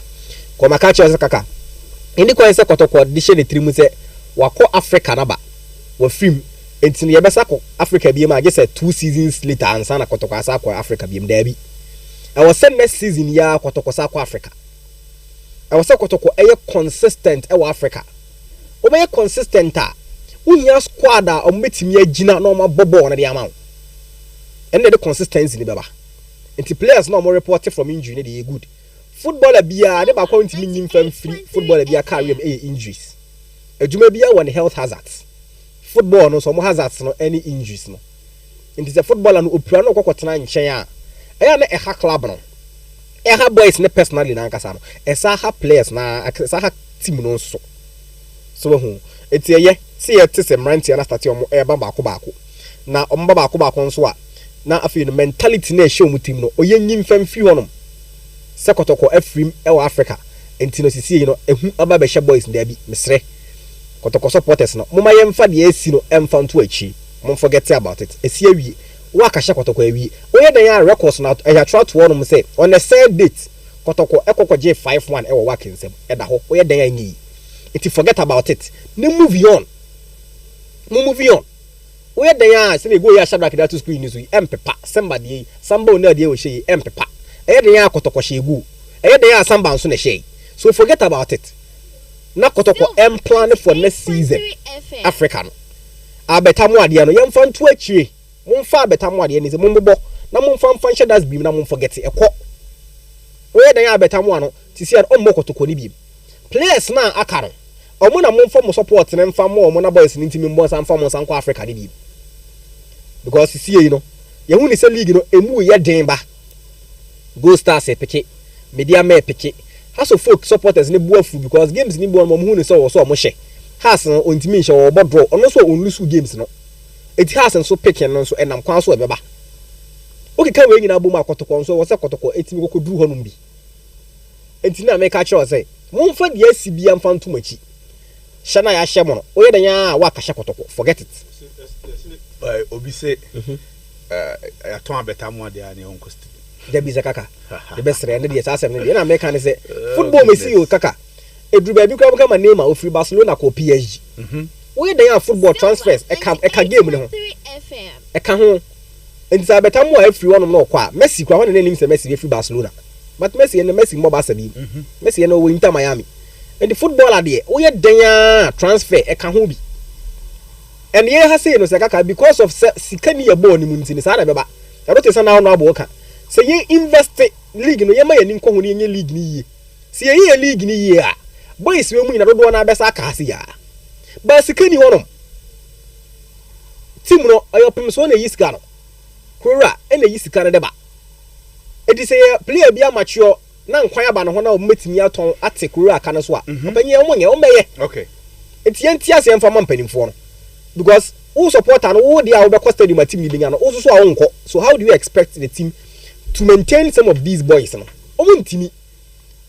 M: Ko maka che kaka. Indi ko say Kotoko di she ne trimu say wako Africa na ba. Wa film entini ye besa ko Africa bi ma je say 2 seasons later ansa na Kotoko asa ko Africa bi mda bi. I was say next season ya Kotoko sa ko Africa. I was say Kotoko eye consistent e wa Africa. O be consistent a unya squad a o metimi agina na o ma bobo na de ama. And the consistency ni baba. Enti players no more reported from injury they good. Footballer bia they ba kwa ntimi nyim fam free footballer bia carry injuries. Ejuma bia one health hazards. Football no so mo hazards no any injuries no. Enti the footballer no opura no kokotena nchen a. Eya na eha club no. Eha boys ne personally na nkasa no. Esa ha players na esa ha team no so. So hu. Enti eye see ye tse mranti na start omo e ba baako. Na omo ba baako nso a na afi no mentality na show mu team no oyenyim fam fi honom se Kotoko afrim e wa Africa enti no sisi no ehu aba be hye boys nda bi mesre Kotoko supporters no moma yemfa de esi no emfa nto achi mom forget about it esi awie wa ka hye Kotoko awie oye dan ya records na e ya try to honom say on the same date Kotoko ekokoje 5-1 e wo wakensem e da ho oye dan ya nyi enti forget about it no move on we dey ya say go ya Shadrack that to school ni so empepa somebody na dey we shey empepa e dey ya Kotoko shegu e dey ya samba nso na shey so forget about it na Kotoko plan for next season Africa no abetamu ade no yemfa nto akire momfa abetamu ade ni se mombebo na momfa mfa nche das bim na mom forget ekọ we dey ya abetamu ano ti see on mo Kotoko ni bim players na akaro omo na momfa mo support na mfa mo omo na boys ni ntimi mbo san fa mo san kwa Africa ni bim because see you know ye hu ni se league no emu ye den ba Go Stars e peke media me peke has of folk supporters ni buafu because games ni bo mo hu ni so mo hye has no ontimi hye wo draw ono so on lose games no it has so peke no so enam kwan so e beba okay ka we nyina bom akotoko nso wo se kotoko etimi kokoduru honum bi enti na make catch say momfa de asibia mfa ntomachi shana ya hye mo no oye dan ya wa ka hye kotoko forget it
B: obi say aton abeta mo de ani onko sti
M: de bi kaka the best re ne de sa asem ne de na make can say football mesi o kaka edru ba bi kwa kama Neymar o free Barcelona ko PSG oye dan ya football transfers e ka game ne ho e ka ho enti abeta mo a free wonom no kwa Messi kwa ho ne nim say Messi free Barcelona but Messi and Messi mo ba sabi Messi no we Inter Miami and the footballer there oye dan transfer e ka ho bi and ye ha say no sekaka because of sikani ya ball ni munti ni sada beba e do te say na no abo ka say ye invest league no ye ma ye ni nko ho ni ye league ni ye say ye league ni ye a boys we mu na do na besa ka hase ya ba sikani honom team no ayopim so na yiska no kura e na yisika na deba edi say player bia mature na nkwan aba no ho na o metimi aton ate kura aka no so a opanyi o monye o meye
B: okay
M: enti ase emfa ma mpanimfo no because who supporter no who dia obekọ stadium team ni nya no oso so a wonko so how do you expect the team to maintain some of these boys no o muntimi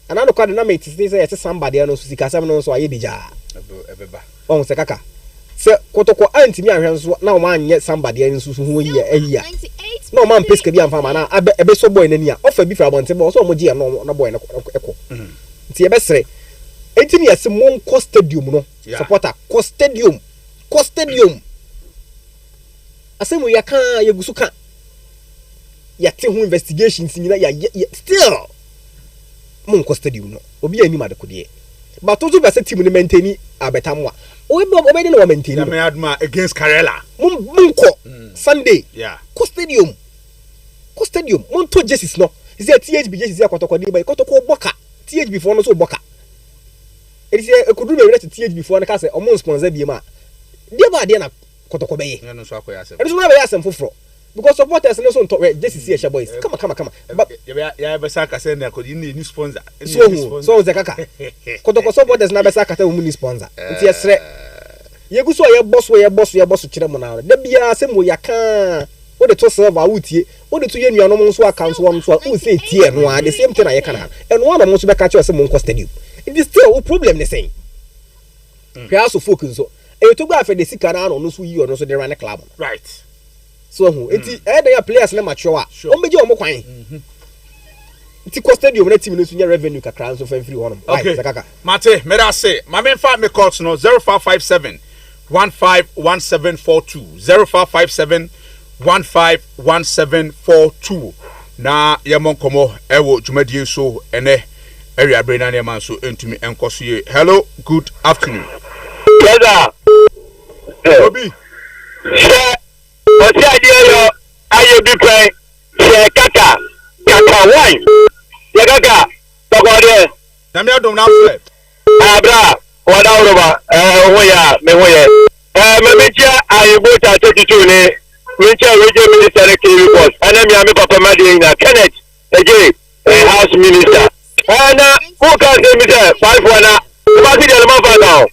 M: anano kwade na mate say yes somebody no so sika sam no so aye bija
B: ebeba
M: on se kaka se kotoko antimi ahwe so na o ma anye somebody en so ho yi ehia no man peska bi amfa ma na ebe so boy nani a ofa bi fra bonte bo so mo gi no na boy na eko nti ebe sere entimi yase mon ko stadium no supporter ko stadium asemu ya kan ya gusu kan ya te hu investigations nyina ya still mon ko stadium no obi ani ma de kodie but to be say team ni maintain abetamwa obi no maintain
B: na me adma against Karela
M: mon ko Sunday ko stadium mon to jerseys no is there THB jerseys ya kotoko di ba kotoko boka THB for no so boka it say ekodu be relate THB for no ka say omon sponsor bi ma dia ba dia na kotoko be ye
B: no so akoya asem
M: e so na be asem foforo because supporters no so nto jerseys ya boys come but
B: ya be saka say na ko ni sponsor
M: so ze kaka kotoko supporters na be saka ta mu ni sponsor nti yesre yegu so ye boss kire mo na da bia se mo yaka o de to server wutie o de to ye nuanom so account won so o say tie no a the same thing na ye kana and one of so be catch us mo nko stadium it is still a problem ne saying so focus so e to go afa de sika na no so yi no so de run club
B: right
M: so hu enti e dey players na mature a o meje o mo kwan enti ko stadium na team no so nya revenue kakra so fa free one
B: okay sakaka mate me da say ma me fa me calls no 0557 151742 0557 151742 na yemon komo ewo dwumadie so ene area brain na man so entumi enkoso ye hello good afternoon
T: brother
B: obi
T: what's the idea ayo bi pray se kaka wine ya kaka tokode
B: na me adom na fle
T: abra wada uroba hoya me hoye me meja ayibo ta 22 ne Winter Region Minister Kiri Boss, and I'm your papa Madina Kenneth, again, House Minister. And who can say me 5-1? What is the number now?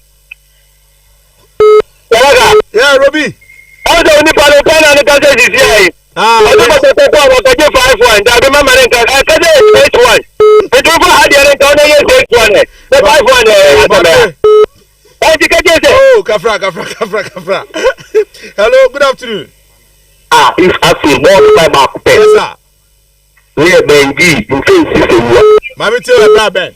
B: Yeah, Robbie.
T: How do you follow Pan and the Castle this year? I don't know what I get 5-1. I remember I said 8-1. The Drupa had the encounter 8-1. The 5-1.
B: Oh, Kafra. Hello, good afternoon.
T: If I see more time I could pay.
B: Yes, sir.
T: We are Benji, in case system.
B: Mammy, tell you Ben.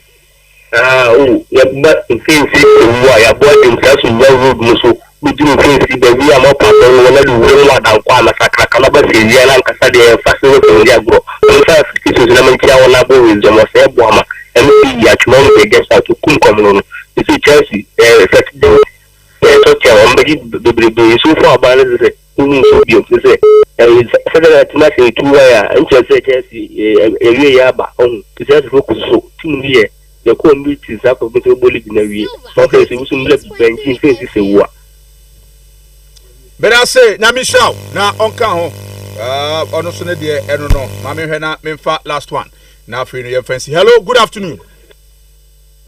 T: But in case system, I bought himself in your room, so we didn't face the we are more person when I do well than Kwama Sakra Calabas, Yala, Casadi, and Fascinating Yagro. In fact, this is Lamentia or Labo with the Mosaic Wama, and see Yachmon against out to Kunkom. This is Chelsea, Saturday. The so far balance is so beautiful. And Federal National 2 wire and Chelsea Yaba on to just focus so 2 years. The core meetings up of the bullet in a year. Okay, so we soon left banking faces a war.
B: But I say, Namisha, now on Kaho, on Sunday, I don't know. Mammy Hena, Memfa, last one. Now for your fancy. Hello, good afternoon.